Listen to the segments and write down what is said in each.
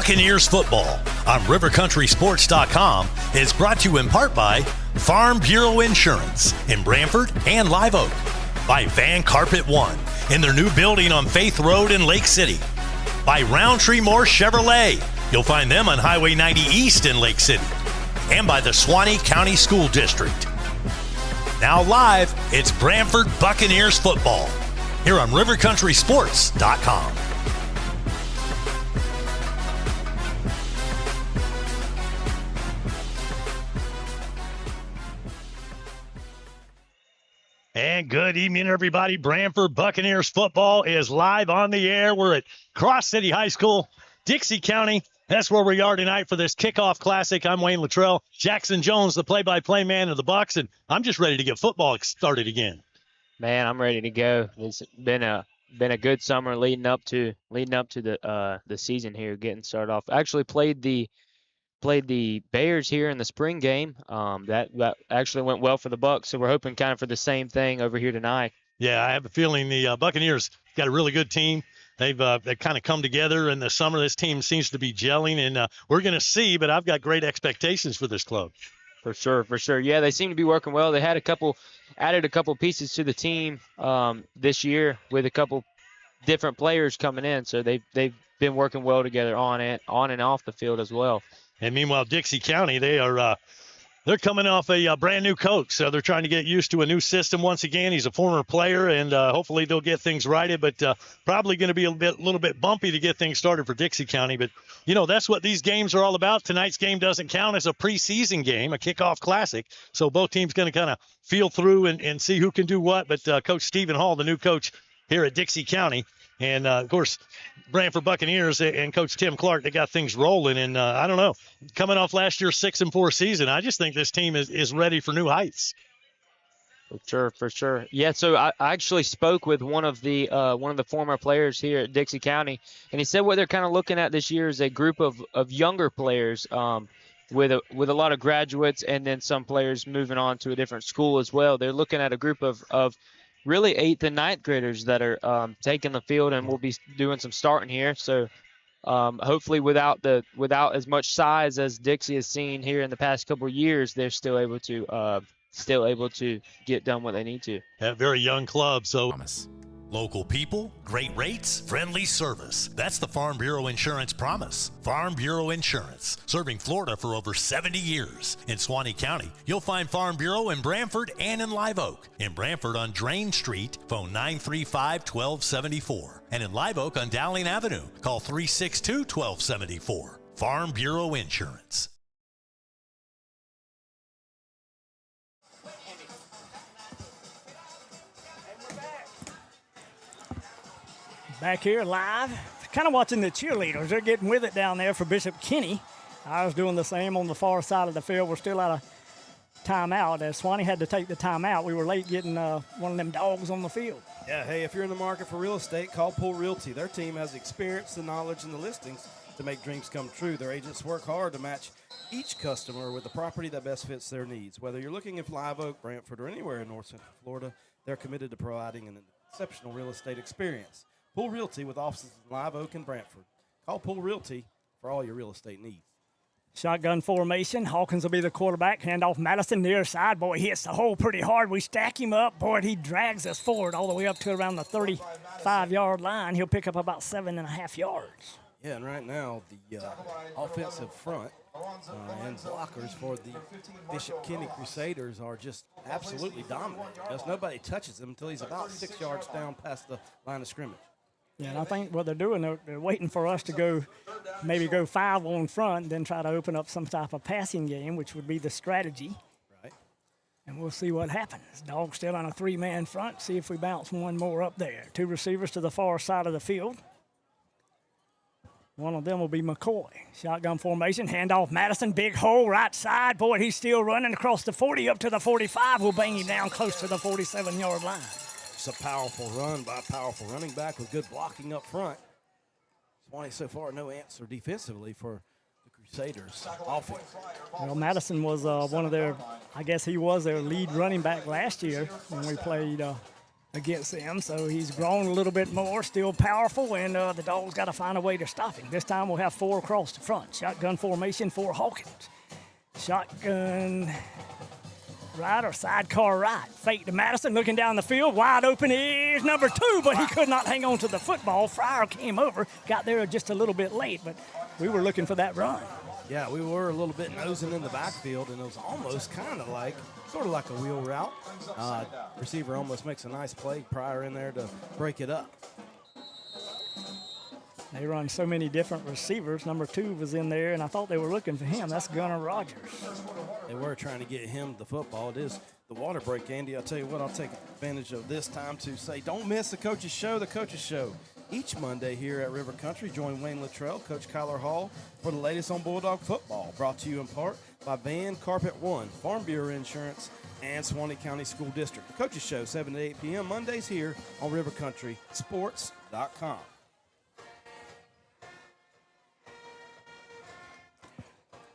Buccaneers football on rivercountrysports.com is brought to you in part by Farm Bureau Insurance in Branford and Live Oak, by Van Carpet One in their new building on Faith Road in Lake City, by Roundtree Moore Chevrolet. You'll find them on Highway 90 East in Lake City, and by the Suwannee County School District. Now live, it's Branford Buccaneers football here on rivercountrysports.com. And good evening, everybody. Branford Buccaneers football is live on the air. We're at Cross City High School, Dixie County. That's where we are tonight for this kickoff classic. I'm Wayne Luttrell. Jackson Jones, the play-by-play man of the Bucs, and I'm just ready to get football started again. Man, I'm ready to go. It's been a good summer leading up to the season here, getting started off. Actually played the Bears here in the spring game. That actually went well for the Bucs, so we're hoping kind of for the same thing over here tonight. Yeah, I have a feeling the Buccaneers got a really good team. They've kind of come together in the summer. This team seems to be gelling, and we're going to see, but I've got great expectations for this club. For sure. Yeah, they seem to be working well. They had added a couple pieces to the team this year with a couple different players coming in, so they've been working well together on and off the field as well. And meanwhile, Dixie County, they're coming off a brand new coach, so they're trying to get used to a new system once again. He's a former player, and hopefully they'll get things righted, but probably going to be a little bit bumpy to get things started for Dixie County. But, that's what these games are all about. Tonight's game doesn't count as a preseason game, a kickoff classic, so both teams going to kind of feel through and see who can do what. But Coach Stephen Hall, the new coach here at Dixie County, and, of course, Branford Buccaneers and Coach Tim Clark, they got things rolling. And I don't know, coming off last year's 6-4 season, I just think this team is ready for new heights. For sure. Yeah, so I actually spoke with one of the former players here at Dixie County, and he said what they're kind of looking at this year is a group of younger players with a lot of graduates and then some players moving on to a different school as well. They're looking at a group of really 8th and 9th graders that are taking the field, and we'll be doing some starting here. So hopefully without as much size as Dixie has seen here in the past couple of years, they're still able to get done what they need to. A very young club, so local people, great rates, friendly service. That's the Farm Bureau Insurance promise. Farm Bureau Insurance, serving Florida for over 70 years. In Suwannee County, you'll find Farm Bureau in Branford and in Live Oak. In Branford on Drain Street, phone 935-1274. And in Live Oak on Dowling Avenue, call 362-1274. Farm Bureau Insurance. Back here live, kind of watching the cheerleaders. They're getting with it down there for Bishop Kenny. I was doing the same on the far side of the field. We're still out of timeout. As Suwannee had to take the timeout, we were late getting one of them dogs on the field. Yeah, hey, if you're in the market for real estate, call Pool Realty. Their team has the experience, the knowledge, and the listings to make dreams come true. Their agents work hard to match each customer with the property that best fits their needs. Whether you're looking at Live Oak, Brantford, or anywhere in North Central Florida, they're committed to providing an exceptional real estate experience. Pool Realty with offices in Live Oak and Brantford. Call Pool Realty for all your real estate needs. Shotgun formation. Hawkins will be the quarterback. Handoff Madison near side. Boy, he hits the hole pretty hard. We stack him up. Boy, he drags us forward all the way up to around the 35-yard line. He'll pick up about 7.5 yards. Yeah, and right now the offensive front and blockers for the Bishop Kenny Crusaders are just absolutely dominant. Because nobody touches him until he's about 6 yards down past the line of scrimmage. Yeah, and I think what they're doing, they're waiting for us to maybe go 5 on front, then try to open up some type of passing game, which would be the strategy. Right. And we'll see what happens. Dog still on a 3-man front. See if we bounce one more up there. 2 receivers to the far side of the field. One of them will be McCoy. Shotgun formation, handoff Madison, big hole right side. Boy, he's still running across the 40 up to the 45. We'll bang him down close to the 47-yard line. It's a powerful run by a powerful running back with good blocking up front. Suwannee so far no answer defensively for the Crusaders offense. Well, Madison was one of their, I guess he was their lead running back last year when we played against them, so he's grown a little bit more, still powerful, and the Dogs got to find a way to stop him. This time we'll have 4 across the front. Shotgun formation for Hawkins. Shotgun right or sidecar right. Fake to Madison, looking down the field. Wide open is number 2, but he could not hang on to the football. Fryer came over, got there just a little bit late, but we were looking for that run. Yeah, we were a little bit nosing in the backfield, and it was almost sort of like a wheel route. Receiver almost makes a nice play. Pryor in there to break it up. They run so many different receivers. Number 2 was in there, and I thought they were looking for him. That's Gunnar Rogers. They were trying to get him the football. It is the water break, Andy. I'll tell you what, I'll take advantage of this time to say, don't miss the Coach's Show. The Coach's Show each Monday here at River Country. Join Wayne Luttrell, Coach Kyler Hall for the latest on Bulldog football. Brought to you in part by Van Carpet One, Farm Bureau Insurance, and Swanee County School District. The Coach's Show, 7 to 8 p.m. Mondays here on RiverCountrySports.com.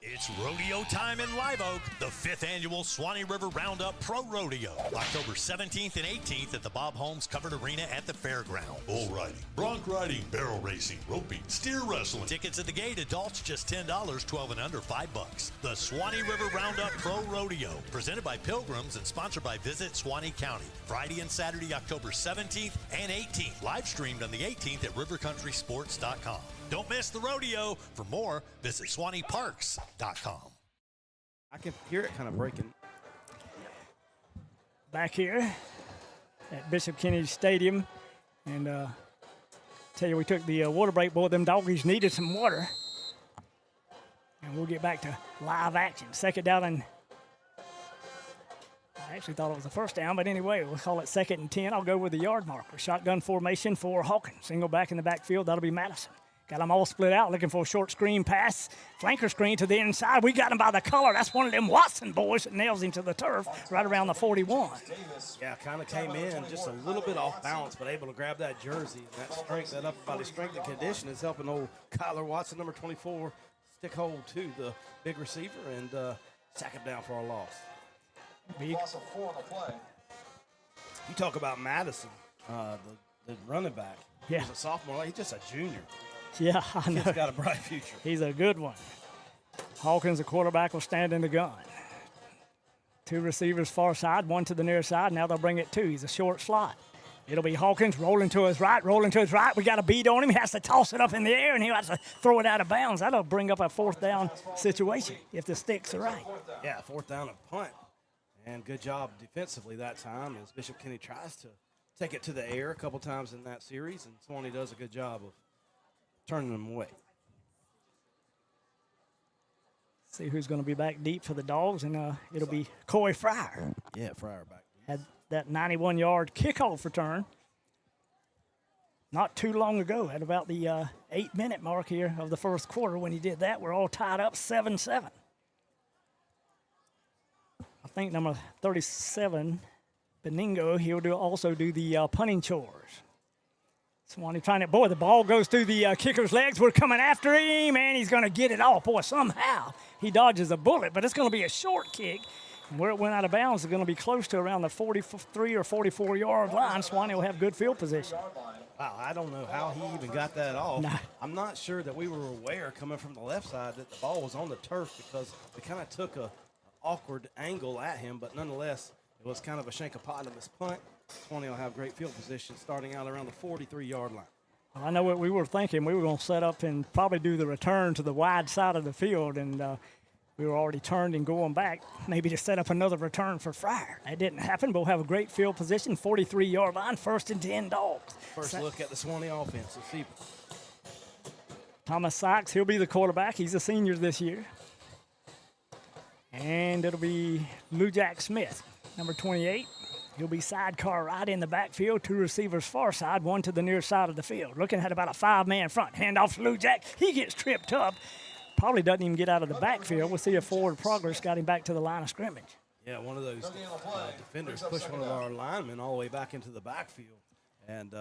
It's rodeo time in Live Oak, the 5th annual Swanee River Roundup Pro Rodeo, October 17th and 18th at the Bob Holmes Covered Arena at the fairground. Bull riding, bronc riding, barrel racing, roping, steer wrestling. Tickets at the gate, adults just $10, 12 and under $5. The Swanee River Roundup Pro Rodeo, presented by Pilgrims and sponsored by Visit Swanee County. Friday and Saturday, October 17th and 18th. Live streamed on the 18th at RiverCountrySports.com. Don't miss the rodeo. For more, visit SwaneeParks.com. I can hear it kind of breaking. Back here at Bishop Kennedy Stadium. And tell you, we took the water break. Boy, them doggies needed some water. And we'll get back to live action. Second down, and I actually thought it was the first down, but anyway, we'll call it 2nd and 10. I'll go with the yard marker. Shotgun formation for Hawkins. Single back in the backfield. That'll be Madison. Got them all split out, looking for a short screen pass. Flanker screen to the inside. We got him by the collar. That's one of them Watson boys that nails him to the turf right around the 41. Yeah, kind of came in just a little bit off balance, but able to grab that jersey. That strength, that upper body strength and condition is helping old Kyler Watson, number 24, stick hold to the big receiver and sack him down for a loss. Big. You talk about Madison, the running back. Yeah. He's a sophomore. He's just a junior. Yeah, I know. He's got a bright future. He's a good one. Hawkins, the quarterback, will stand in the gun. 2 receivers far side, 1 to the near side. Now they'll bring it 2. He's a short slot. It'll be Hawkins rolling to his right, rolling to his right. We got a beat on him. He has to toss it up in the air, and he has to throw it out of bounds. That'll bring up a 4th down situation if the sticks are right. Yeah, 4th down and punt. And good job defensively that time as Bishop Kenny tries to take it to the air a couple times in that series, and Swanee does a good job of turning them away. See who's going to be back deep for the Dogs, and it'll be Coy Fryer. Yeah, Fryer back deep. Had that 91-yard kickoff return not too long ago at about the 8-minute mark here of the first quarter. When he did that, we're all tied up 7-7. I think number 37, Beningo, he'll also do the punting chores. Swanee trying it. Boy, the ball goes through the kicker's legs. We're coming after him, and he's going to get it off. Boy, somehow he dodges a bullet, but it's going to be a short kick. And where it went out of bounds is going to be close to around the 43 or 44-yard line. Swanee will have good field position. Wow, I don't know how he even got that off. Nah. I'm not sure that we were aware coming from the left side that the ball was on the turf because we kind of took an awkward angle at him, but nonetheless, it was kind of a Shankopotamus punt. Swanee will have great field position starting out around the 43-yard line. Well, I know what we were thinking. We were going to set up and probably do the return to the wide side of the field, and we were already turned and going back, maybe to set up another return for Fryer. That didn't happen, but we'll have a great field position, 43-yard line, 1st and 10 Dogs. First look at the Swanee offense. Let's see. Thomas Sykes, he'll be the quarterback. He's a senior this year. And it'll be Lou Jack Smith, number 28. He'll be sidecar right in the backfield. 2 receivers far side, 1 to the near side of the field. Looking at about a 5-man front. Handoff to Lou Jack. He gets tripped up. Probably doesn't even get out of the backfield. We'll see if forward progress got him back to the line of scrimmage. Yeah, one of those defenders pushed one of our linemen all the way back into the backfield. And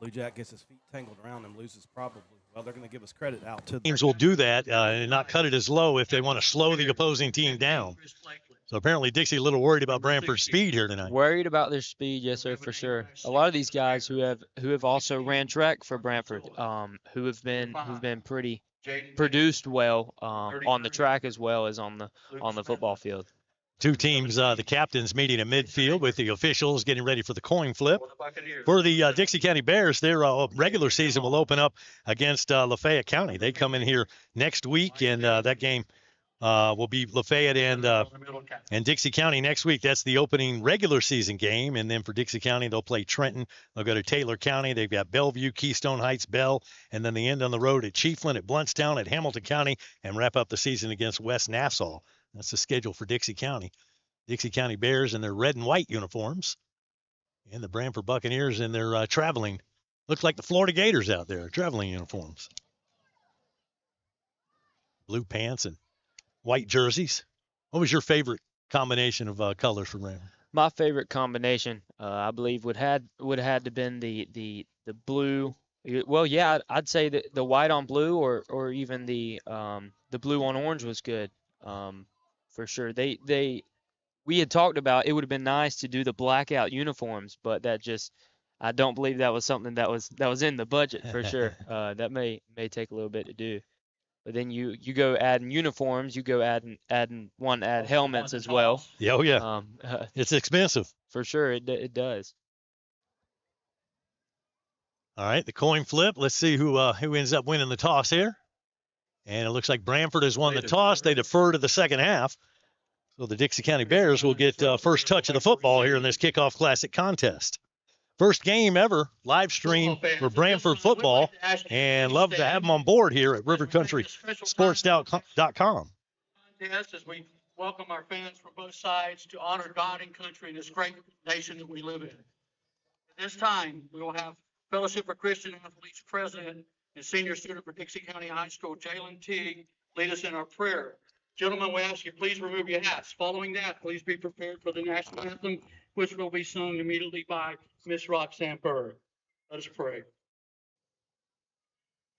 Lou Jack gets his feet tangled around him, loses probably. Well, they're going to give us credit out to Teams will do that and not cut it as low if they want to slow the opposing team down. So apparently Dixie a little worried about Branford's speed here tonight. Worried about their speed, yes sir, for sure. A lot of these guys who have also ran track for Branford, who've been pretty produced well on the track as well as on the football field. Two teams, the captains meeting at midfield with the officials getting ready for the coin flip. For the Dixie County Bears, their regular season will open up against Lafayette County. They come in here next week, and that game will be Lafayette and Dixie County next week. That's the opening regular season game. And then for Dixie County, they'll play Trenton. They'll go to Taylor County. They've got Bellevue, Keystone Heights, Bell, and then they end on the road at Chiefland, at Bluntstown, at Hamilton County, and wrap up the season against West Nassau. That's the schedule for Dixie County. Dixie County Bears in their red and white uniforms, and the Branford Buccaneers in their traveling. Looks like the Florida Gators out there, traveling uniforms. Blue pants and white jerseys. What was your favorite combination of colors for Branford? My favorite combination, I believe, would have had to been the blue. Well, yeah, I'd say that the white on blue, or even the blue on orange was good. For sure. We had talked about it would have been nice to do the blackout uniforms, but I don't believe that was something that was in the budget for sure. That may take a little bit to do. But then you go adding uniforms, you go adding add helmets as well. Yeah, oh yeah. It's expensive. For sure, it does. All right, the coin flip. Let's see who ends up winning the toss here. And it looks like Branford has won the toss. They defer to the second half. So the Dixie County Bears will get first touch of the football here in this Kickoff Classic contest. First game ever, live stream for Branford football, and love to have them on board here at rivercountrysports.com. As we welcome our fans from both sides to honor God and country in this great nation that we live in. At this time, we will have Fellowship for Christian Athletes President and senior student for Dixie County High School, Jalen Teague, lead us in our prayer. Gentlemen, we ask you, please remove your hats. Following that, please be prepared for the national anthem, which will be sung immediately by Miss Roxanne Bird. Let us pray.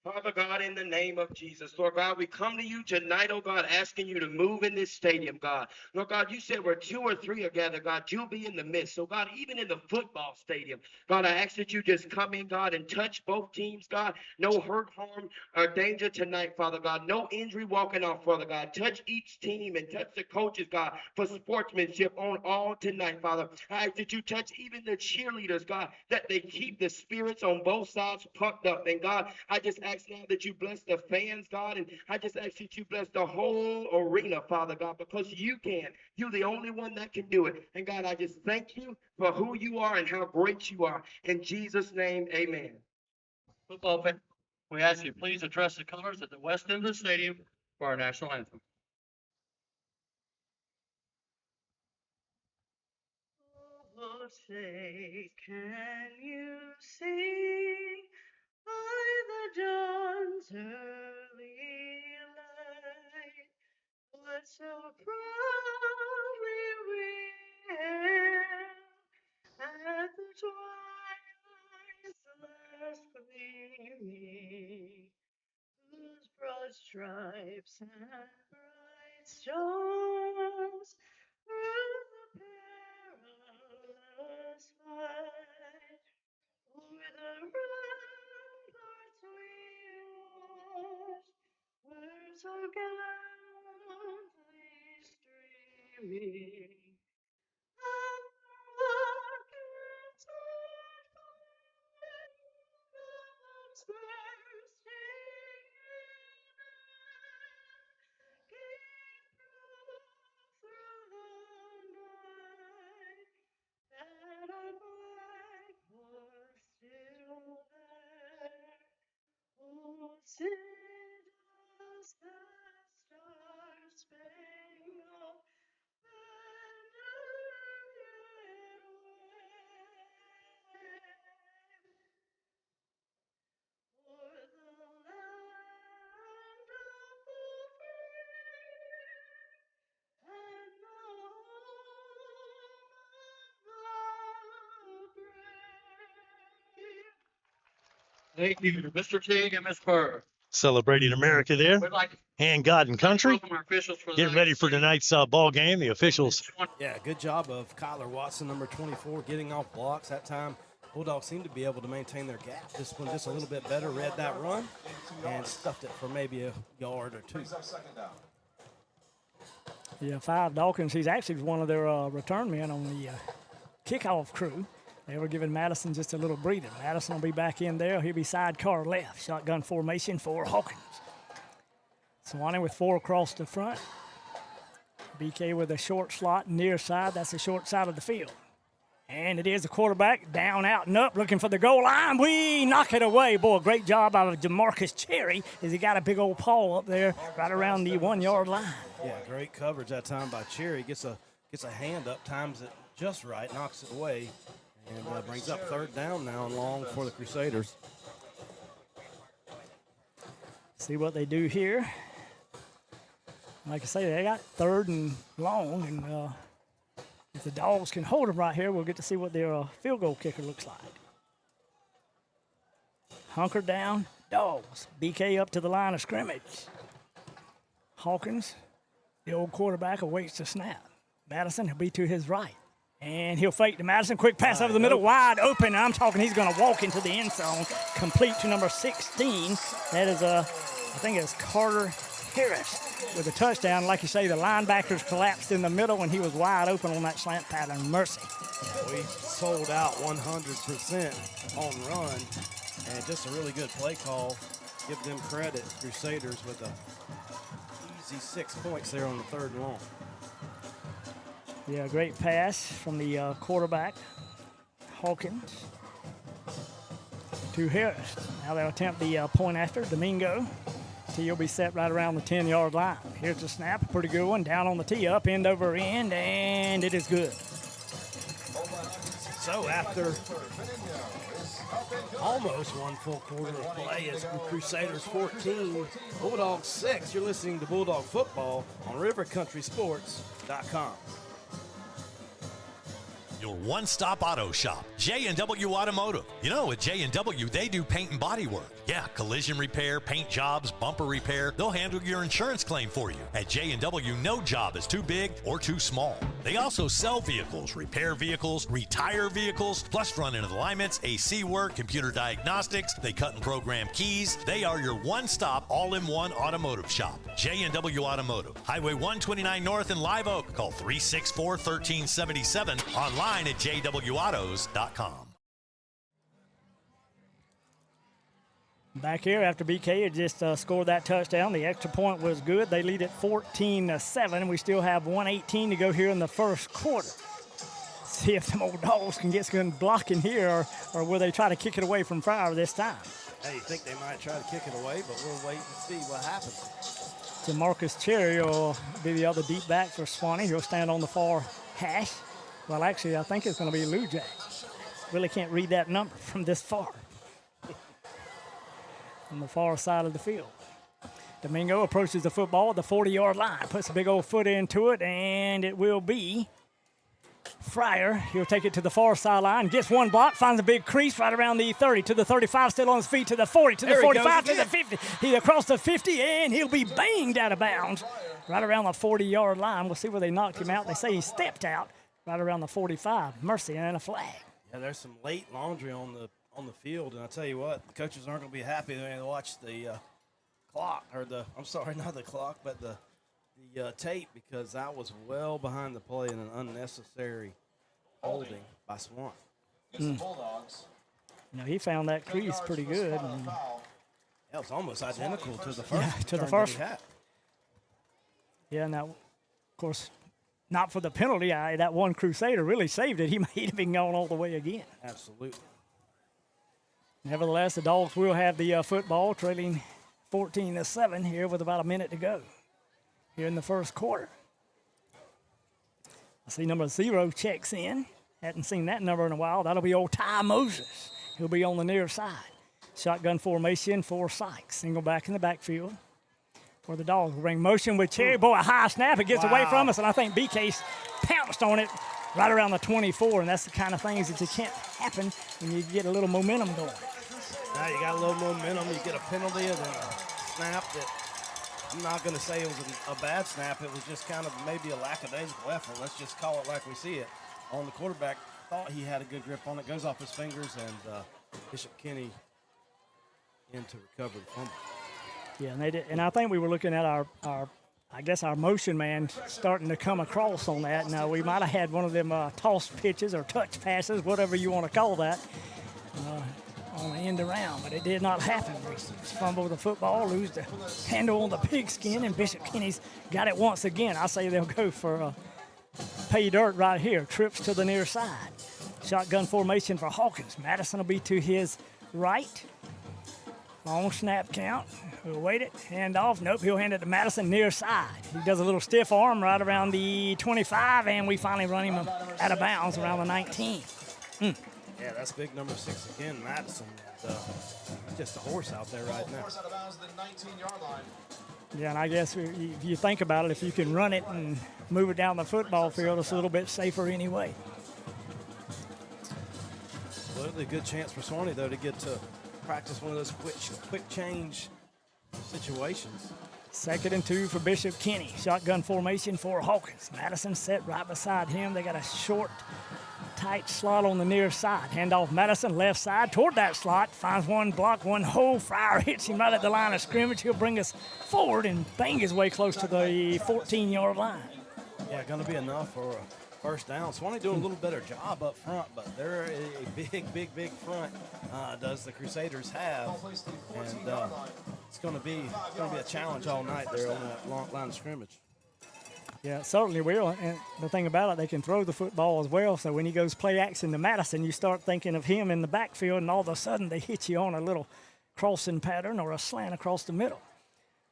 Father God, in the name of Jesus, Lord God, we come to you tonight, oh God, asking you to move in this stadium, God. Lord God, you said where 2 or 3 are gathered, God, you'll be in the midst. So God, even in the football stadium, God, I ask that you just come in, God, and touch both teams, God. No hurt, harm, or danger tonight, Father God. No injury walking off, Father God. Touch each team and touch the coaches, God, for sportsmanship on all tonight, Father. I ask that you touch even the cheerleaders, God, that they keep the spirits on both sides pumped up. And God, I just ask now that you bless the fans, God, and I just ask that you bless the whole arena, Father God, because you can. You're the only one that can do it. And God, I just thank you for who you are and how great you are. In Jesus' name, amen. Football fan, we ask you please address the colors at the west end of the stadium for our national anthem. Oh, say, can you see by the dawn's early light what so proudly we hailed at the twilight's last gleaming, whose broad stripes and bright stars through the perilous fight o'er the ramparts we watched were so gallantly streaming, and the rockets were guns bursting in gave proof through the night that our flag was still there. Oh, say does the star-spangled banner yet wave o'er the land of the free and the home of the brave? Thank you, Mr. Teague and Miss Bird. Celebrating America there. We'd like to And God and country. welcome our officials for the Getting ready for tonight's ball game. The officials. Yeah, good job of Kyler Watson, number 24, getting off blocks. That time, Bulldogs seemed to be able to maintain their gap. This one just a little bit better, read that run, and stuffed it for maybe a yard or two. Yeah, 5 Dawkins, he's actually one of their return men on the kickoff crew. They were giving Madison just a little breather. Madison will be back in there. He'll be sidecar left. Shotgun formation for Hawkins. Swanee with 4 across the front. BK with a short slot near side. That's the short side of the field. And it is the quarterback down, out, and up, looking for the goal line. We knock it away. Boy, great job out of DeMarcus Cherry as he got a big old paw up there right around the 1-yard line. Yeah, great coverage that time by Cherry. Gets a hand up, times it just right, knocks it away, and brings up 3rd down now and long for the Crusaders. See what they do here. Like I say, they got 3rd and long, and if the Dogs can hold them right here, we'll get to see what their field goal kicker looks like. Hunker down, Dogs. BK up to the line of scrimmage. Hawkins, the old quarterback, awaits the snap. Madison will be to his right. And he'll fake to Madison. Quick pass over the middle, wide open. I'm talking he's going to walk into the end zone, complete to number 16. That is, I think it's Carter Harris with a touchdown. Like you say, the linebackers collapsed in the middle, and he was wide open on that slant pattern. Mercy. We sold out 100% on run, and just a really good play call. Give them credit, Crusaders, with a easy 6 points there on the 3rd and long. Yeah, great pass from the quarterback, Hawkins, to Harris. Now they'll attempt the point after, Domingo. Tee will be set right around the 10-yard line. Here's the snap, a pretty good one, down on the tee, up end over end, and it is good. So after almost one full quarter of play, it's Crusaders 14, Bulldogs 6. You're listening to Bulldog Football on rivercountrysports.com. Your one-stop auto shop, J&W Automotive. You know, at J&W, they do paint and body work. Yeah, collision repair, paint jobs, bumper repair. They'll handle your insurance claim for you. At J&W, no job is too big or too small. They also sell vehicles, repair vehicles, retire vehicles, plus front-end alignments, AC work, computer diagnostics. They cut and program keys. They are your one-stop, all-in-one automotive shop. J&W Automotive. Highway 129 North in Live Oak. Call 364-1377. Online at jwautos.com. Back here after BK had just scored that touchdown. The extra point was good. They lead at 14-7, and we still have 1:18 to go here in the first quarter. See if the old Dogs can get some blocking here, or will they try to kick it away from Fryer this time? Hey, you think they might try to kick it away, but we'll wait and see what happens. DeMarcus Cherry will be the other deep back for Swanee. He'll stand on the far hash. Well, actually, I think it's going to be Lou Jack. Really can't read that number from this far. On the far side of the field. Domingo approaches the football at the 40-yard line, puts a big old foot into it, and it will be Fryer. He'll take it to the far sideline, gets one block, finds a big crease right around the 30, to the 35, still on his feet, to the 40, to the 45, to the 50. He's across the 50, and he'll be banged out of bounds right around the 40-yard line. We'll see where they knocked him out. They say he stepped out right around the 45. Mercy, and a flag. Yeah, there's some late laundry on the field, and I tell you what, the coaches aren't going to be happy when they watch the clock, or not the clock, but the tape, because that was well behind the play and an unnecessary holding by Swan. Bulldogs. You know, he found that crease pretty good. And that was almost identical to the first. Yeah, to the first. Yeah, now, of course, not for the penalty. That one Crusader really saved it. He might have been going all the way again. Absolutely. Nevertheless, the Dogs will have the football, trailing 14-7 here with about a minute to go here in the first quarter. I see number 0 checks in. Hadn't seen that number in a while. That'll be old Ty Moses. He'll be on the near side. Shotgun formation for Sykes. Single back in the backfield for the Dogs. We'll bring motion with Cherry. Boy, a high snap. It gets away from us, and I think BK's pounced on it right around the 24, and that's the kind of things that you can't happen when you get a little momentum going. Now you got a little momentum, you get a penalty, and then snap that I'm not going to say it was a bad snap. It was just kind of maybe a lackadaisical effort. Let's just call it like we see it. On the quarterback, thought he had a good grip on it. Goes off his fingers, and Bishop Kenny in to recover the fumble. Yeah, and they did, and I think we were looking at our I guess our motion man starting to come across on that. Now we might have had one of them toss pitches or touch passes, whatever you want to call that, on the end around, but it did not happen. We fumbled the football, lose the handle on the pigskin, and Bishop Kenny's got it once again. I say they'll go for pay dirt right here. Trips to the near side. Shotgun formation for Hawkins. Madison will be to his right. Long snap count. We'll wait it. Hand off. Nope, he'll hand it to Madison near side. He does a little stiff arm right around the 25, and we finally run him out of bounds around the 19. Yeah, that's big number 6 again, Madison. Just a horse out there right now. Yeah, and I guess if you think about it, if you can run it and move it down the football field, it's a little bit safer anyway. Absolutely a good chance for Swanee, though, to get to practice one of those quick change situations. 2nd and 2 for Bishop Kenny. Shotgun formation for Hawkins. Madison set right beside him. They got a short, tight slot on the near side. Handoff Madison left side toward that slot. Finds one block, one hole. Fryer hits him right at the line of scrimmage. He'll bring us forward and bang his way close to the 14-yard line. Yeah, going to be enough for a first down. Swanee doing a little better job up front, but they're a big front does the Crusaders have. And it's going to be a challenge all night there on that long line of scrimmage. Yeah, it certainly will. And the thing about it, they can throw the football as well. So when he goes play action to Madison, you start thinking of him in the backfield, and all of a sudden they hit you on a little crossing pattern or a slant across the middle.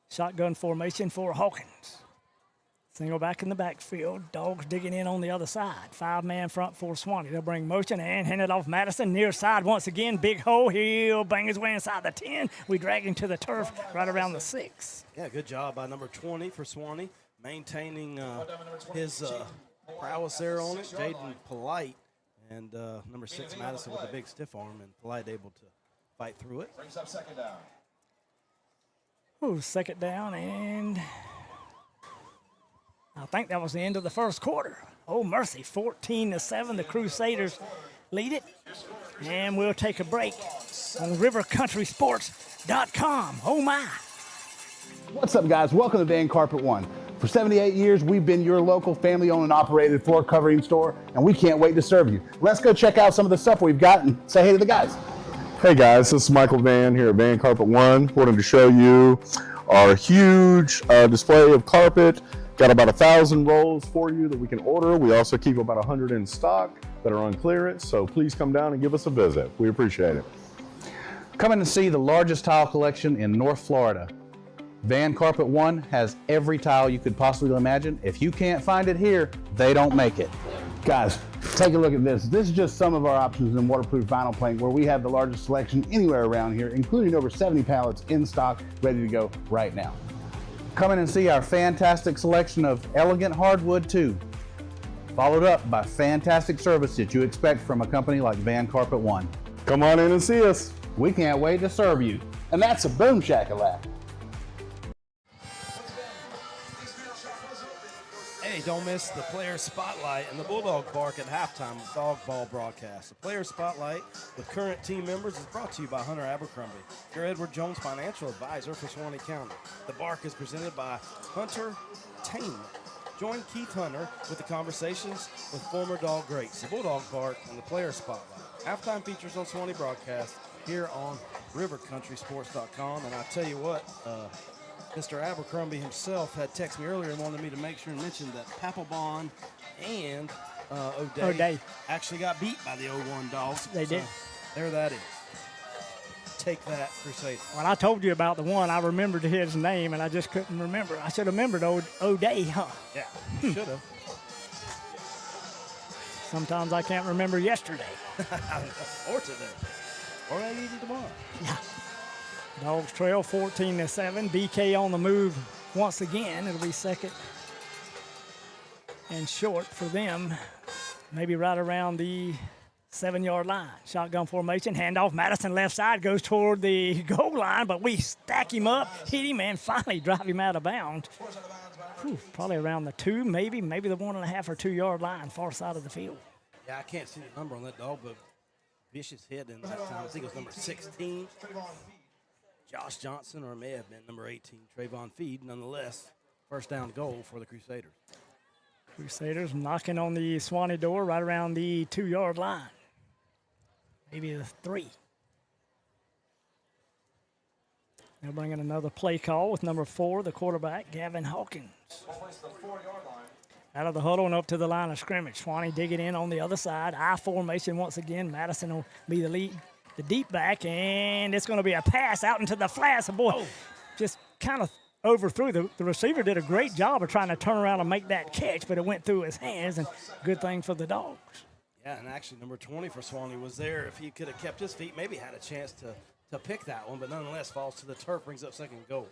Shotgun formation for Hawkins. Single back in the backfield. Dogs digging in on the other side. 5-man front for Swanee. They'll bring motion and hand it off Madison. Near side once again. Big hole. He'll bang his way inside the 10. We drag him to the turf right around the 6. Yeah, good job by number 20 for Swanee. Maintaining his prowess there on it. Jaden Polite and number 6 Madison with a big stiff arm, and Polite able to fight through it. Brings up 2nd down. Ooh, 2nd down, and I think that was the end of the first quarter. Oh, mercy, 14-7. The Crusaders lead it, and we'll take a break on rivercountrysports.com. Oh, my. What's up, guys? Welcome to Van Carpet One. For 78 years, we've been your local family-owned and operated floor covering store, and we can't wait to serve you. Let's go check out some of the stuff we've got and say hey to the guys. Hey guys, this is Michael Van here at Van Carpet One. Wanted to show you our huge display of carpet. Got about 1,000 rolls for you that we can order. We also keep about 100 in stock that are on clearance, so please come down and give us a visit. We appreciate it. Come in and see the largest tile collection in North Florida. Van Carpet One has every tile you could possibly imagine. If you can't find it here, they don't make it. Guys, take a look at this. This is just some of our options in waterproof vinyl plank, where we have the largest selection anywhere around here, including over 70 pallets in stock, ready to go right now. Come in and see our fantastic selection of elegant hardwood too, followed up by fantastic service that you expect from a company like Van Carpet One. Come on in and see us. We can't wait to serve you. And that's a boom shakalaka. Hey, don't miss the Player Spotlight and the Bulldog Bark at halftime dog ball broadcast. The Player Spotlight with current team members is brought to you by Hunter Abercrombie, your Edward Jones financial advisor for Swanee County. The Bark is presented by Hunter Tainment. Join Keith Hunter with the conversations with former dog greats. The Bulldog Bark and the Player Spotlight. Halftime features on Swanee broadcast here on rivercountrysports.com. And I tell you what, Mr. Abercrombie himself had texted me earlier and wanted me to make sure and mention that Papelbon and O'Day actually got beat by the 0-1 Dogs. They did. There that is. Take that, Crusaders. When I told you about the one, I remembered his name, and I just couldn't remember. I should have remembered O'Day, huh? Yeah, you should have. Sometimes I can't remember yesterday. Or today. Or maybe even tomorrow. Yeah. Dogs trail 14-7. BK on the move once again. It'll be 2nd and short for them. Maybe right around the 7-yard line. Shotgun formation, handoff. Madison left side goes toward the goal line, but we stack him up, hit him, and finally drive him out of bounds. Probably around the 2, maybe the 1.5 or 2 yard line, far side of the field. Yeah, I can't see the number on that dog, but vicious hit in that time. I think it was number 16, Josh Johnson, or it may have been number 18, Trayvon Feed. Nonetheless, first down goal for the Crusaders. Crusaders knocking on the Swanee door right around the 2 yard line. Maybe the 3. They're bringing another play call with number 4, the quarterback, Gavin Hawkins. Out of the huddle and up to the line of scrimmage. Swanee digging in on the other side. I formation once again. Madison will be the lead, the deep back, and it's going to be a pass out into the flats. Boy, just kind of overthrew. The receiver did a great job of trying to turn around and make that catch, but it went through his hands, and good thing for the Dogs. Yeah, and actually number 20 for Swanee was there. If he could have kept his feet, maybe had a chance to pick that one, but nonetheless falls to the turf, brings up second goal.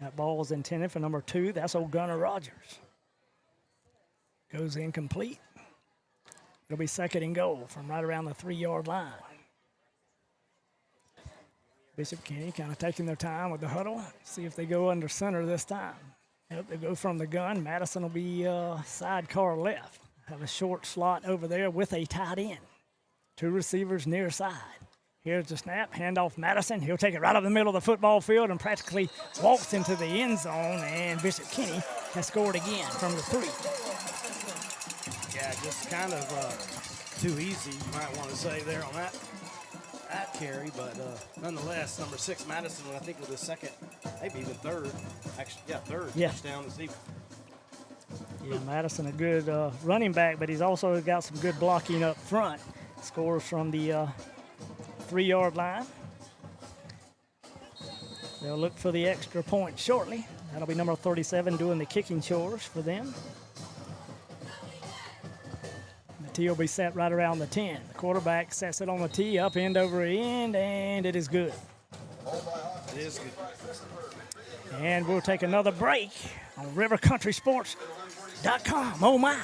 That ball was intended for number 2. That's old Gunnar Rogers. Goes incomplete. It'll be second and goal from right around the 3 yard line. Bishop Kenny kind of taking their time with the huddle. See if they go under center this time. Yep, they go from the gun. Madison will be sidecar left. Have a short slot over there with a tight end. 2 receivers near side. Here's the snap, handoff Madison. He'll take it right up the middle of the football field and practically walks into the end zone, and Bishop Kenny has scored again from the 3. Yeah, just kind of too easy, you might want to say there on that carry, but nonetheless, number 6, Madison, I think was the second, maybe even third, actually, third touchdown this evening. Yeah, Madison a good running back, but he's also got some good blocking up front. Scores from the 3 yard line. They'll look for the extra point shortly. That'll be number 37 doing the kicking chores for them. The tee will be set right around the 10. The quarterback sets it on the tee, up end over end, and it is good. It is good. And we'll take another break on rivercountrysports.com. Oh, my.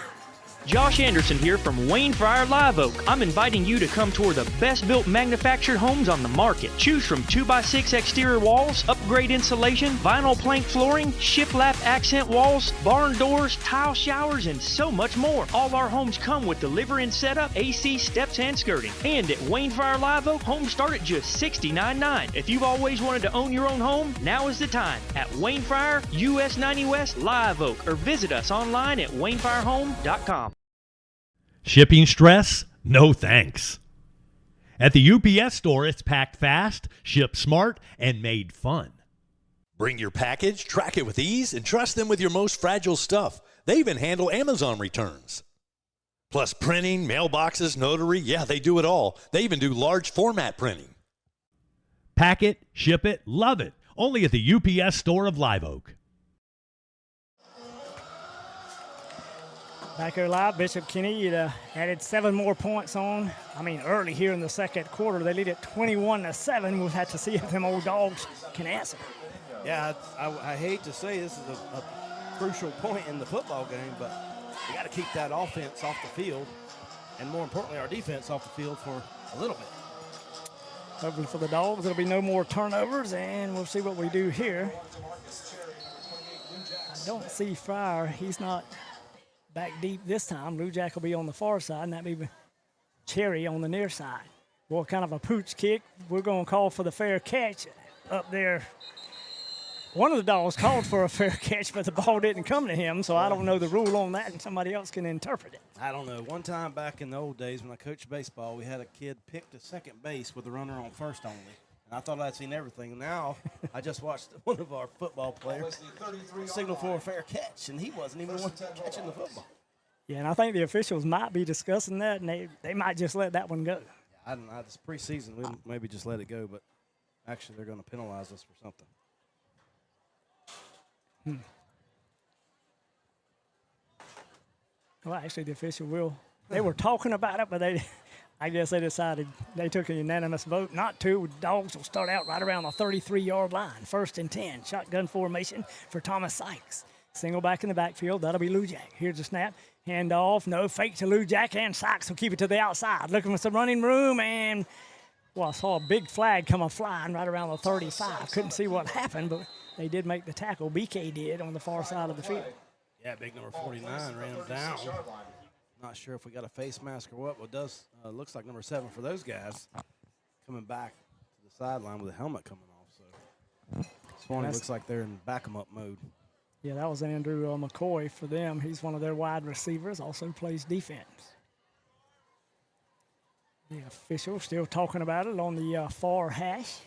Josh Anderson here from Wayne Fryer Live Oak. I'm inviting you to come tour the best built manufactured homes on the market. Choose from 2x6 exterior walls, upgrade insulation, vinyl plank flooring, shiplap accent walls, barn doors, tile showers, and so much more. All our homes come with delivery and setup, AC, steps, and skirting. And at Wayne Fryer Live Oak, homes start at just $69.9. If you've always wanted to own your own home, now is the time at Wayne Fryer, US 90 West, Live Oak, or visit us online at WayneFryerHome.com. Shipping stress? No thanks. At the UPS store, it's packed fast, shipped smart, and made fun. Bring your package, track it with ease, and trust them with your most fragile stuff. They even handle Amazon returns. Plus printing, mailboxes, notary, yeah, they do it all. They even do large format printing. Pack it, ship it, love it. Only at the UPS store of Live Oak. Back here live, Bishop Kenny added 7 more points on. Early here in the second quarter. They lead at 21-7. We'll have to see if them old Dogs can answer. Yeah, I hate to say this is a crucial point in the football game, but we got to keep that offense off the field, and more importantly, our defense off the field for a little bit. Hopefully for the Dogs, there'll be no more turnovers, and we'll see what we do here. I don't see Fryer. He's not back deep this time. Blue Jack will be on the far side, and that'll be Cherry on the near side. Boy, kind of a pooch kick. We're going to call for the fair catch up there. One of the Dogs called for a fair catch, but the ball didn't come to him, so I don't know the rule on that, and somebody else can interpret it. I don't know. One time back in the old days when I coached baseball, we had a kid pick to second base with a runner on first only. And I thought I'd seen everything. Now, I just watched one of our football players signal for a fair catch, and he wasn't even the one catching the football. Yeah, and I think the officials might be discussing that, and they might just let that one go. Yeah, I don't know. It's preseason. We'll maybe just let it go, but actually they're going to penalize us for something. Well, actually, the official will. They were talking about it, but I guess they decided they took a unanimous vote not to. Dogs will start out right around the 33-yard line. 1st and 10. Shotgun formation for Thomas Sykes. Single back in the backfield. That'll be Lujak. Here's the snap. Hand off, no fake to Lou Jack, and Sykes will keep it to the outside. Looking for some running room, and well, I saw a big flag come flying right around the 35. Couldn't see what happened, but they did make the tackle. BK did on the far side of the field. Yeah, big number 49 ran him down. Not sure if we got a face mask or what, but it does looks like number 7 for those guys coming back to the sideline with a helmet coming off. So Swanee looks like they're in back-em-up mode. Yeah, that was Andrew McCoy for them. He's one of their wide receivers, also plays defense. The official still talking about it on the far hash.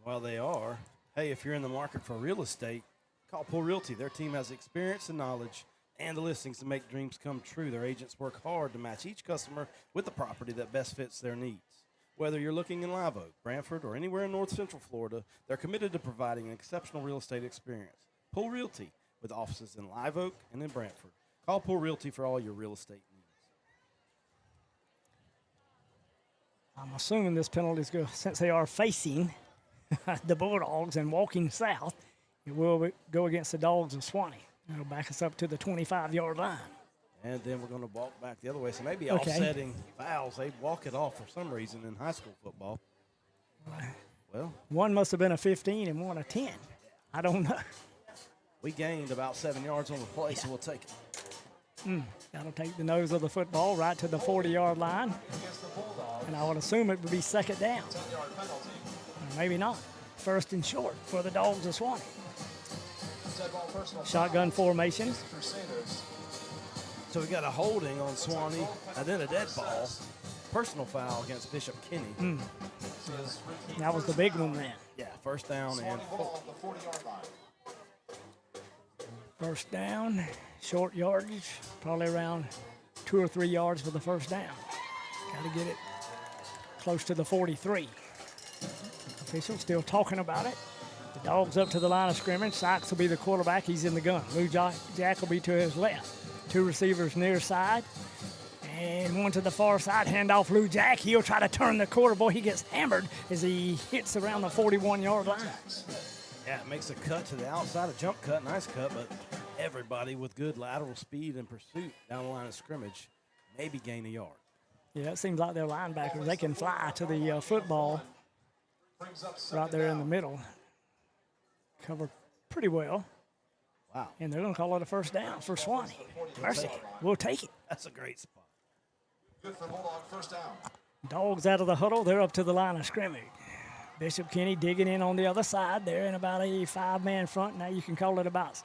Well, they are. Hey, if you're in the market for real estate, call Pool Realty. Their team has experience and knowledge and the listings to make dreams come true. Their agents work hard to match each customer with the property that best fits their needs. Whether you're looking in Live Oak, Branford, or anywhere in North Central Florida, they're committed to providing an exceptional real estate experience. Pool Realty, with offices in Live Oak and in Branford. Call Pool Realty for all your real estate needs. I'm assuming this penalty is good since they are facing the Bulldogs and walking south. It will go against the Dogs of Swanee. It'll back us up to the 25-yard line. And then we're going to walk back the other way. So maybe offsetting fouls. They walk it off for some reason in high school football. Well, one must have been a 15 and one a 10. I don't know. We gained about 7 yards on the play, so we'll take it. That'll take the nose of the football right to the 40-yard line. And I would assume it would be second down. Or maybe not. First and short for the Dogs of Swanee. Shotgun formation. So we got a holding on Swanee and then a dead ball. Personal foul against Bishop Kinney. That was the big one then. Yeah, first down and 4. First down, short yardage, probably around 2 or 3 yards for the first down. Got to get it close to the 43. Official still talking about it. The Dogs up to the line of scrimmage. Sykes will be the quarterback. He's in the gun. Lou Jack will be to his left. 2 receivers near side. And one to the far side. Handoff Lou Jack. He'll try to turn the quarter. Boy, he gets hammered as he hits around the 41-yard line. Yeah, it makes a cut to the outside, a jump cut, nice cut, but everybody with good lateral speed and pursuit down the line of scrimmage maybe gain a yard. Yeah, it seems like they're linebackers. They can fly to the football right there in the middle. Cover pretty well. Wow. And they're going to call it a first down for Swanee. Mercy. We'll take it. That's a great spot. Good for Bulldog, first down. Dogs out of the huddle. They're up to the line of scrimmage. Bishop Kinney digging in on the other side. They're in about a 5-man front. Now you can call it about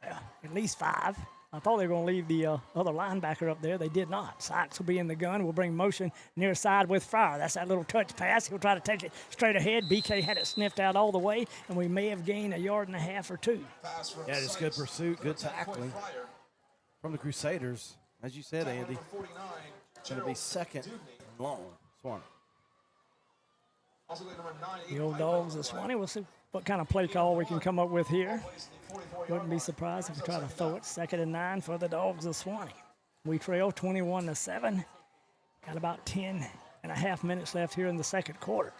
at least 5. I thought they were going to leave the other linebacker up there. They did not. Sykes will be in the gun. We'll bring motion near side with Fryer. That's that little touch pass. He'll try to take it straight ahead. BK had it sniffed out all the way, and we may have gained a yard and a half or 2. Yeah, just good pursuit, good tackling from the Crusaders. As you said, Andy, it's going to be second and long. Swanee. The old Dogs of Swanee. We'll see what kind of play call we can come up with here. Wouldn't be surprised if we try to throw it. 2nd and 9 for the Dogs of Swanee. We trail 21-7. Got about 10 and a half minutes left here in the second quarter.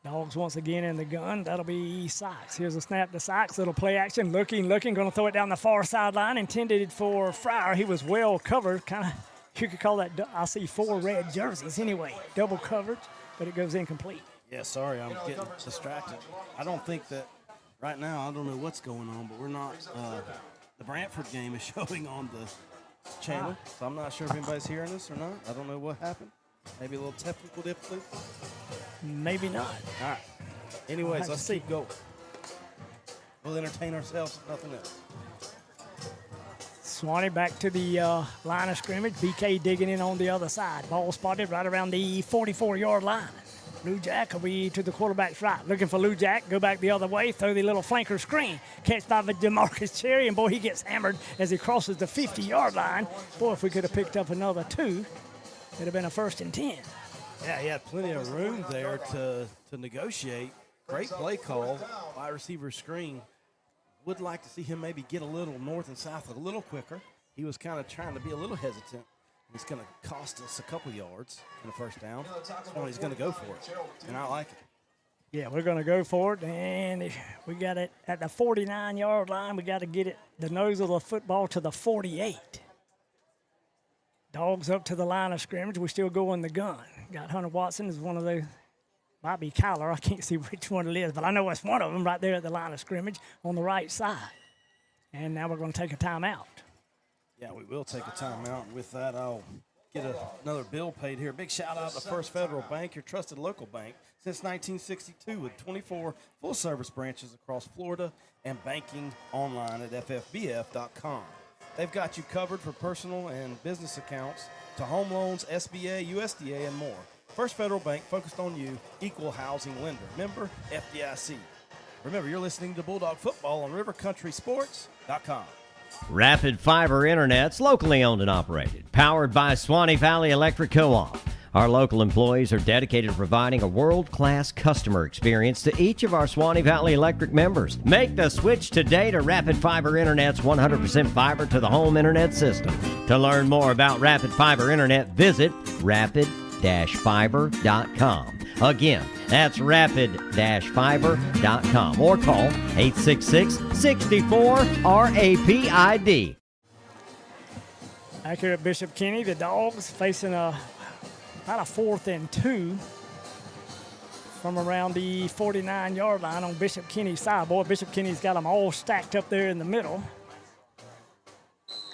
Dogs once again in the gun. That'll be Sykes. Here's a snap to Sykes. Little play action. Looking. Going to throw it down the far sideline. Intended for Fryer. He was well covered. Kind of, you could call that, I see 4 red jerseys anyway. Double coverage, but it goes incomplete. Yeah, sorry, I'm getting distracted. I don't think that right now, I don't know what's going on, but we're not, the Branford game is showing on the channel, so I'm not sure if anybody's hearing us or not. I don't know what happened. Maybe a little technical difficulty. Maybe not. All right. Anyways, let's keep going. We'll entertain ourselves, if nothing else. Swanee back to the line of scrimmage. BK digging in on the other side. Ball spotted right around the 44-yard line. Lou Jack will be to the quarterback's right. Looking for Lou Jack. Go back the other way. Throw the little flanker screen. Catch by DeMarcus Cherry. And, boy, he gets hammered as he crosses the 50-yard line. Boy, if we could have picked up another 2, it'd have been a 1st and 10. Yeah, he had plenty of room there to negotiate. Great play call. Wide receiver screen. Would like to see him maybe get a little north and south a little quicker. He was kind of trying to be a little hesitant. It's going to cost us a couple yards in the first down. So he's going to go for it, and I like it. Yeah, we're going to go for it, and we got it at the 49-yard line. We got to get it the nose of the football to the 48. Dogs up to the line of scrimmage. We still go in the gun. Got Hunter Watson as one of those. Might be Kyler. I can't see which one it is, but I know it's one of them right there at the line of scrimmage on the right side. And now we're going to take a timeout. Yeah, we will take a timeout. And with that, I'll get another bill paid here. Big shout out to First Federal Bank, your trusted local bank since 1962 with 24 full-service branches across Florida and banking online at ffbf.com. They've got you covered for personal and business accounts to home loans, SBA, USDA, and more. First Federal Bank focused on you, equal housing lender. Member FDIC. Remember, you're listening to Bulldog Football on rivercountrysports.com. Rapid Fiber Internet's locally owned and operated, powered by Swanee Valley Electric Co-op. Our local employees are dedicated to providing a world-class customer experience to each of our Swanee Valley Electric members. Make the switch today to Rapid Fiber Internet's 100% fiber to the home internet system. To learn more about Rapid Fiber Internet, visit rapid-fiber.com. Again, that's rapid-fiber.com or call 866-64-RAPID. Back here at Bishop Kenny, the Dogs facing about a 4th and 2 from around the 49-yard line on Bishop Kenny's side. Boy, Bishop Kenny's got them all stacked up there in the middle.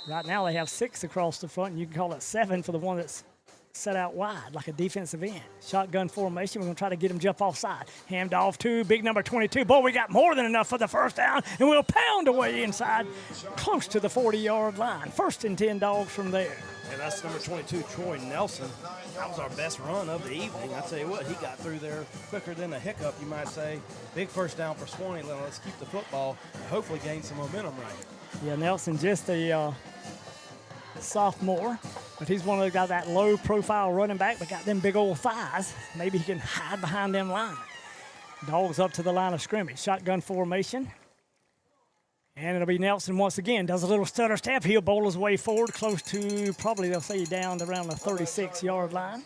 Right now they have 6 across the front, and you can call it 7 for the one that's set out wide like a defensive end. Shotgun formation. We're going to try to get him jump offside. Hand off to big number 22. Boy, we got more than enough for the first down, and we'll pound away inside close to the 40-yard line. 1st and 10 Dogs from there. And that's number 22, Troy Nelson. That was our best run of the evening. I tell you what, he got through there quicker than a hiccup, you might say. Big first down for Swanee. Let's keep the football and hopefully gain some momentum right here. Yeah, Nelson just a sophomore, but he's one of the guys that low-profile running back, but got them big old thighs. Maybe he can hide behind them line. Dogs up to the line of scrimmage. Shotgun formation. And it'll be Nelson once again. Does a little stutter step. He'll bowl his way forward close to probably, they'll say, down to around the 36-yard line.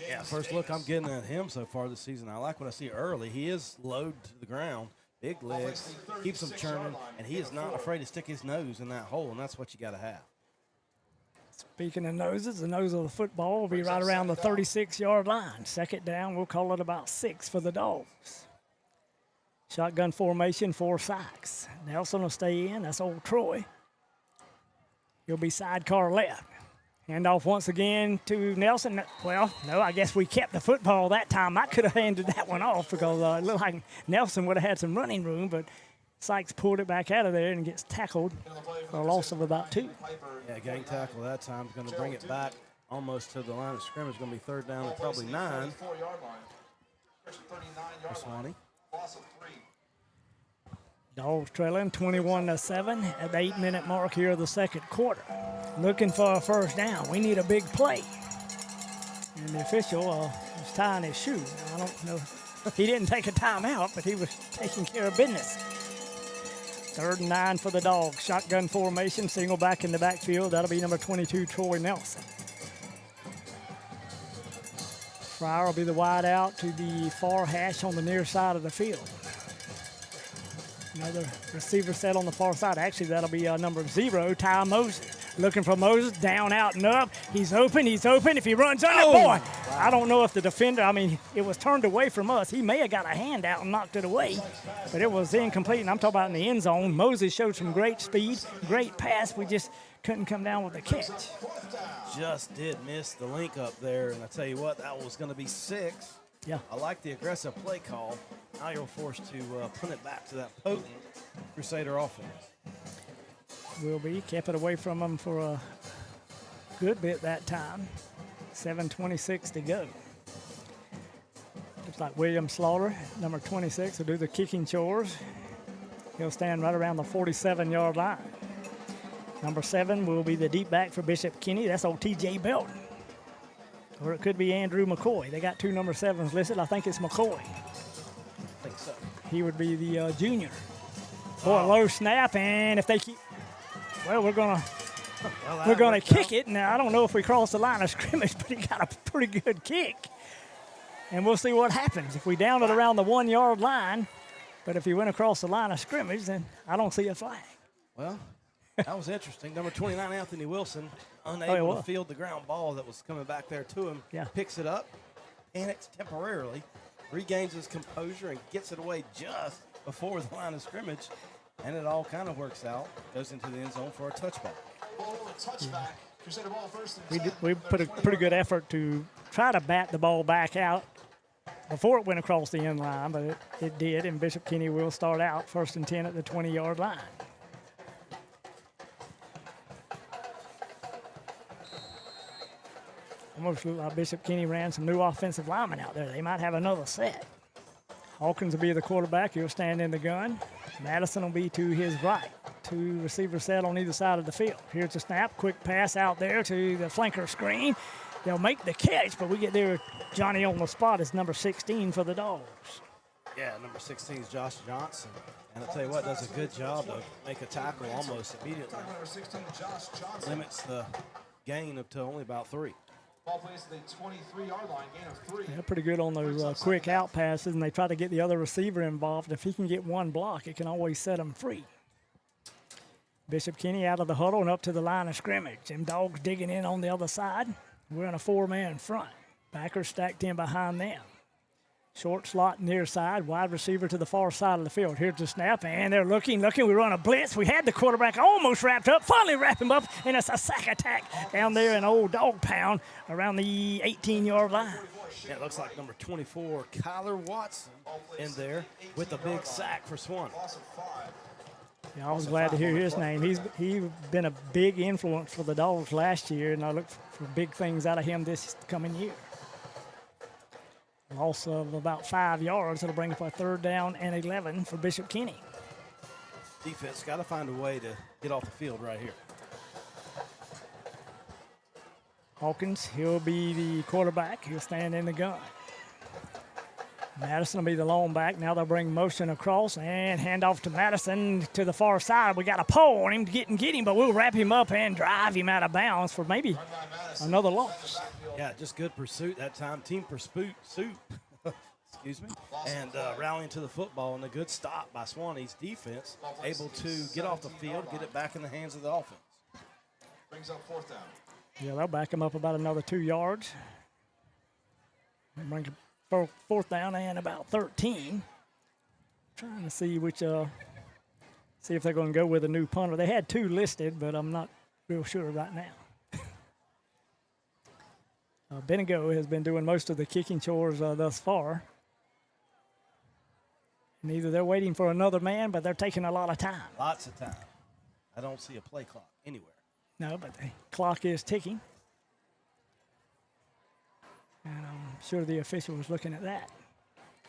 Yeah, first look I'm getting at him so far this season. I like what I see early. He is low to the ground. Big legs, keeps him churning, and he is not afraid to stick his nose in that hole, and that's what you got to have. Speaking of noses, the nose of the football will be right around the 36-yard line. 2nd down, we'll call it about 6 for the Dogs. Shotgun formation, 4 sacks. Nelson will stay in. That's old Troy. He'll be sidecar left. Handoff once again to Nelson. Well, no, I guess we kept the football that time. I could have handed that one off because it looked like Nelson would have had some running room, but Sykes pulled it back out of there and gets tackled for a loss of about 2. Yeah, gang tackle that time is going to bring it back almost to the line of scrimmage. Going to be 3rd down and probably 9. For Swanee. Dogs trailing 21-7 at the 8-minute mark here of the 2nd quarter. Looking for a first down. We need a big play. And the official was tying his shoe. I don't know. He didn't take a timeout, but he was taking care of business. 3rd and 9 for the Dogs. Shotgun formation, single back in the backfield. That'll be number 22, Troy Nelson. Fryer will be the wide out to the far hash on the near side of the field. Another receiver set on the far side. Actually, that'll be number 0, Ty Moses. Looking for Moses, down, out, and up. He's open, If he runs under, boy, I don't know if the defender, it was turned away from us. He may have got a hand out and knocked it away, but it was incomplete, and I'm talking about in the end zone. Moses showed some great speed, great pass. We just couldn't come down with the catch. Just did miss the link up there, and I tell you what, that was going to be 6. Yeah. I like the aggressive play call. Now you're forced to punt it back to that potent Crusader offense. Will be. Kept it away from them for a good bit that time. 7:26 to go. Looks like William Slaughter, number 26, will do the kicking chores. He'll stand right around the 47-yard line. Number 7 will be the deep back for Bishop Kenny. That's old T.J. Belton. Or it could be Andrew McCoy. They got 2 number 7s listed. I think it's McCoy. I think so. He would be the junior. Boy, low snap, and if they keep, well, we're gonna kick it. Now I don't know if we cross the line of scrimmage, but he got a pretty good kick. and we'll see what happens. If we down it around the 1 yard line, but if he went across the line of scrimmage, then I don't see a flag. Well, that was interesting. Number 29, Anthony Wilson, unable to field the ground ball that was coming back there to him. Yeah. Picks it up, panics temporarily, regains his composure, and gets it away just before the line of scrimmage. And it all kind of works out. Goes into the end zone for a touchback. We put a pretty good effort to try to bat the ball back out before it went across the end line, but it did, and Bishop Kenny will start out 1st and 10 at the 20-yard line. Almost looked like Bishop Kenny ran some new offensive linemen out there. They might have another set. Hawkins will be the quarterback. He'll stand in the gun. Madison will be to his right. 2 receivers set on either side of the field. Here's the snap. Quick pass out there to the flanker screen. They'll make the catch, but we get there. Johnny on the spot is number 16 for the Dogs. Yeah, number 16 is Josh Johnson. And I'll tell you what, does a good job to make a tackle almost immediately. Limits the gain up to only about 3. Ball plays the 23-yard line, gain of 3. They're pretty good on those quick out passes, and they try to get the other receiver involved. If he can get one block, it can always set them free. Bishop Kenny out of the huddle and up to the line of scrimmage. Them Dogs digging in on the other side. We're in a 4-man front. Backers stacked in behind them. Short slot near side, wide receiver to the far side of the field. Here's the snap, and they're looking. We run a blitz. We had the quarterback almost wrapped up, finally wrap him up, and it's a sack attack down there in old dog pound around the 18-yard line. Yeah, it looks like number 24, Kyler Watson, in there with a big sack for Swanee. Yeah, I was glad to hear his name. He's been a big influence for the Dogs last year, and I look for big things out of him this coming year. Loss of about 5 yards. It'll bring up a 3rd down and 11 for Bishop Kenny. Defense got to find a way to get off the field right here. Hawkins, he'll be the quarterback. He'll stand in the gun. Madison will be the lone back. Now they'll bring motion across and hand off to Madison to the far side. We got a pole on him to get him, but we'll wrap him up and drive him out of bounds for maybe another loss. Yeah, just good pursuit that time. Team pursuit, excuse me, and rallying to the football, and a good stop by Swanee's defense, able to get off the field, get it back in the hands of the offense. Brings up 4th down. Yeah, they'll back him up about another 2 yards. Bring 4th down and about 13. Trying to see see if they're going to go with a new punter. They had 2 listed, but I'm not real sure right now. Benego has been doing most of the kicking chores thus far. And either they're waiting for another man, but they're taking a lot of time. Lots of time. I don't see a play clock anywhere. No, but the clock is ticking. And I'm sure the official was looking at that.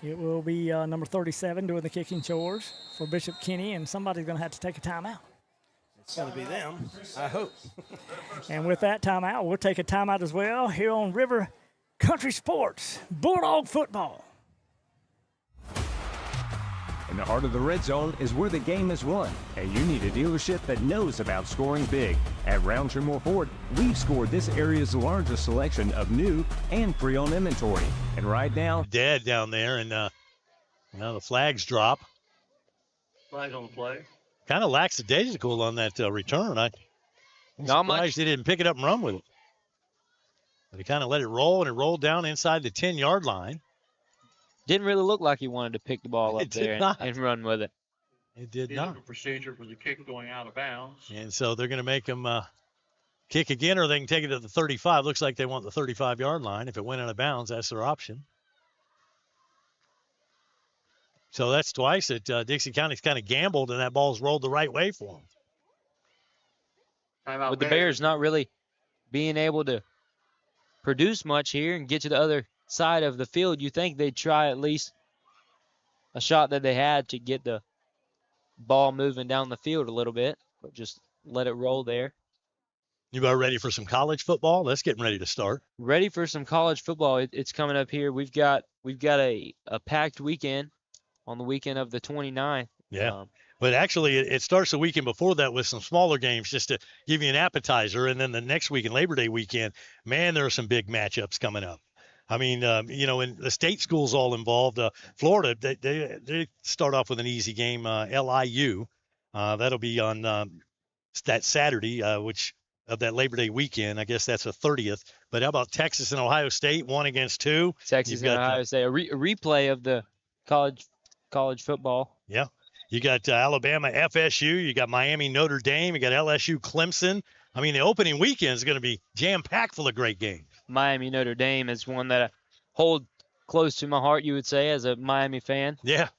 It will be number 37 doing the kicking chores for Bishop Kenny, and somebody's going to have to take a timeout. It's going to be them, I hope. And with that timeout, we'll take a timeout as well here on River Country Sports, Bulldog football. In the heart of the red zone is where the game is won, and you need a dealership that knows about scoring big. At Roundtree Moore Ford, we've scored this area's largest selection of new and pre-owned inventory. And right now, dead down there, and now the flags drop. Flag on the play. Kind of lackadaisical on that return. I'm surprised they didn't pick it up and run with it. But he kind of let it roll, and it rolled down inside the 10-yard line. Didn't really look like he wanted to pick the ball up there and run with it. It did not. A procedure for the kick going out of bounds. And so they're going to make him kick again, or they can take it to the 35. Looks like they want the 35-yard line. If it went out of bounds, that's their option. So that's twice that Dixie County's kind of gambled, and that ball's rolled the right way for them. With the Bears not really being able to produce much here and get to the other side of the field, you think they'd try at least a shot that they had to get the ball moving down the field a little bit, but just let it roll there. You are ready for some college football? That's getting ready to start. Ready for some college football. It's coming up here. We've got a packed weekend on the weekend of the 29th. Yeah. But actually, it starts the weekend before that with some smaller games just to give you an appetizer. And then the next weekend, Labor Day weekend, man, there are some big matchups coming up. I mean, in the state schools all involved. Florida, they start off with an easy game. LIU, that'll be on that Saturday, which of that Labor Day weekend. I guess that's the 30th. But how about Texas and Ohio State, 1-2? Texas and Ohio State, a replay of the college football. Yeah. You got Alabama, FSU. You got Miami, Notre Dame. You got LSU, Clemson. I mean, the opening weekend is going to be jam-packed full of great games. Miami, Notre Dame is one that I hold close to my heart, you would say, as a Miami fan. Yeah,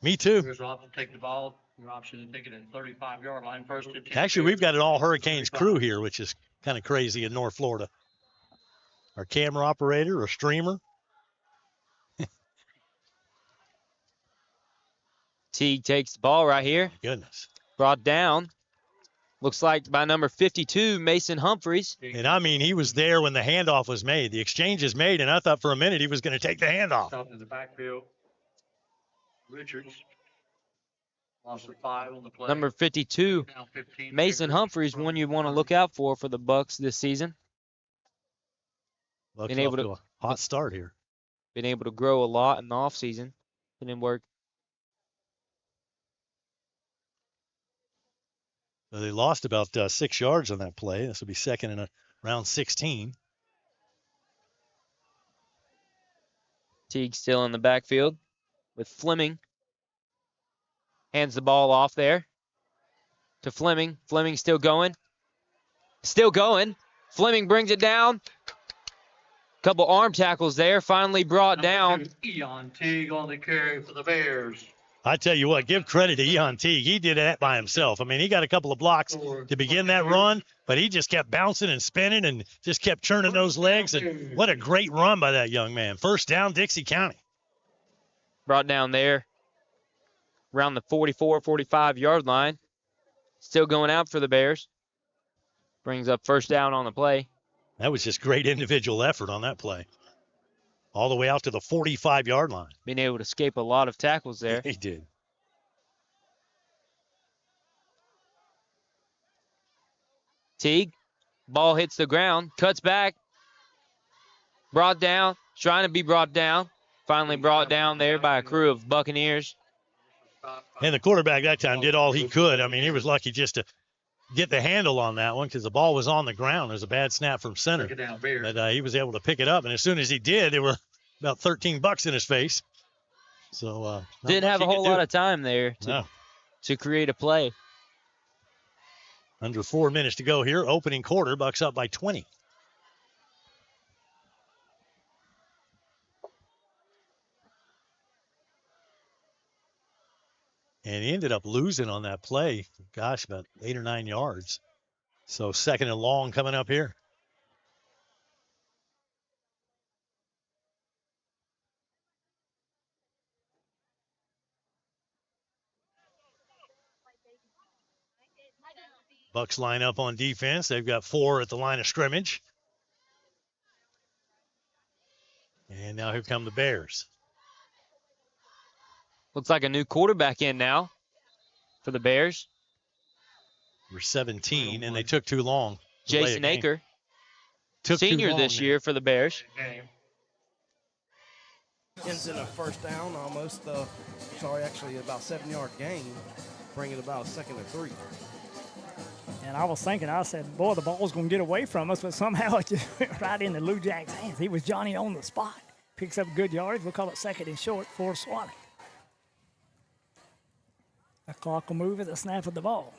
me too. Here's an option to take the ball. Your option to take it at 35-yard line. First and 10. Actually, we've got an all Hurricanes crew here, which is kind of crazy in North Florida. Our camera operator, a streamer. Teague takes the ball right here. Goodness. Brought down. Looks like by number 52, Mason Humphreys. And, I mean, he was there when the handoff was made. The exchange is made, and I thought for a minute he was going to take the handoff. Out in the backfield. Richards. Lost 5 on the play. Number 52, Mason Humphreys, one you want to look out for the Bucs this season. Bucs been able to a hot start here. Been able to grow a lot in the offseason. Didn't work. So they lost about 6 yards on that play. This will be second in around 16. Teague still in the backfield with Fleming. Hands the ball off there to Fleming. Fleming still going. Still going. Fleming brings it down. Couple arm tackles there. Finally brought down. Eon Teague on the carry for the Bears. I tell you what, give credit to Eon Teague. He did that by himself. I mean, he got a couple of blocks to begin that run, but he just kept bouncing and spinning and just kept churning those legs. And what a great run by that young man. First down, Dixie County. Brought down there around the 44, 45-yard line. Still going out for the Bears. Brings up first down on the play. That was just great individual effort on that play. All the way out to the 45-yard line. Being able to escape a lot of tackles there. He did. Teague, ball hits the ground, cuts back. Brought down, trying to be brought down. Finally brought down there by a crew of Buccaneers. And the quarterback that time did all he could. I mean, he was lucky just to get the handle on that one because the ball was on the ground. There's a bad snap from center. But he was able to pick it up. And as soon as he did, there were about $13 in his face. So didn't have a whole lot of time there to create a play. Under 4 minutes to go here. Opening quarter, Bucks up by 20. And he ended up losing on that play. Gosh, about 8 or 9 yards. So second and long coming up here. Bucks line up on defense. They've got 4 at the line of scrimmage. And now here come the Bears. Looks like a new quarterback in now for the Bears. We're 17, and they took too long. Jason Aker, senior this year for the Bears. Ends in a first down, almost, actually about 7-yard gain, bringing about a second and 3. And I was thinking, I said, boy, the ball's going to get away from us, but somehow it just went right into Lou Jack's hands. He was Johnny on the spot. Picks up good yards. We'll call it second and short for Swanee. The clock will move at the snap of the ball.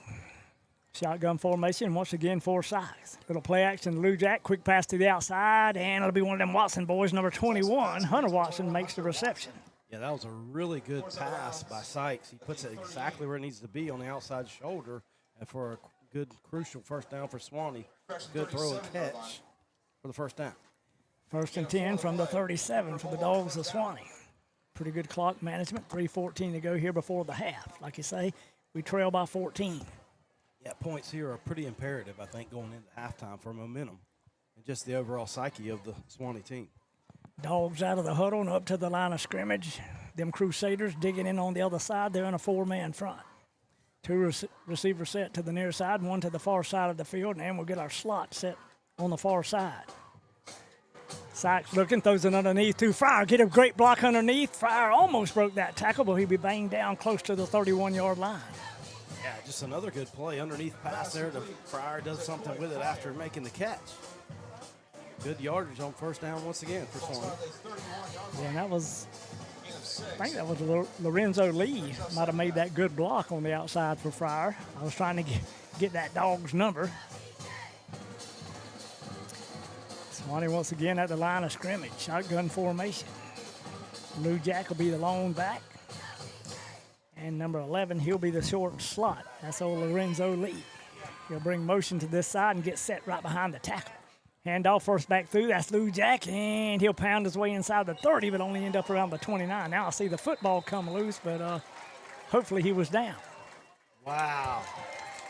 Shotgun formation, once again, 4 sides. Little play action, Lou Jack, quick pass to the outside, and it'll be one of them Watson boys, number 21. Hunter Watson makes the reception. Yeah, that was a really good pass by Sykes. He puts it exactly where it needs to be on the outside shoulder, and for a good, crucial first down for Swanee. Good throw and catch for the first down. First and 10 from the 37 for the Dogs of Swanee. Pretty good clock management. 3:14 to go here before the half. Like you say, we trail by 14. Yeah, points here are pretty imperative, I think, going into halftime for momentum and just the overall psyche of the Swanee team. Dogs out of the huddle and up to the line of scrimmage. Them Crusaders digging in on the other side. They're in a 4-man front. 2 receivers set to the near side, 1 to the far side of the field, and we'll get our slot set on the far side. Sykes looking, throws it underneath to Fryer. Get a great block underneath. Fryer almost broke that tackle, but he'll be banged down close to the 31-yard line. Yeah, just another good play. Underneath pass there to Fryer, does something with it after making the catch. Good yardage on first down once again for Swanee. Yeah, and that was, I think that was Lorenzo Lee might have made that good block on the outside for Fryer. I was trying to get that dog's number. Swanee once again at the line of scrimmage, shotgun formation. Lou Jack will be the lone back. And number 11, he'll be the short slot. That's old Lorenzo Lee. He'll bring motion to this side and get set right behind the tackle. Handoff first back through, that's Lou Jack, and he'll pound his way inside the 30, but only end up around the 29. Now I see the football come loose, but hopefully he was down. Wow.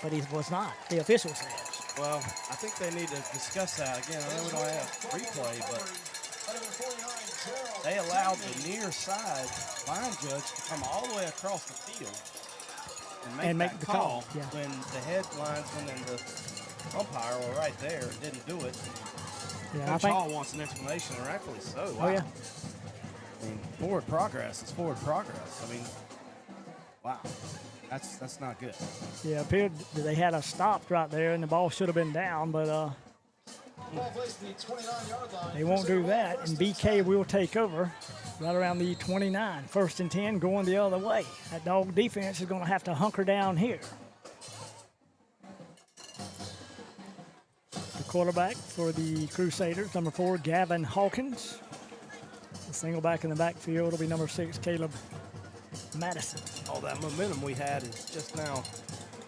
But he was not, the official says. Well, I think they need to discuss that again. I know we don't have replay, but they allowed the near side line judge to come all the way across the field and make the call. Yeah. When the headlinesman and the umpire were right there and didn't do it. Yeah, Coach Hall wants an explanation, and rightfully so. Wow. Oh, yeah. I mean, forward progress is forward progress. I mean, wow. That's not good. Yeah, appeared that they had us stopped right there, and the ball should have been down, but they won't do that, and BK will take over right around the 29. 1st and 10 going the other way. That dog defense is going to have to hunker down here. The quarterback for the Crusaders, number 4, Gavin Hawkins. The single back in the backfield will be number 6, Caleb Madison. All that momentum we had is just now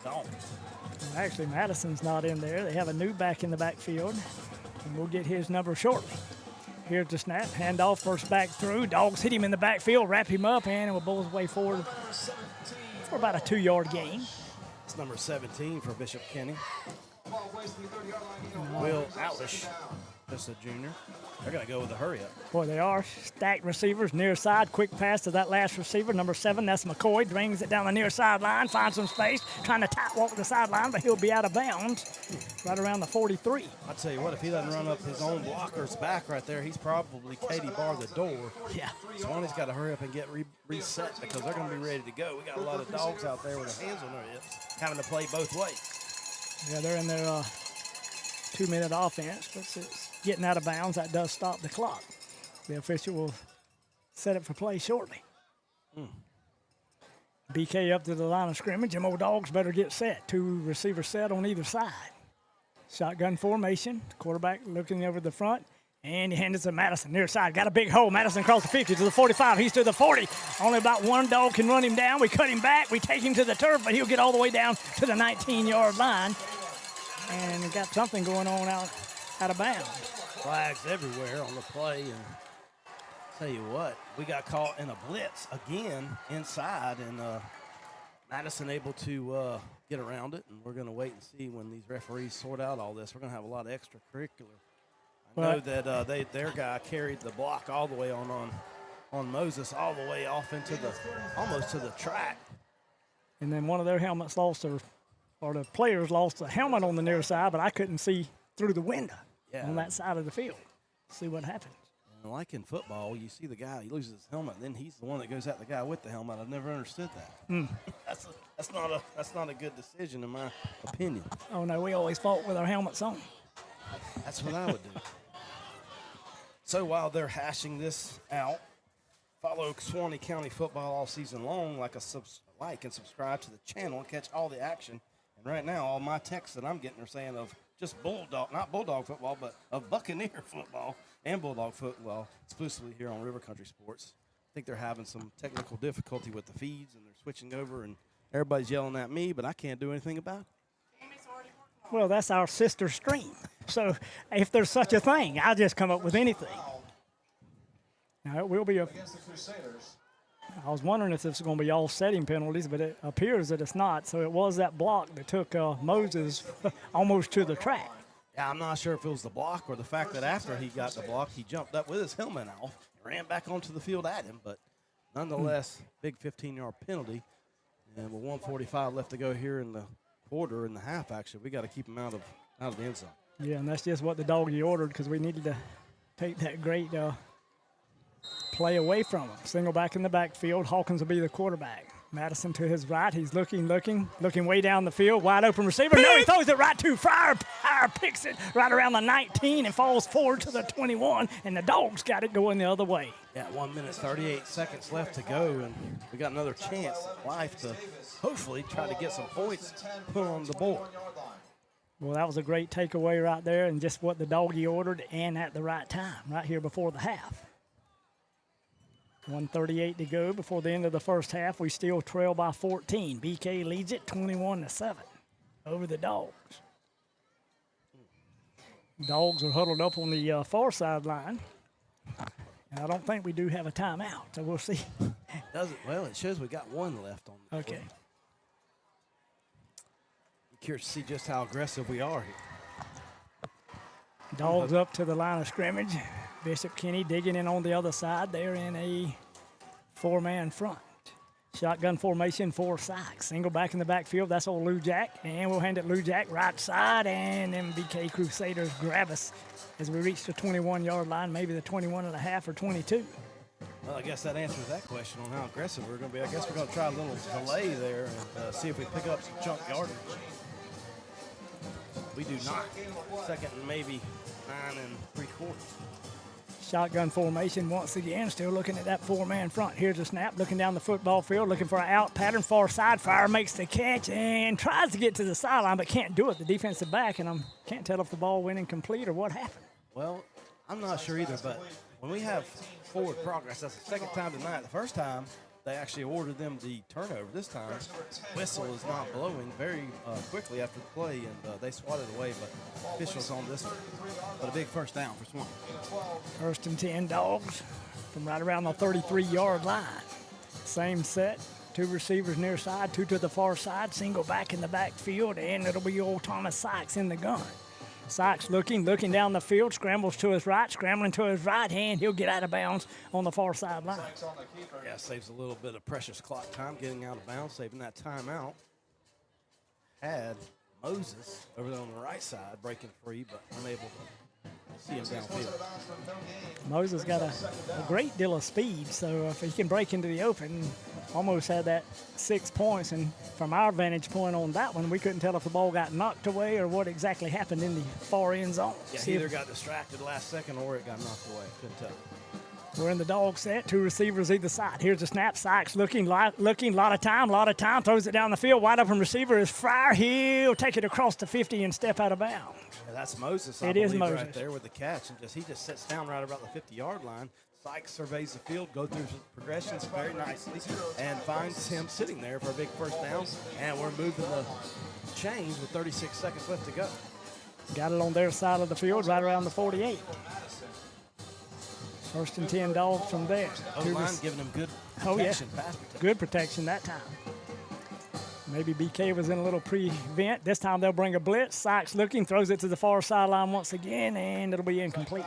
gone. Well, actually, Madison's not in there. They have a new back in the backfield, and we'll get his number shortly. Here's the snap, handoff, first back through. Dogs hit him in the backfield, wrap him up, and it will bowl his way forward for about a 2-yard gain. It's number 17 for Bishop Kenny. Will Outlish, just a junior. They're going to go with a hurry-up. Boy, they are. Stacked receivers, near side. Quick pass to that last receiver, number 7. That's McCoy. Brings it down the near sideline, finds some space, trying to tight walk the sideline, but he'll be out of bounds right around the 43. I'll tell you what, if he doesn't run up his own blocker's back right there, he's probably Katie bar the door. Yeah. Swanee's got to hurry up and get reset because they're going to be ready to go. We got a lot of dogs out there with their hands on their hips, having to play both ways. Yeah, they're in their 2-minute offense, but it's getting out of bounds. That does stop the clock. The official will set it for play shortly. BK up to the line of scrimmage. Them old dogs better get set. 2 receivers set on either side. Shotgun formation. Quarterback looking over the front. And he hands it to Madison, near side. Got a big hole. Madison across the 50 to the 45. He's to the 40. Only about one dog can run him down. We cut him back. We take him to the turf, but he'll get all the way down to the 19-yard line. And we got something going on out of bounds. Flags everywhere on the play. And tell you what, we got caught in a blitz again inside, and Madison able to get around it. And we're going to wait and see when these referees sort out all this. We're going to have a lot of extracurricular. I know that their guy carried the block all the way on Moses, all the way off into almost to the track. And then one of their helmets lost or the players lost a helmet on the near side, but I couldn't see through the window on that side of the field. See what happens. And like in football, you see the guy, he loses his helmet, then he's the one that goes at the guy with the helmet. I've never understood that. That's not a good decision in my opinion. Oh no, we always fought with our helmets on. That's what I would do. So while they're hashing this out, follow Suwannee County football all season long. Like and subscribe to the channel and catch all the action. And right now, all my texts that I'm getting are saying of just Bulldog, not Bulldog football, but of Buccaneer football and Bulldog football, exclusively here on River Country Sports. I think they're having some technical difficulty with the feeds, and they're switching over, and everybody's yelling at me, but I can't do anything about it. Well, that's our sister stream. So if there's such a thing, I'll just come up with anything. Now, it will be against the Crusaders. I was wondering if this is going to be all setting penalties, but it appears that it's not. So it was that block that took Moses almost to the track. Yeah, I'm not sure if it was the block or the fact that after he got the block, he jumped up with his helmet off and ran back onto the field at him. But nonetheless, big 15-yard penalty. And with 1:45 left to go here in the quarter, in the half, actually, we got to keep him out of the end zone. Yeah, and that's just what the doggy ordered because we needed to take that great play away from him. Single back in the backfield. Hawkins will be the quarterback. Madison to his right. He's looking way down the field. Wide open receiver. No, he throws it right to Fryer. Fryer picks it right around the 19 and falls forward to the 21, and the Dogs got it going the other way. Yeah, 1 minute, 38 seconds left to go, and we got another chance life to hopefully try to get some points put on the board. Well, that was a great takeaway right there, and just what the Doggy ordered and at the right time, right here before the half. 1:38 to go before the end of the first half. We still trail by 14. BK leads it 21-7 over the Dogs. Dogs are huddled up on the far sideline. And I don't think we do have a timeout, so we'll see. Does it? Well, it shows we got one left on the Okay. play. I'm curious to see just how aggressive we are here. Dogs up to the line of scrimmage. Bishop Kenny digging in on the other side. They're in a four-man front. Shotgun formation for Sykes. Single back in the backfield. That's old Lou Jack. And we'll hand it Lou Jack right side. And then BK Crusaders grab us as we reach the 21-yard line, maybe the 21.5 or 22. Well, I guess that answers that question on how aggressive we're going to be. I guess we're going to try a little delay there and see if we pick up some chunk yardage. We do not. Second and maybe 9 3/4. Shotgun formation once again, still looking at that four-man front. Here's a snap, looking down the football field, looking for an out pattern, far side. Fryer makes the catch and tries to get to the sideline, but can't do it. The defensive back, and I can't tell if the ball went incomplete or what happened. Well, I'm not sure either, but when we have forward progress, that's the second time tonight. The first time, they actually ordered them the turnover. This time, whistle is not blowing very quickly after the play, and they swatted away, but officials on this one. But a big first down for Swan. 1st and 10 Dogs from right around the 33-yard line. Same set, 2 receivers near side, 2 to the far side, single back in the backfield, and it'll be old Thomas Sykes in the gun. Sykes looking down the field, scrambles to his right, scrambling to his right hand. He'll get out of bounds on the far sideline. Yeah, saves a little bit of precious clock time getting out of bounds, saving that timeout. Had Moses over there on the right side breaking free, but unable to see him downfield. Moses got a great deal of speed, so if he can break into the open, almost had that 6 points. And from our vantage point on that one, we couldn't tell if the ball got knocked away or what exactly happened in the far end zone. Yeah, he either got distracted last second or it got knocked away. Couldn't tell. We're in the dog set, 2 receivers either side. Here's a snap. Sykes looking, lot of time, throws it down the field. Wide open receiver is Fryer. He'll take it across the 50 and step out of bounds. Yeah, that's Moses, I It is believe, Moses. right there with the catch. And he just sits down right about the 50-yard line. Sykes surveys the field, goes through his progressions very nicely, and finds him sitting there for a big first down. And we're moving the chains with 36 seconds left to go. Got it on their side of the field, right around the 48. 1st and 10 Dogs from there. O-line giving them good protection, pass protection. Good protection that time. Maybe BK was in a little prevent. This time they'll bring a blitz. Sykes looking, throws it to the far sideline once again, and it'll be incomplete.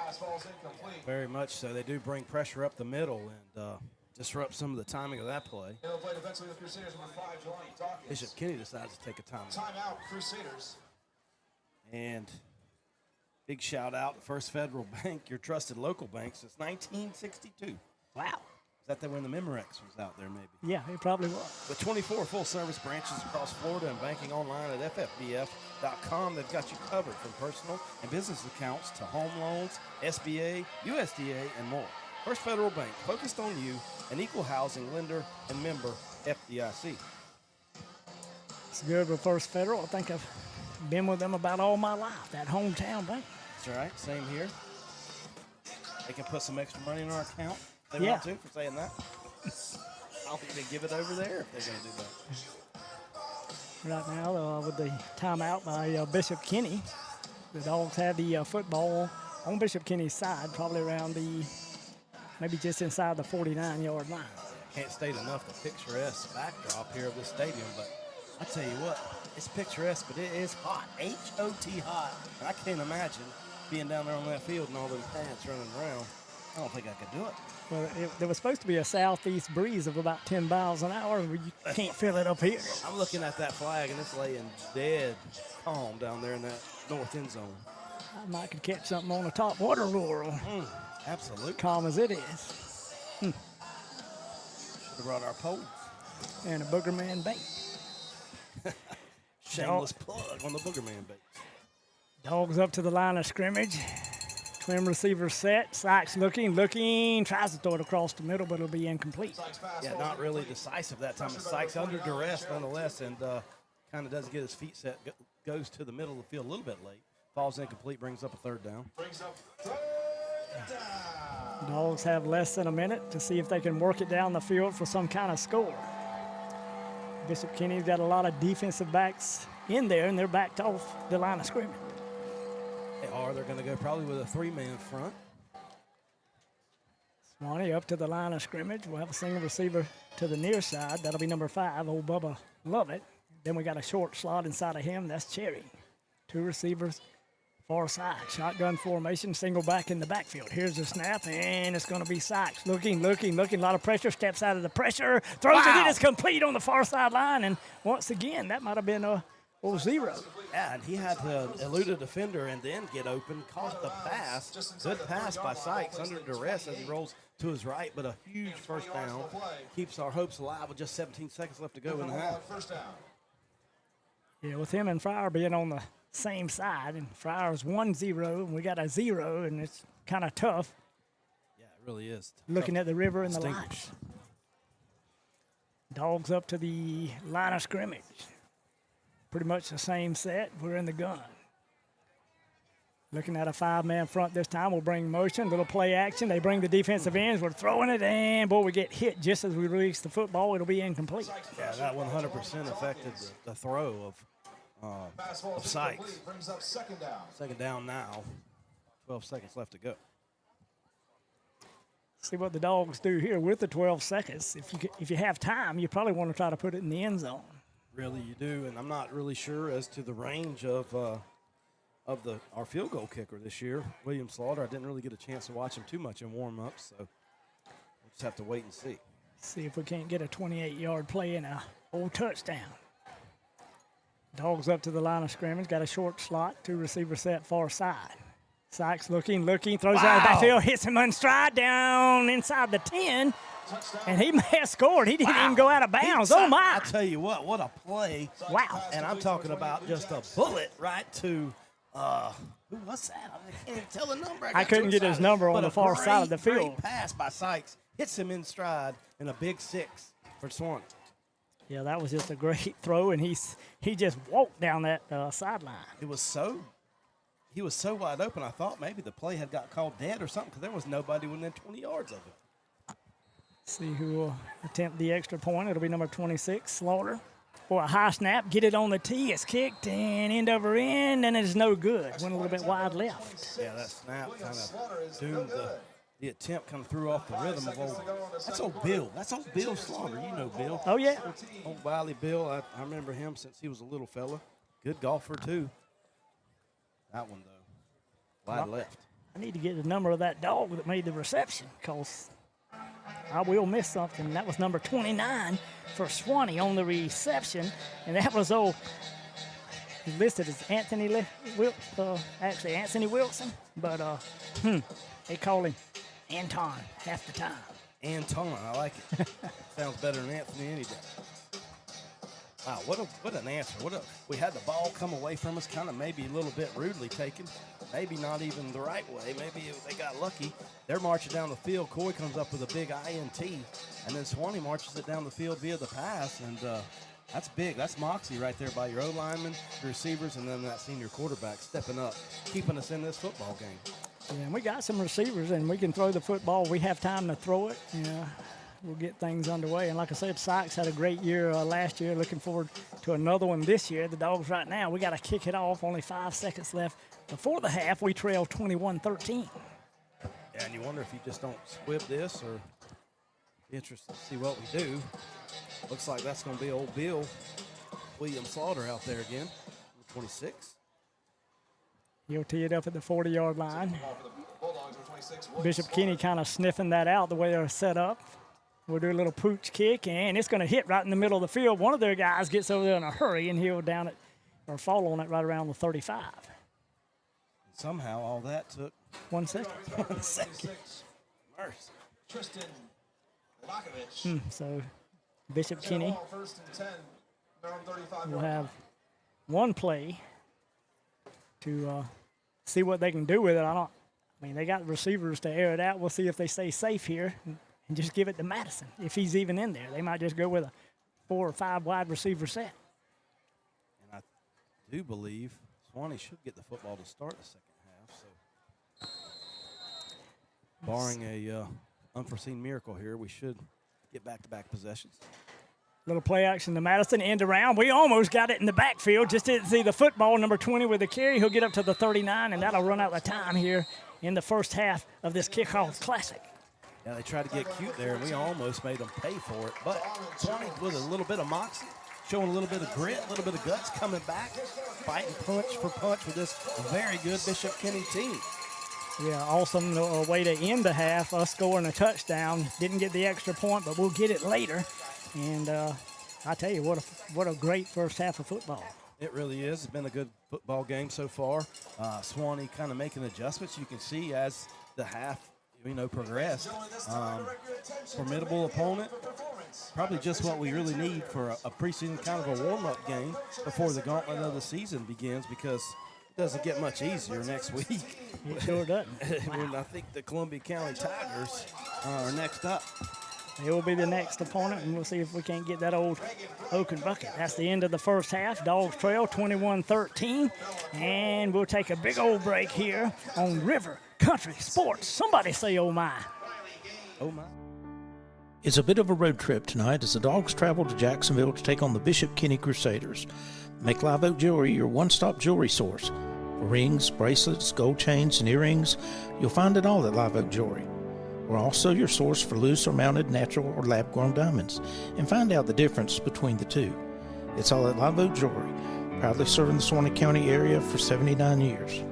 Very much so. They do bring pressure up the middle and disrupt some of the timing of that play. Bishop Kenny decides to take a timeout. Timeout, Crusaders. And big shout out to First Federal Bank, your trusted local bank since 1962. Wow. Is that when the Memorex was out there, maybe? Yeah, it probably was. With 24 full-service branches across Florida and banking online at ffbf.com, they've got you covered from personal and business accounts to home loans, SBA, USDA, and more. First Federal Bank, focused on you, an equal housing lender and member FDIC. It's good with First Federal. I think I've been with them about all my life, that hometown bank. That's right. Same here. They can put some extra money in our account if they want to for saying that. I'll even give it over there if they're going to do that. Right now, with the timeout by Bishop Kenny, the Dogs have the football on Bishop Kenny's side, probably around maybe just inside the 49-yard line. Can't state enough the picturesque backdrop here of this stadium, but I tell you what, it's picturesque, but it is hot, H-O-T hot. And I can't imagine being down there on that field and all them pants running around. I don't think I could do it. Well, there was supposed to be a southeast breeze of about 10 miles an hour, and you can't feel it up here. I'm looking at that flag, and it's laying dead calm down there in that north end zone. I might could catch something on the top water lure. Absolutely. Calm as it is. Should have brought our poles. And a Booger Man bait. Shameless plug on the Booger Man bait. Dogs up to the line of scrimmage. Twin receiver set. Sykes looking, tries to throw it across the middle, but it'll be incomplete. Yeah, not really decisive that time. Sykes under duress nonetheless, and kind of doesn't get his feet set. Goes to the middle of the field a little bit late. Falls incomplete, brings up a third down. Dogs have less than a minute to see if they can work it down the field for some kind of score. Bishop Kenny's got a lot of defensive backs in there, and they're backed off the line of scrimmage. They're going to go probably with a three-man front. Swanee up to the line of scrimmage. We'll have a single receiver to the near side. That'll be number 5, old Bubba Lovett. Then we got a short slot inside of him. That's Cherry. 2 receivers, far side. Shotgun formation, single back in the backfield. Here's the snap, and it's going to be Sykes. Looking. A lot of pressure. Steps out of the pressure. Throws it in. It's complete on the far sideline. And once again, that might have been a 0. Yeah, and he had to elude a defender and then get open. Caught the pass. Good pass by Sykes under duress as he rolls to his right, but a huge first down. Keeps our hopes alive with just 17 seconds left to go in the half. Yeah, with him and Fryer being on the same side, and Fryer's 1-0, and we got a 0, and it's kind of tough. Yeah, it really is. Looking at the river and the lights. Dogs up to the line of scrimmage. Pretty much the same set. We're in the gun. Looking at a 5-man front this time. We'll bring motion, little play action. They bring the defensive ends. We're throwing it, and boy, we get hit just as we release the football. It'll be incomplete. Yeah, that 100% affected the throw of Sykes. Second down now. 12 seconds left to go. See what the Dogs do here with the 12 seconds. If you have time, you probably want to try to put it in the end zone. Really, you do, and I'm not really sure as to the range of our field goal kicker this year, William Slaughter. I didn't really get a chance to watch him too much in warm-ups, so we'll just have to wait and see. See if we can't get a 28-yard play and a old touchdown. Dogs up to the line of scrimmage, got a short slot, 2 receiver set far side. Sykes looking, throws out of the backfield, hits him on stride down inside the 10. And he may have scored. He didn't even go out of bounds. Oh, my. I tell you what a play. Wow. And I'm talking about just a bullet right to, who was that? I can't even tell the number. I couldn't get his number on the far side of the field. Great pass by Sykes. Hits him in stride in a big 6 for Swanee. Yeah, that was just a great throw, and he just walked down that sideline. He was so wide open, I thought maybe the play had got called dead or something because there was nobody within 20 yards of it. See who will attempt the extra point. It'll be number 26, Slaughter. For a high snap, get it on the tee. It's kicked and end over end, and it's no good. Went a little bit wide left. Yeah, that snap kind of doomed the attempt, kind of threw off the rhythm of that's old Bill. That's old Bill Slaughter. You know Bill. Oh, yeah. Old Valley Bill. I remember him since he was a little fella. Good golfer, too. That one, though, wide left. I need to get the number of that dog that made the reception because I will miss something. That was number 29 for Swanee on the reception, and that was listed as Anthony Wilson, but they call him Anton half the time. Anton, I like it. Sounds better than Anthony any day. Wow, what an answer. We had the ball come away from us, kind of maybe a little bit rudely taken. Maybe not even the right way. Maybe they got lucky. They're marching down the field. Coy comes up with a big INT, and then Swanee marches it down the field via the pass, and that's big. That's moxie right there by your O-linemen, your receivers, and then that senior quarterback stepping up, keeping us in this football game. Yeah, and we got some receivers, and we can throw the football. We have time to throw it. Yeah. We'll get things underway. And like I said, Sykes had a great year last year. Looking forward to another one this year. The Dogs right now, we got to kick it off. Only 5 seconds left before the half. We trail 21-13. Yeah, and you wonder if you just don't squib this or be interested to see what we do. Looks like that's going to be old Bill William Slaughter out there again, 26. He'll tee it up at the 40-yard line. Bishop Kenny kind of sniffing that out the way they're set up. We'll do a little pooch kick, and it's going to hit right in the middle of the field. One of their guys gets over there in a hurry, and he'll down it or fall on it right around the 35. Somehow all that took 1 second. 1 second. Mercy. Tristan Lakovich. So Bishop Kenny First and 10. They're on 35 will yard have one play to see what they can do with it. I mean, they got receivers to air it out. We'll see if they stay safe here and just give it to Madison. If he's even in there, they might just go with a 4 or 5 wide receiver set. And I do believe Swanee should get the football to start the second half. So, barring a unforeseen miracle here, we should get back-to-back possessions. Little play action to Madison, end around. We almost got it in the backfield. Just didn't see the football. Number 20 with the carry. He'll get up to the 39, and that'll run out the time here in the first half of this kickoff classic. Yeah, they tried to get cute there, and we almost made them pay for it. But Swanee with a little bit of moxie, showing a little bit of grit, a little bit of guts, coming back, fighting punch for punch with this very good Bishop Kenny team. Yeah, awesome way to end the half, us scoring a touchdown. Didn't get the extra point, but we'll get it later. And I tell you, what a great first half of football. It really is. It's been a good football game so far. Swanee kind of making adjustments. You can see as the half, progressed. Formidable opponent. Probably just what we really need for a preseason kind of a warm-up game before the gauntlet of the season begins, because it doesn't get much easier next week. It sure doesn't. And I think the Columbia County Tigers are next up. They will be the next opponent, and we'll see if we can't get that old Oaken bucket. That's the end of the first half. Dogs trail 21-13, and we'll take a big old break here on River Country Sports. Somebody say, oh my. Oh my. It's a bit of a road trip tonight as the Dogs travel to Jacksonville to take on the Bishop Kenny Crusaders. Make Live Oak Jewelry your one-stop jewelry source. For rings, bracelets, gold chains, and earrings, you'll find it all at Live Oak Jewelry. We're also your source for loose or mounted natural or lab-grown diamonds, and find out the difference between the two. It's all at Live Oak Jewelry, proudly serving the Suwannee County area for 79 years.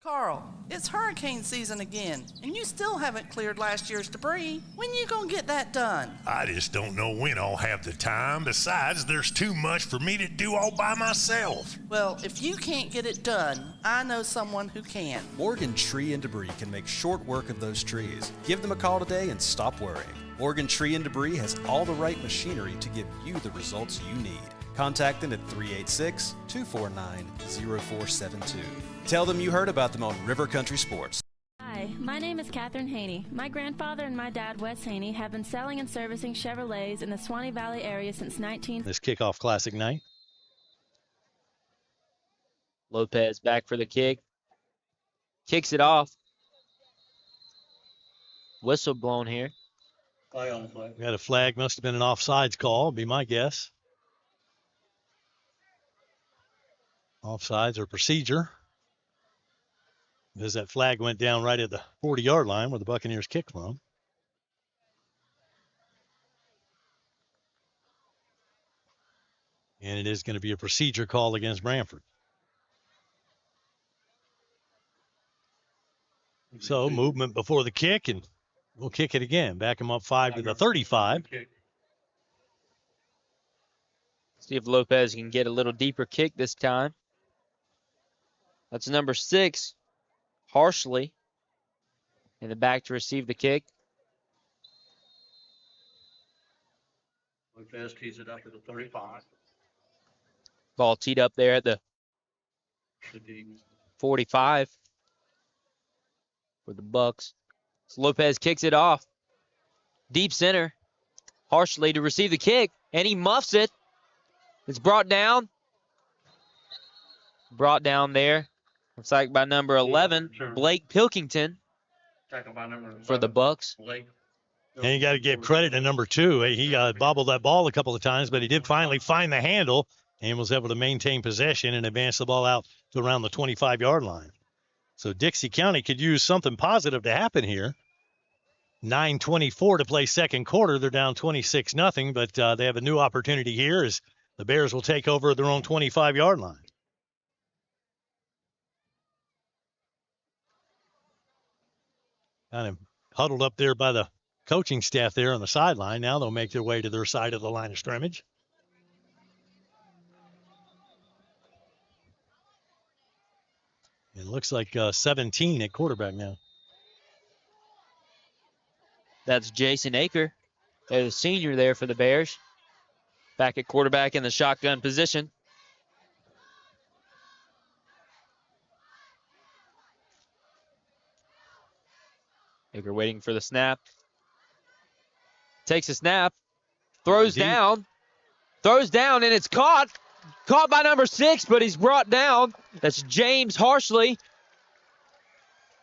Carl, it's hurricane season again, and you still haven't cleared last year's debris. When you gonna get that done? I just don't know when I'll have the time. Besides, there's too much for me to do all by myself. Well, if you can't get it done, I know someone who can. Morgan Tree and Debris can make short work of those trees. Give them a call today and stop worrying. Morgan Tree and Debris has all the right machinery to give you the results you need. Contact them at 386-249-0472. Tell them you heard about them on River Country Sports. Hi, my name is Catherine Haney. My grandfather and my dad, Wes Haney, have been selling and servicing Chevrolets in the Suwannee Valley area since This kickoff classic night. Lopez back for the kick. Kicks it off. Whistle blown here. We had a flag. Must have been an offsides call, be my guess. Offsides or procedure. Because that flag went down right at the 40-yard line where the Buccaneers kicked from. And it is going to be a procedure call against Branford. So movement before the kick, and we'll kick it again. Back him up 5 to the 35. See if Lopez can get a little deeper kick this time. That's number 6. Harshly in the back to receive the kick. Lopez tees it up at the 35. Ball teed up there at the 45 for the Bucks. So Lopez kicks it off. Deep center. Harshly to receive the kick, and he muffs it. It's brought down. Brought down there. Looks like by number 11, Blake Pilkington for the Bucks. And you got to give credit to number 2. He bobbled that ball a couple of times, but he did finally find the handle and was able to maintain possession and advance the ball out to around the 25-yard line. So Dixie County could use something positive to happen here. 9:24 to play second quarter. They're down 26-0, but they have a new opportunity here as the Bears will take over their own 25-yard line. Kind of huddled up there by the coaching staff there on the sideline. Now they'll make their way to their side of the line of scrimmage. It looks like 17 at quarterback now. That's Jason Aker, a senior there for the Bears. Back at quarterback in the shotgun position. Aker waiting for the snap. Takes a snap. Throws down, and it's caught. Caught by number 6, but he's brought down. That's James Harsley.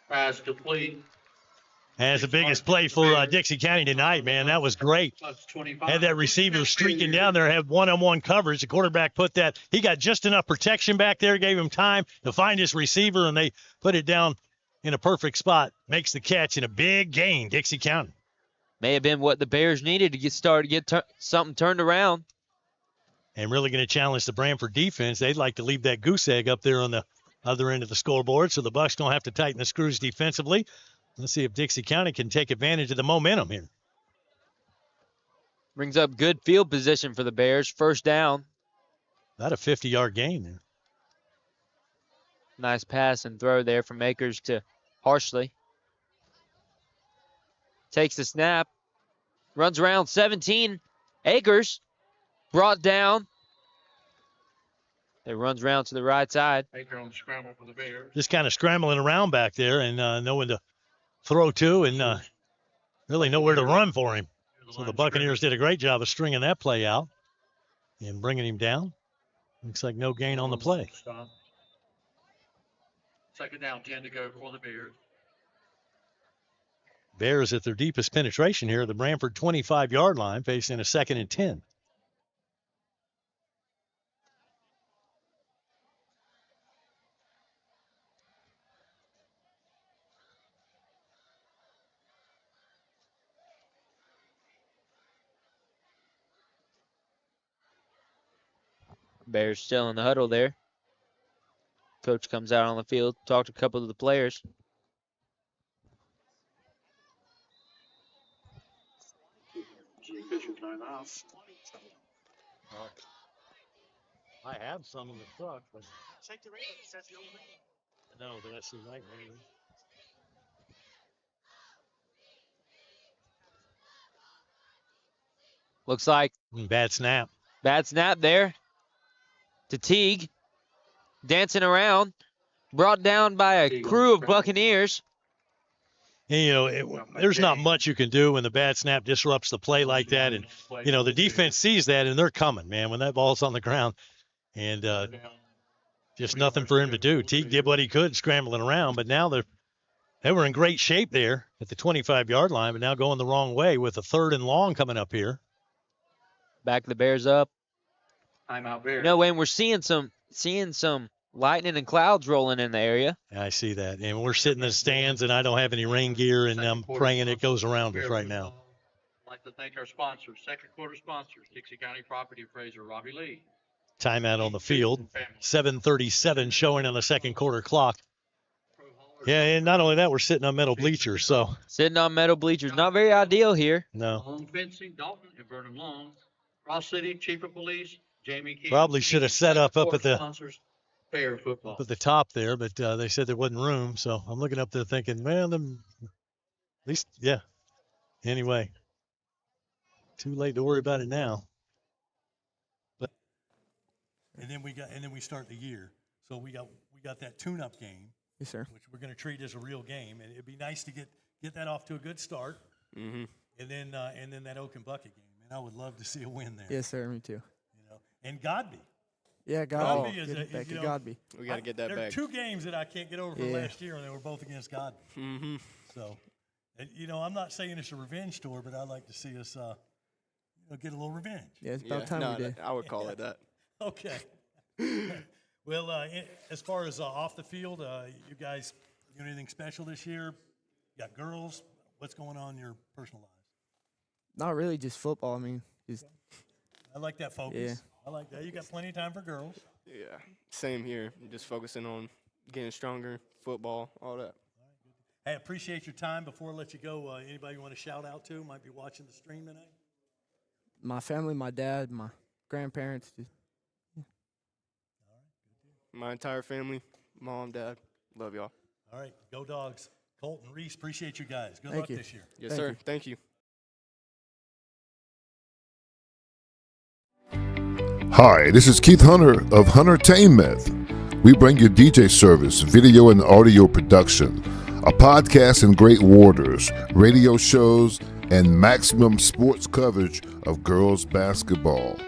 Pass complete. That's the biggest play for Dixie County tonight, man. That was great. Had that receiver streaking down there, had one-on-one coverage. The quarterback put that. He got just enough protection back there, gave him time to find his receiver, and they put it down in a perfect spot. Makes the catch in a big gain, Dixie County. May have been what the Bears needed to get something turned around. And really going to challenge the Branford defense. They'd like to leave that goose egg up there on the other end of the scoreboard so the Bucs don't have to tighten the screws defensively. Let's see if Dixie County can take advantage of the momentum here. Brings up good field position for the Bears. First down. About a 50-yard gain there. Nice pass and throw there from Akers to Harsley. Takes the snap. Runs around 17. Akers brought down. It runs around to the right side. Aker on the scramble for the Bears. Just kind of scrambling around back there and knowing to throw to and really nowhere to run for him. So the Buccaneers did a great job of stringing that play out and bringing him down. Looks like no gain on the play. Stop. Second down, 10 to go for the Bears. Bears at their deepest penetration here, the Branford 25-yard line, facing a 2nd and 10. Bears still in the huddle there. Coach comes out on the field, talked to a couple of the players. I have some in the truck, but no, that's the right one. Looks like bad snap. Bad snap there to Teague. Dancing around. Brought down by a crew of Buccaneers. And, you know, there's not much you can do when the bad snap disrupts the play like that. And, you know, the defense sees that, and they're coming, man, when that ball's on the ground. And just nothing for him to do. Teague did what he could scrambling around, but now they were in great shape there at the 25-yard line, but now going the wrong way with a 3rd and long coming up here. Back the Bears up. Timeout Bears. No, Wayne, we're seeing some lightning and clouds rolling in the area. I see that. And we're sitting in the stands, and I don't have any rain gear, and I'm praying it goes around us right now. I'd like to thank our sponsors, second quarter sponsors, Dixie County Property Appraiser Robbie Lee. Timeout on the field. 7:37 showing on the second quarter clock. Yeah, and not only that, we're sitting on metal bleachers. So sitting on metal bleachers, not very ideal here. No. Home Fencing, Dalton and Vernon Long. Ross City, Chief of Police, Jamie King. Probably should have set up at the Bear football. up at the top there, but they said there wasn't room. So I'm looking up there thinking, man, at least, yeah. Anyway, too late to worry about it now. But and then we start the year. So we got that tune-up game. Yes, sir. Which we're going to treat as a real game, and it'd be nice to get that off to a good start. Mm-hmm. And then that Oak and Bucket game. And I would love to see a win there. Yes, sir. Me too. You know, and Godby. Yeah, Godby is back to Godby. We got to get that there back. There are 2 games that I can't get over from last year, and they were both against Godby. Mm-hmm. So, and, you know, I'm not saying it's a revenge tour, but I'd like to see us get a little revenge. Yeah, it's about time we did. I would call it that. Okay. Well, as far as off the field, you guys doing anything special this year? You got girls? What's going on in your personal lives? Not really, just football. I mean, just. I like that focus. Yeah. I like that. You got plenty of time for girls. Yeah, same here. Just focusing on getting stronger, football, all that. Hey, I appreciate your time. Before I let you go, anybody you want to shout out to might be watching the stream tonight? My family, my dad, my grandparents. Just, My entire family, mom, dad, Love y'all. All right, go Dogs. Colton, Reese, appreciate you guys. Good Thank luck you. this year. Yes, sir. Thank you. Hi, this is Keith Hunter of Huntertainment. We bring you DJ service, video and audio production, a podcast and great waters, radio shows, and maximum sports coverage of girls basketball.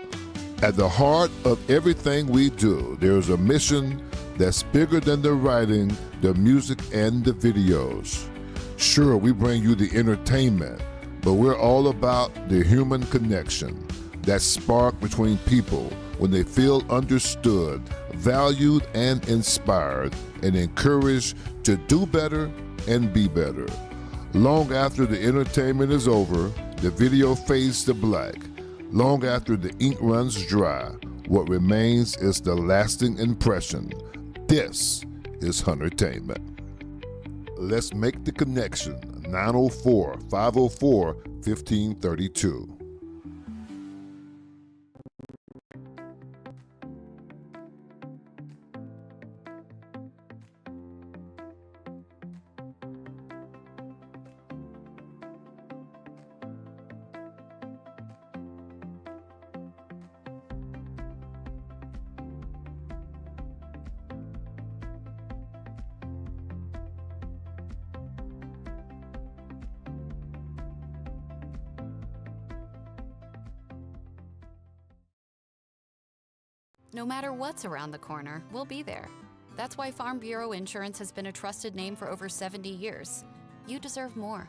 At the heart of everything we do, there is a mission that's bigger than the writing, the music, and the videos. Sure, we bring you the entertainment, but we're all about the human connection, that spark between people when they feel understood, valued, and inspired, and encouraged to do better and be better. Long after the entertainment is over, the video fades to black. Long after the ink runs dry, what remains is the lasting impression. This is Huntertainment. Let's make the connection. 904-504-1532. No matter what's around the corner, we'll be there. That's why Farm Bureau Insurance has been a trusted name for over 70 years. You deserve more.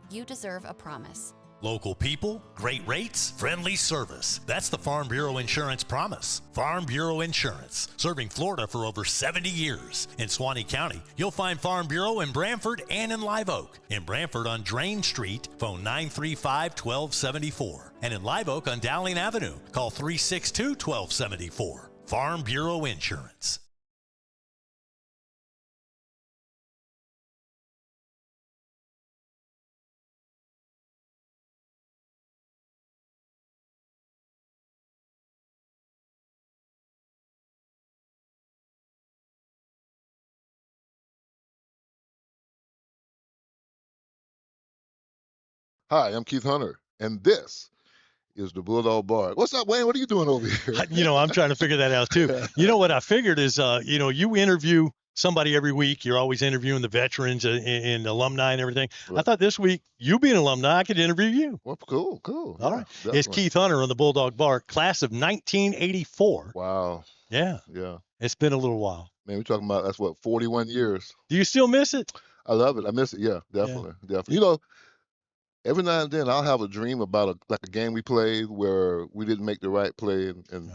You deserve a promise. Local people, great rates, friendly service. That's the Farm Bureau Insurance promise. Farm Bureau Insurance, serving Florida for over 70 years. In Suwannee County, you'll find Farm Bureau in Branford and in Live Oak. In Branford on Drain Street, phone 935-1274. And in Live Oak on Dowling Avenue, call 362-1274. Farm Bureau Insurance. Hi, I'm Keith Hunter, and this is the Bulldog Bar. What's up, Wayne? What are you doing over here? I'm trying to figure that out too. You know what I figured is, you interview somebody every week. You're always interviewing the veterans and alumni and everything. Right. I thought this week, you being an alumni, I could interview you. Well, cool. All right. Definitely. It's Keith Hunter on the Bulldog Bar, class of 1984. Wow. Yeah. Yeah. It's been a little while. Man, we're talking about, that's 41 years. Do you still miss it? I love it. I miss it. Yeah, definitely. Yeah. Definitely. Every now and then I'll have a dream about a game we played where we didn't make the right play and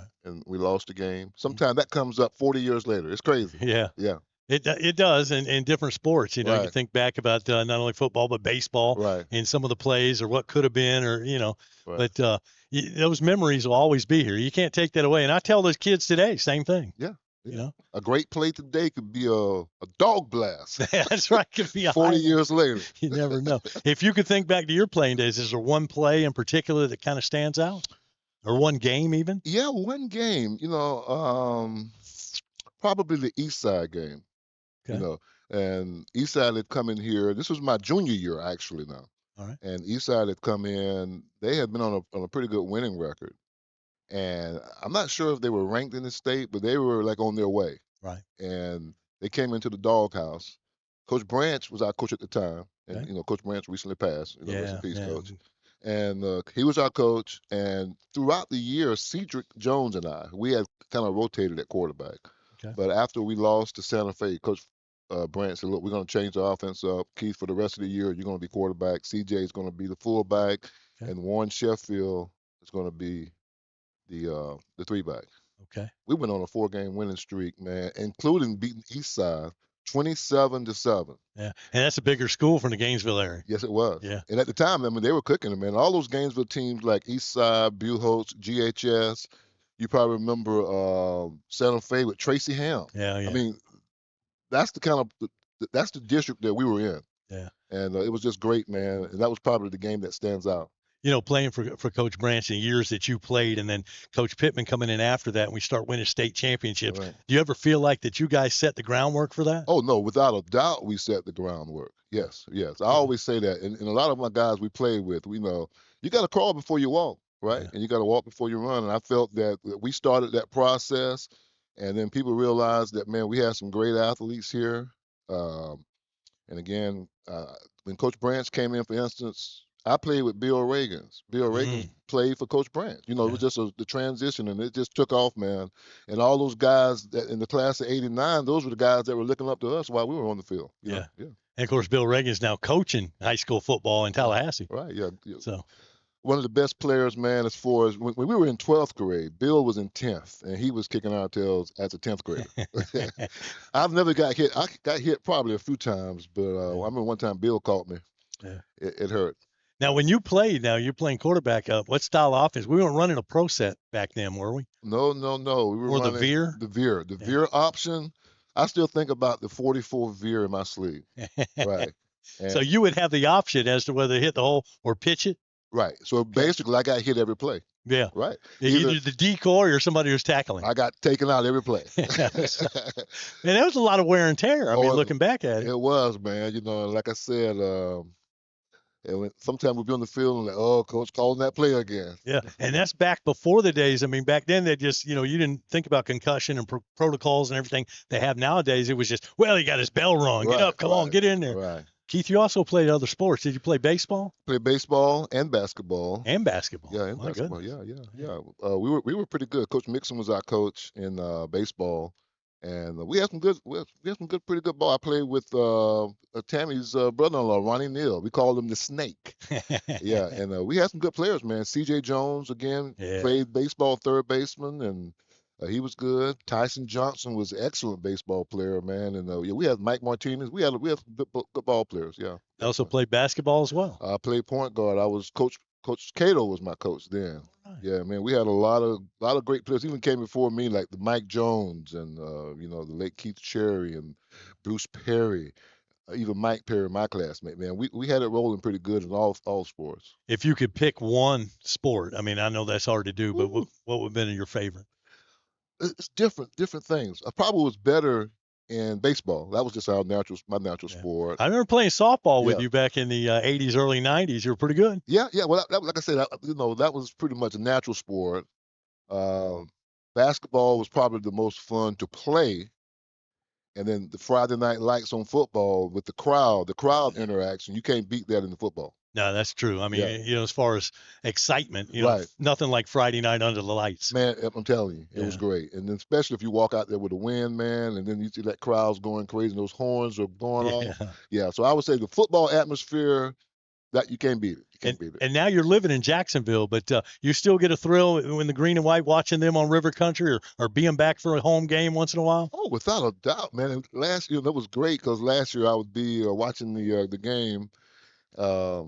we lost the game. Sometimes that comes up 40 years later. It's crazy. Yeah. Yeah. It does in different sports. Right. You think back about not only football but baseball, right, and some of the plays or what could have been, or right. But those memories will always be here. You can't take that away. And I tell those kids today, same thing. Yeah. A great play today could be a dog blast. That's right. Could be a 40 years later. You never know. If you could think back to your playing days, is there one play in particular that kind of stands out, or one game even? Yeah, one game. Probably the East Side game. Okay. And East Side had come in here. This was my junior year, actually, now. All right. And East Side had come in. They had been on a pretty good winning record. And I'm not sure if they were ranked in the state, but they were like on their way. Right. And they came into the doghouse. Coach Branch was our coach at the time. And, Okay. Coach Branch recently passed. Rest in peace, yeah. Coach. And he was our coach. And throughout the year, Cedric Jones and we had kind of rotated at quarterback. Okay. But after we lost to Santa Fe, Coach Branch said, look, we're going to change the offense up. Keith, for the rest of the year, you're going to be quarterback. CJ is going to be the fullback. Okay. And Warren Sheffield is going to be the three-back. Okay. We went on a 4-game winning streak, man, including beating Eastside 27-7. Yeah, and that's a bigger school from the Gainesville area. Yes, it was. Yeah. And at the time, they were cooking them, man. All those Gainesville teams like Eastside, Buchholz, GHS. You probably remember Santa Fe with Tracy Ham. Yeah. That's the district that we were in. Yeah. And it was just great, man. And that was probably the game that stands out. playing for Coach Branch in years that you played, and then Coach Pittman coming in after that, and we start winning state championships. Right. Do you ever feel like that you guys set the groundwork for that? Oh, no, without a doubt, we set the groundwork. Yes. I always say that. And a lot of my guys we played with, we know you got to crawl before you walk, right? And you got to walk before you run. And I felt that we started that process, and then people realized that, man, we had some great athletes here. And again, when Coach Branch came in, for instance, I played with Bill Reagans. Bill Reagans played for Coach Branch. It was just the transition, and it just took off, man. And all those guys that in the class of '89, those were the guys that were looking up to us while we were on the field. Yeah. And of course, Bill Reagan's now coaching high school football in Tallahassee. Right. Yeah. So one of the best players, man, as far as when we were in 12th grade, Bill was in 10th, and he was kicking our tails as a 10th grader. I've never got hit. I got hit probably a few times, but I remember one time Bill caught me. Yeah. It hurt. Now, when you played, you're playing quarterback. What style of offense? We weren't running a pro set back then, were we? No. We were running the veer? The veer. The veer option. I still think about the 44 veer in my sleeve. Right. So you would have the option as to whether to hit the hole or pitch it? Right. So basically, I got hit every play. Yeah. Right. Either the decoy or somebody who's tackling. I got taken out every play. And that was a lot of wear and tear. I mean, looking back at it. It was, man. Like I said, sometimes we'd be on the field and like, oh, coach calling that play again. Yeah, and that's back before the days. I mean, back then they just, you didn't think about concussion and protocols and everything they have nowadays. It was just, well, he got his bell rung. Get up, come on, get in there. Right. Keith, you also played other sports. Did you play baseball? Played baseball and basketball. And basketball. Yeah, and basketball. Goodness. Yeah. We were pretty good. Coach Mixon was our coach in baseball. And we had some pretty good ball. I played with Tammy's brother-in-law, Ronnie Neal. We called him the Snake. Yeah, and we had some good players, man. C.J. Jones, again, played baseball third baseman, and he was good. Tyson Johnson was an excellent baseball player, man. And we had Mike Martinez. We had some good ball players, yeah. I also played basketball as well. I played point guard. I was Coach Cato was my coach then. Right. Yeah, man, we had a lot of great players. Even came before me, like the Mike Jones and the late Keith Cherry and Bruce Perry, even Mike Perry, my classmate. Man, we had it rolling pretty good in all sports. If you could pick one sport, I mean, I know that's hard to do, but what would have been your favorite? It's different things. I probably was better in baseball. That was just my natural sport. I remember playing softball with you back in the 80s, early 90s. You were pretty good. Yeah. Well, like I said, that was pretty much a natural sport. Basketball was probably the most fun to play. And then the Friday night lights on football with the crowd interaction, you can't beat that in the football. No, that's true. I mean, as far as excitement, right. Nothing like Friday night under the lights. Man, I'm telling you, it was great. And then especially if you walk out there with a wind, man, and then you see that crowd's going crazy and those horns are going off. Yeah, so I would say the football atmosphere, that you can't beat it. You can't beat it. And now you're living in Jacksonville, but you still get a thrill when the green and white watching them on River Country or being back for a home game once in a while? Oh, without a doubt, man. Last year, that was great because last year I would be watching the game. I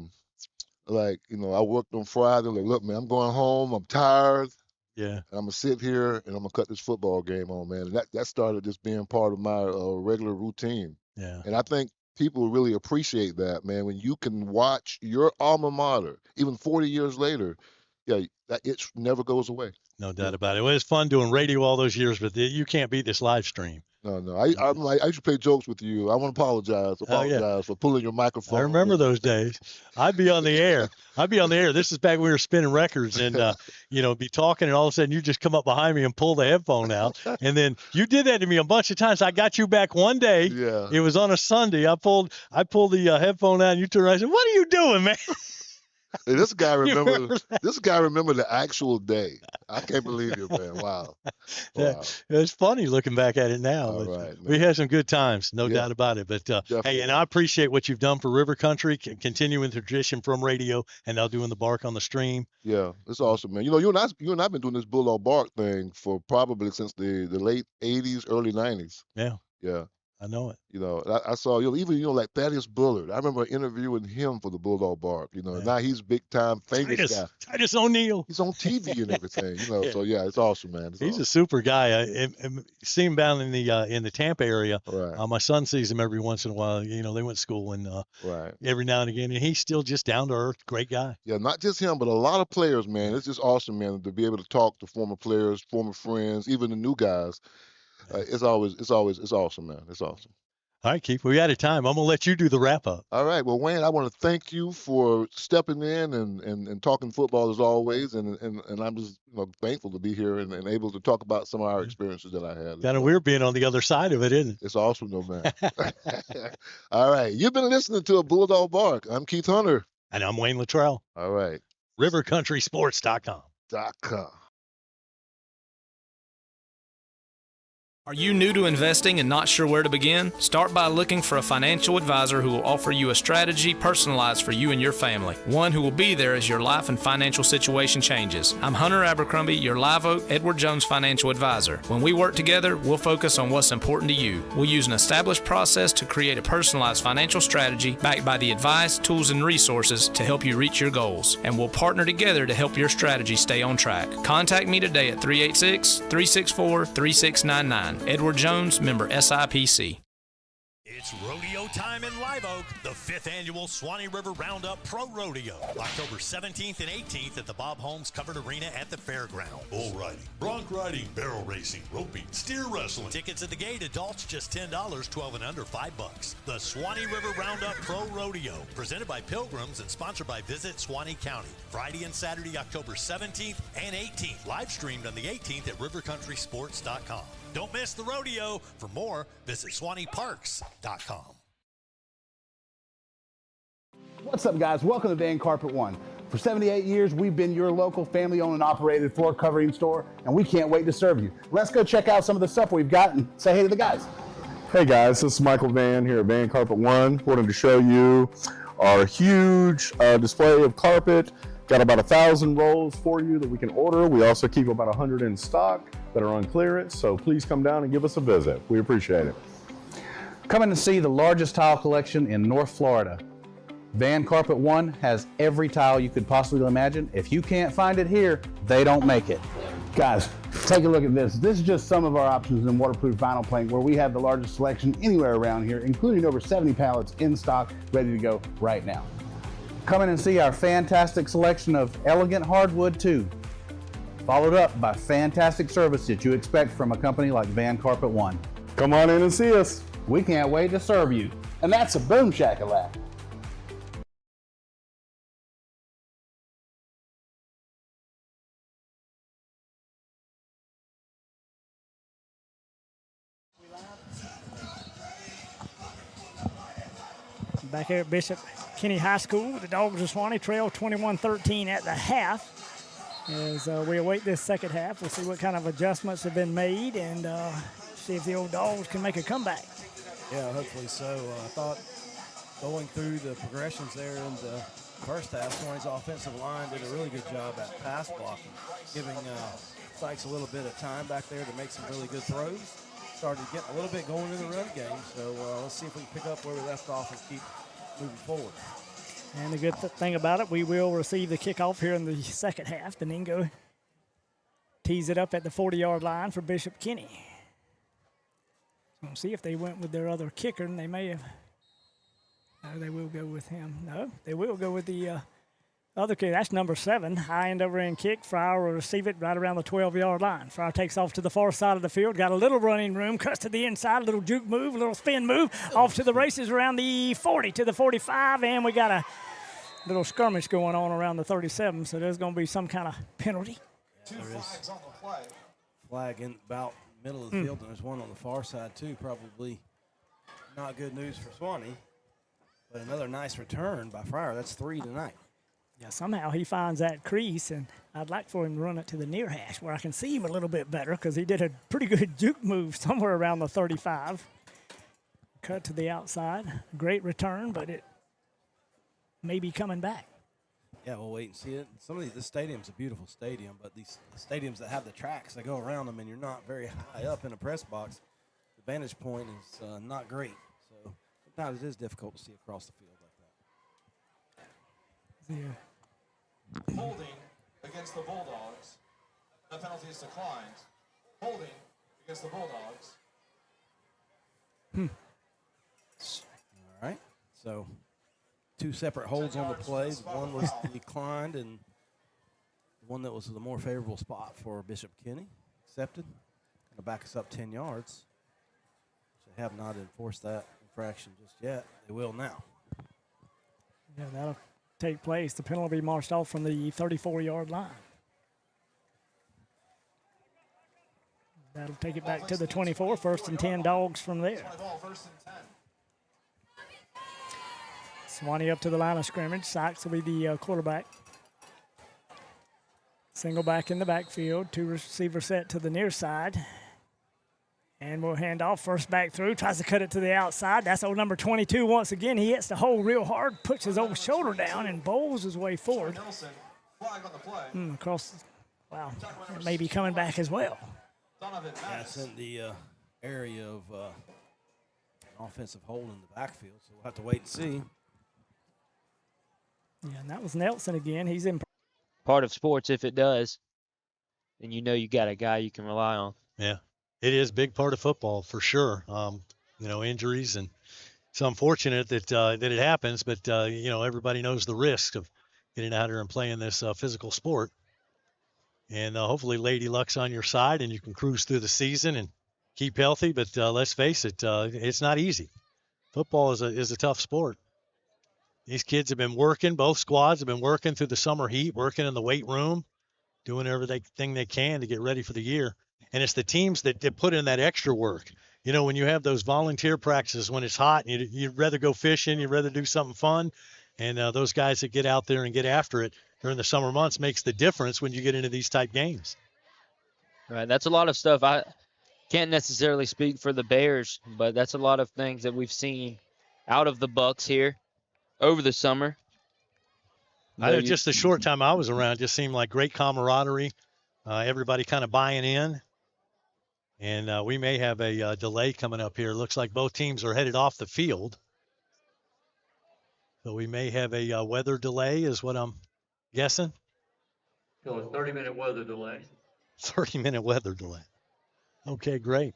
worked on Friday. Like, look, man, I'm going home. I'm tired. Yeah. And I'm going to sit here and I'm going to cut this football game on, man. And that started just being part of my regular routine. Yeah. And I think people really appreciate that, man. When you can watch your alma mater, even 40 years later, that itch never goes away. No doubt about it. Well, it's fun doing radio all those years, but you can't beat this live stream. No. I used to play jokes with you. I want to apologize for pulling your microphone. I remember those days. I'd be on the air. This is back when we were spinning records and, be talking and all of a sudden you just come up behind me and pull the headphone out. And then you did that to me a bunch of times. I got you back one day. Yeah. It was on a Sunday. I pulled the headphone out and you turned around and said, "What are you doing, man?" Hey, this guy remember the actual day. I can't believe it, man. Wow. Yeah, it's funny looking back at it now. Right, we had some good times, no doubt about it. But hey, and I appreciate what you've done for River Country, continuing the tradition from radio and now doing the bark on the stream. Yeah, it's awesome, man. You and I've been doing this Bulldog bark thing for probably since the late 80s, early 90s. Yeah. Yeah. I know it. You know, I saw, even, like Thaddeus Bullard. I remember interviewing him for the Bulldog Bark. Now he's big time famous guy. Titus O'Neil. He's on TV and everything. So yeah, it's awesome, man. He's a super guy. I see him down in the Tampa area. Right. My son sees him every once in a while. They went to school and right. every now and again, and he's still just down to earth, great guy. Yeah, not just him, but a lot of players, man. It's just awesome, man, to be able to talk to former players, former friends, even the new guys. It's awesome, man. It's awesome. All right, Keith, we're out of time. I'm going to let you do the wrap-up. All right. Well, Wayne, I want to thank you for stepping in and talking football as always, and I'm just thankful to be here and able to talk about some of our experiences that I had. Kind of weird being on the other side of it, isn't it? It's awesome, though, man. All right. You've been listening to a Bulldog Bark. I'm Keith Hunter. And I'm Wayne Luttrell. All right. RiverCountrySports.com. Are you new to investing and not sure where to begin? Start by looking for a financial advisor who will offer you a strategy personalized for you and your family. One who will be there as your life and financial situation changes. I'm Hunter Abercrombie, your Live Oak Edward Jones financial advisor. When we work together, we'll focus on what's important to you. We'll use an established process to create a personalized financial strategy backed by the advice, tools, and resources to help you reach your goals. And we'll partner together to help your strategy stay on track. Contact me today at 386-364-3699. Edward Jones, member SIPC. It's rodeo time in Live Oak, the 5th annual Swanee River Roundup Pro Rodeo, October 17th and 18th at the Bob Holmes Covered Arena at the fairground. Bull riding, bronc riding, barrel racing, roping, steer wrestling. Tickets at the gate, adults just $10, 12 and under $5. The Swanee River Roundup Pro Rodeo, presented by Pilgrims and sponsored by Visit Swanee County. Friday and Saturday, October 17th and 18th. Live streamed on the 18th at rivercountrysports.com. Don't miss the rodeo. For more, visit SwaneeParks.com. What's up, guys? Welcome to Van Carpet One. For 78 years, we've been your local family-owned and operated floor covering store, and we can't wait to serve you. Let's go check out some of the stuff we've got and say hey to the guys. Hey guys, this is Michael Van here at Van Carpet One. Wanted to show you our huge display of carpet. Got about 1,000 rolls for you that we can order. We also keep about 100 in stock that are on clearance, so please come down and give us a visit. We appreciate it. Come in and see the largest tile collection in North Florida. Van Carpet One has every tile you could possibly imagine. If you can't find it here, they don't make it. Guys, take a look at this. This is just some of our options in waterproof vinyl plank, where we have the largest selection anywhere around here, including over 70 pallets in stock, ready to go right now. Come in and see our fantastic selection of elegant hardwood too, followed up by fantastic service that you expect from a company like Van Carpet One. Come on in and see us. We can't wait to serve you. And that's a boom shakalak. Back here at Bishop Kenny High School, the Dogs of Swanee trail 21-13 at the half. As we await this second half, we'll see what kind of adjustments have been made and see if the old Dogs can make a comeback. Yeah, hopefully so. I thought going through the progressions there in the first half, Swanee's offensive line did a really good job at pass blocking, giving Sykes a little bit of time back there to make some really good throws. Started getting a little bit going in the run game, so let's see if we can pick up where we left off and keep moving forward. And the good thing about it, we will receive the kickoff here in the second half. Domingo tees it up at the 40-yard line for Bishop Kenny. We'll see if they went with their other kicker, and they may have. No, they will go with him. No, they will go with the other kicker. That's number 7, high end over end kick. Fryer will receive it right around the 12-yard line. Fryer takes off to the far side of the field. Got a little running room, cuts to the inside, a little juke move, a little spin move. Off to the races around the 40 to the 45, and we got a little skirmish going on around the 37, so there's going to be some kind of penalty. There is flag in about middle of the field, and there's one on the far side too. Probably not good news for Swanee, but another nice return by Fryer. That's 3 tonight. Yeah, somehow he finds that crease, and I'd like for him to run it to the near hash where I can see him a little bit better, because he did a pretty good juke move somewhere around the 35. Cut to the outside. Great return, but it may be coming back. Yeah, we'll wait and see it. Some of this stadium's a beautiful stadium, but these stadiums that have the tracks that go around them and you're not very high up in a press box, the vantage point is not great. So sometimes it is difficult to see across the field like that. Yeah. Holding against the Bulldogs. The penalty is declined. Holding against the Bulldogs. All right. So 2 separate holds on the play. One was declined, and the one that was the more favorable spot for Bishop Kenny accepted. Going to back us up 10 yards. They have not enforced that infraction just yet. They will now. Yeah, that'll take place. The penalty marched off from the 34-yard line. That'll take it back to the 24. 1st and 10 Dogs from there. Swanee up to the line of scrimmage. Sykes will be the quarterback. Single back in the backfield. 2 receiver set to the near side. And we'll hand off. First back through. Tries to cut it to the outside. That's old number 22 once again. He hits the hole real hard. Puts his old shoulder down and bowls his way forward. Across. Wow. Maybe coming back as well. That's in the area of an offensive hold in the backfield, so we'll have to wait and see. Yeah, and that was Nelson again. He's in. Part of sports, if it does, then you know you got a guy you can rely on. Yeah, it is a big part of football for sure. Injuries, and it's unfortunate that that it happens, but everybody knows the risk of getting out there and playing this physical sport. And hopefully Lady Luck's on your side and you can cruise through the season and keep healthy. But let's face it, it's not easy. Football is a tough sport. These kids have been working. Both squads have been working through the summer heat, working in the weight room, doing everything they can to get ready for the year. And it's the teams that put in that extra work. When you have those volunteer practices when it's hot, and you'd rather go fishing, you'd rather do something fun. And those guys that get out there and get after it during the summer months makes the difference when you get into these type games. Right, that's a lot of stuff. I can't necessarily speak for the Bears, but that's a lot of things that we've seen out of the Bucks here over the summer. I know just the short time I was around just seemed like great camaraderie, everybody kind of buying in. And we may have a delay coming up here. Looks like both teams are headed off the field. So we may have a weather delay is what I'm guessing. So a 30-minute weather delay. 30-minute weather delay. Okay, great.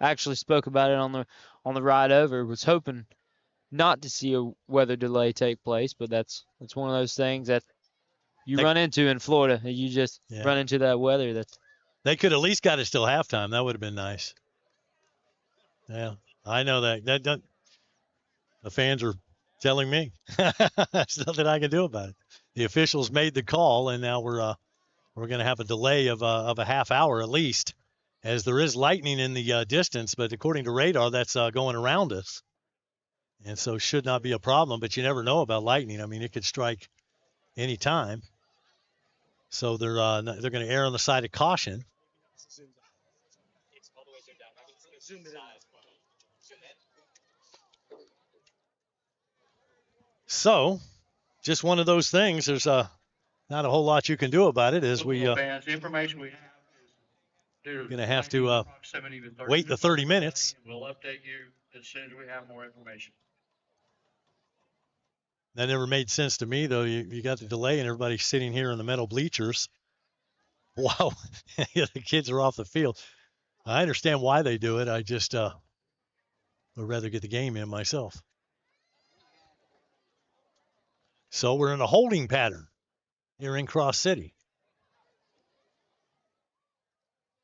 I actually spoke about it on the ride over. Was hoping not to see a weather delay take place, but that's one of those things that you run into in Florida. You just run into that weather. They could at least got us till halftime. That would have been nice. Yeah, I know that. The fans are telling me. There's nothing I can do about it. The officials made the call, and now we're going to have a delay of a half hour at least, as there is lightning in the distance. But according to radar, that's going around us, and so should not be a problem. But you never know about lightning. I mean, it could strike any time. So they're going to err on the side of caution. So, just one of those things. There's not a whole lot you can do about it as we The information we have is going to have to wait the 30 minutes. We'll update you as soon as we have more information. That never made sense to me, though. You got the delay and everybody's sitting here in the metal bleachers. Wow, the kids are off the field. I understand why they do it. I just would rather get the game in myself. So we're in a holding pattern here in Cross City.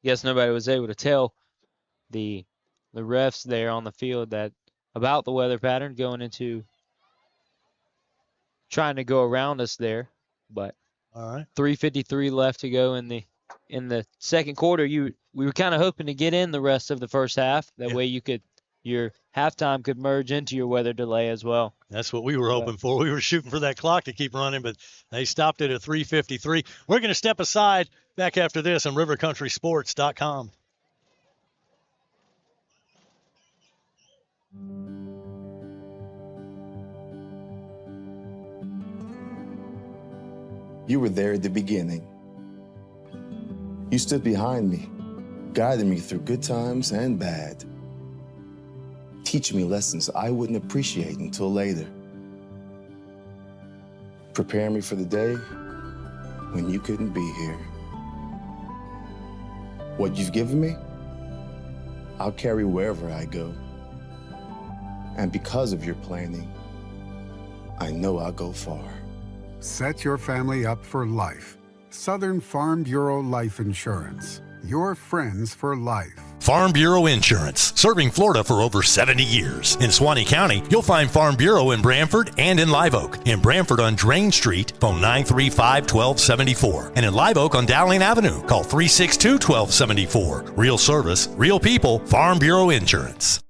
Guess nobody was able to tell the refs there on the field about the weather pattern going into trying to go around us there. But all right, 3:53 left to go in the second quarter. We were kind of hoping to get in the rest of the first half. That way your halftime could merge into your weather delay as well. That's what we were hoping for. We were shooting for that clock to keep running, but they stopped it at 3:53. We're going to step aside back after this on rivercountrysports.com. You were there at the beginning. You stood behind me, guiding me through good times and bad, teaching me lessons I wouldn't appreciate until later, preparing me for the day when you couldn't be here. What you've given me, I'll carry wherever I go. And because of your planning, I know I'll go far. Set your family up for life. Southern Farm Bureau Life Insurance. Your friends for life. Farm Bureau Insurance, serving Florida for over 70 years. In Suwannee County, you'll find Farm Bureau in Branford and in Live Oak. In Branford on Drain Street, phone 935-1274. And in Live Oak on Dowling Avenue, call 362-1274. Real service, real people, Farm Bureau Insurance.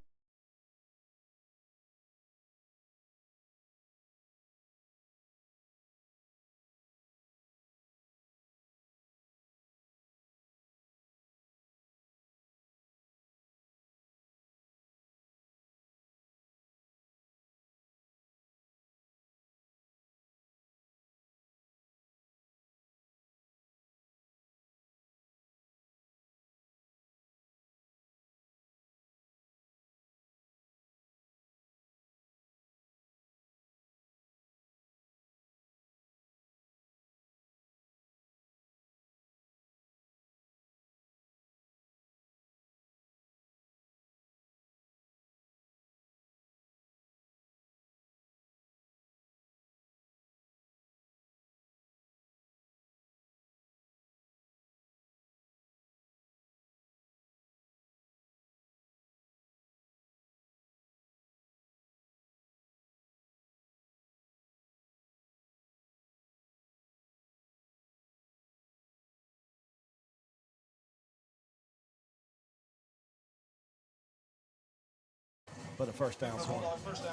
But a first down swing.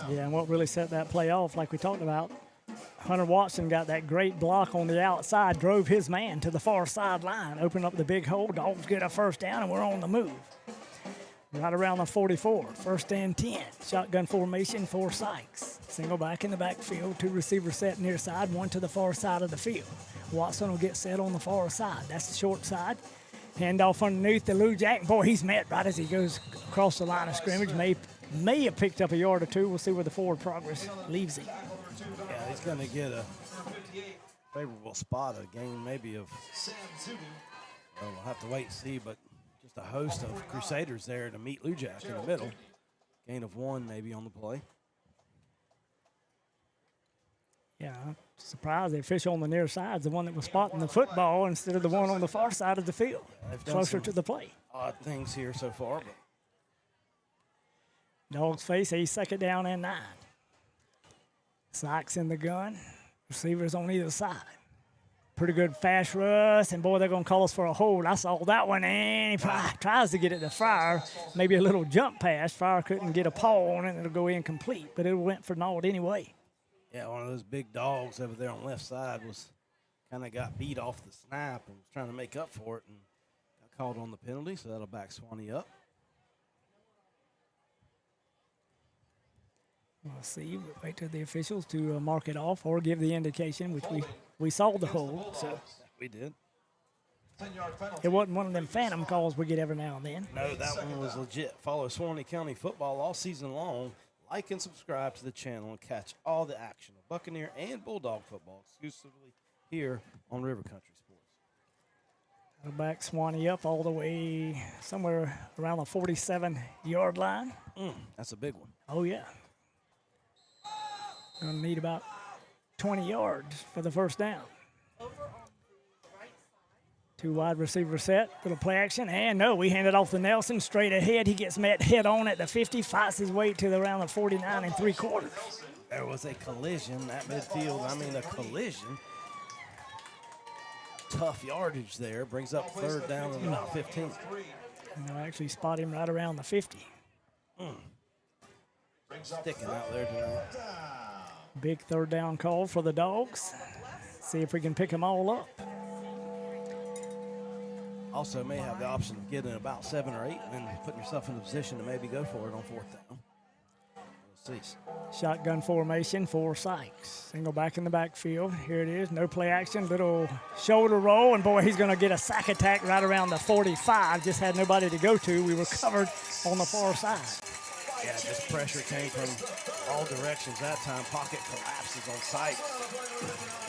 Yeah, and what really set that play off, like we talked about, Hunter Watson got that great block on the outside, drove his man to the far sideline, opened up the big hole. Dogs get a first down, and we're on the move. Right around the 44, 1st and 10. Shotgun formation for Sykes. Single back in the backfield, 2 receivers set near side, 1 to the far side of the field. Watson will get set on the far side. That's the short side. Handoff underneath the Lou Jack. Boy, he's met right as he goes across the line of scrimmage. May have picked up a yard or 2. We'll see where the forward progress leaves him. Yeah, he's going to get a favorable spot, a gain maybe of, well, we'll have to wait and see, but just a host of Crusaders there to meet Lou Jack in the middle. Gain of 1 maybe on the play. Yeah, I'm surprised the official on the near side is the one that was spotting the football instead of the one on the far side of the field, closer to the play. Odd things here so far, but Dogs face a 2nd down and 9. Sykes in the gun. Receivers on either side. Pretty good fast rush, and boy, they're going to call us for a hold. I saw that one, and he tries to get it to Fryer. Maybe a little jump pass. Fryer couldn't get a paw on it, and it'll go incomplete, but it went for naught anyway. yeah, one of those big dogs over there on the left side was kind of got beat off the snap and was trying to make up for it and got called on the penalty, so that'll back Suwannee up. We'll see. We'll wait till the officials to mark it off or give the indication, which we saw the hold. So we did. It wasn't one of them phantom calls we get every now and then. No, that one was legit. Follow Suwannee County football all season long. Like and subscribe to the channel and catch all the action of Buccaneer and Bulldog football exclusively here on River Country Sports. That'll back Suwannee up all the way somewhere around the 47-yard line. That's a big one. Oh, yeah. Going to need about 20 yards for the first down. 2 wide receiver set, little play action, and no, we hand it off to Nelson straight ahead. He gets met head on at the 50, fights his way to around the 49 3/4. There was a collision at midfield. I mean, a collision. Tough yardage there. Brings up third down and about 15. And they'll actually spot him right around the 50. Sticking out there tonight. Big third down call for the Dogs. See if we can pick them all up. Also may have the option of getting about 7 or 8 and then putting yourself in a position to maybe go for it on 4th down. Cease. Shotgun formation for Sykes. Single back in the backfield. Here it is. No play action. Little shoulder roll. And, boy, he's going to get a sack attack right around the 45. Just had nobody to go to. We were covered on the far side. Yeah, just pressure came from all directions that time. Pocket collapses on Sykes.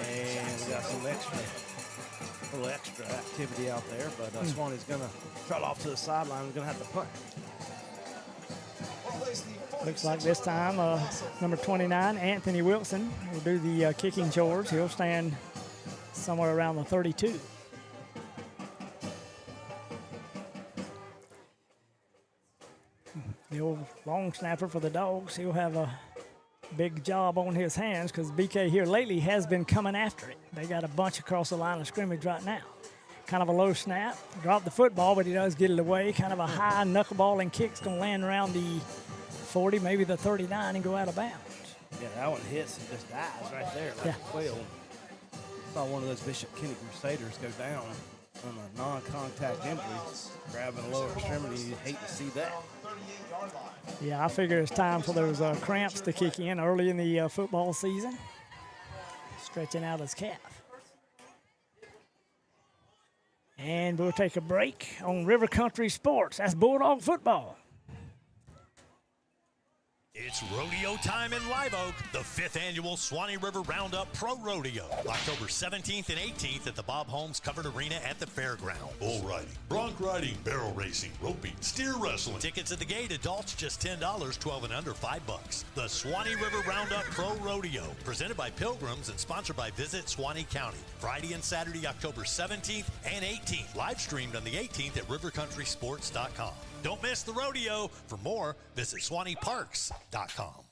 And we got some little extra activity out there. But Swanee's going to trot off to the sideline. We're going to have to punt. Looks like this time number 29, Anthony Wilson, will do the kicking chores. He'll stand somewhere around the 32. The old long snapper for the Dogs, he'll have a big job on his hands because BK here lately has been coming after it. They got a bunch across the line of scrimmage right now. Kind of a low snap, drop the football, but he does get it away. Kind of a high knuckleball and kick's going to land around the 40, maybe the 39, and go out of bounds. Yeah, that one hits and just dies right there. Like a quill. Saw one of those Bishop Kenny Crusaders go down on a non-contact injury, grabbing a lower extremity. You'd hate to see that. Yeah, I figure it's time for those cramps to kick in early in the football season. Stretching out his calf. And we'll take a break on River Country Sports. That's Bulldog football. It's rodeo time in Live Oak, the 5th annual Swanee River Roundup Pro Rodeo, October 17th and 18th at the Bob Holmes Covered Arena at the fairground. Bull riding, bronc riding, barrel racing, roping, steer wrestling. Tickets at the gate, adults just $10, 12 and under $5. The Swanee River Roundup Pro Rodeo, presented by Pilgrims and sponsored by Visit Swanee County. Friday and Saturday, October 17th and 18th. Live streamed on the 18th at rivercountrysports.com. Don't miss the rodeo. For more, visit SwaneeParks.com.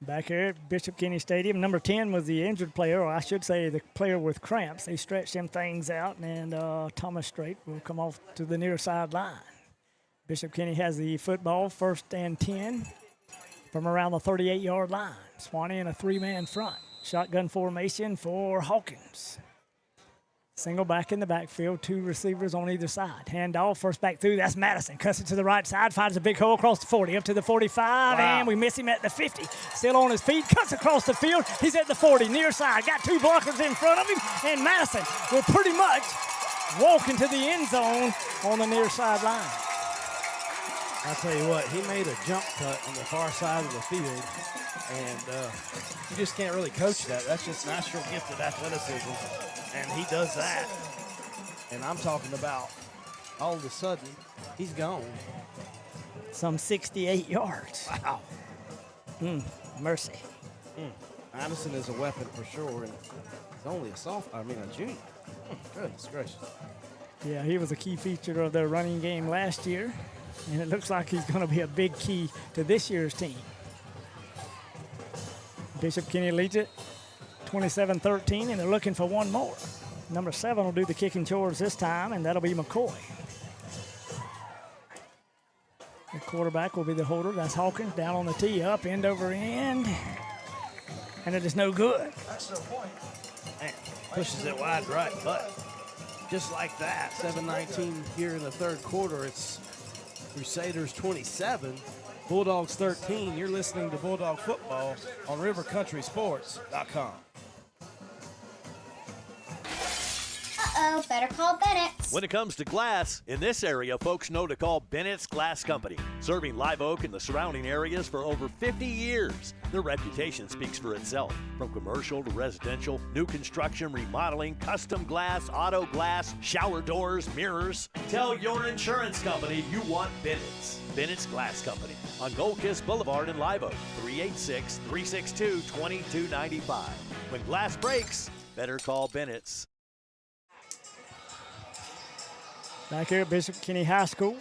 Back here at Bishop Kenny Stadium, number 10 was the injured player, or I should say the player with cramps. They stretched them things out, and Thomas Strait will come off to the near sideline. Bishop Kenny has the football, 1st and 10 from around the 38-yard line. Swanee in a 3-man front. Shotgun formation for Hawkins. Single back in the backfield, 2 receivers on either side. Handoff, first back through, that's Madison. Cuts it to the right side, finds a big hole across the 40, up to the 45, and we miss him at the 50. Still on his feet, cuts across the field. He's at the 40, near side. Got 2 blockers in front of him, and Madison will pretty much walk into the end zone on the near sideline. I'll tell you what, he made a jump cut on the far side of the field, and you just can't really coach that. That's just natural gifted athleticism. And he does that. And I'm talking about all of a sudden, he's gone. Some 68 yards. Wow. Mercy. Madison is a weapon for sure. And he's only a junior. Goodness gracious. Yeah, he was a key feature of their running game last year. And it looks like he's going to be a big key to this year's team. Bishop Kenny leads it 27-13, and they're looking for one more. Number 7 will do the kicking chores this time, and that'll be McCoy. The quarterback will be the holder. That's Hawkins down on the tee, up, end over end. And it is no good. Man, pushes it wide right, but just like that, 7:19 here in the 3rd quarter. It's Crusaders 27, Bulldogs 13. You're listening to Bulldog Football on rivercountrysports.com. Uh-oh, better call Bennett. When it comes to glass, in this area, folks know to call Bennett's Glass Company. Serving Live Oak and the surrounding areas for over 50 years. Their reputation speaks for itself. From commercial to residential, new construction, remodeling, custom glass, auto glass, shower doors, mirrors. Tell your insurance company you want Bennett's. Bennett's Glass Company on Gold Kiss Boulevard in Live Oak, 386-362-2295. When glass breaks, better call Bennett's. Back here at Bishop Kenny High School.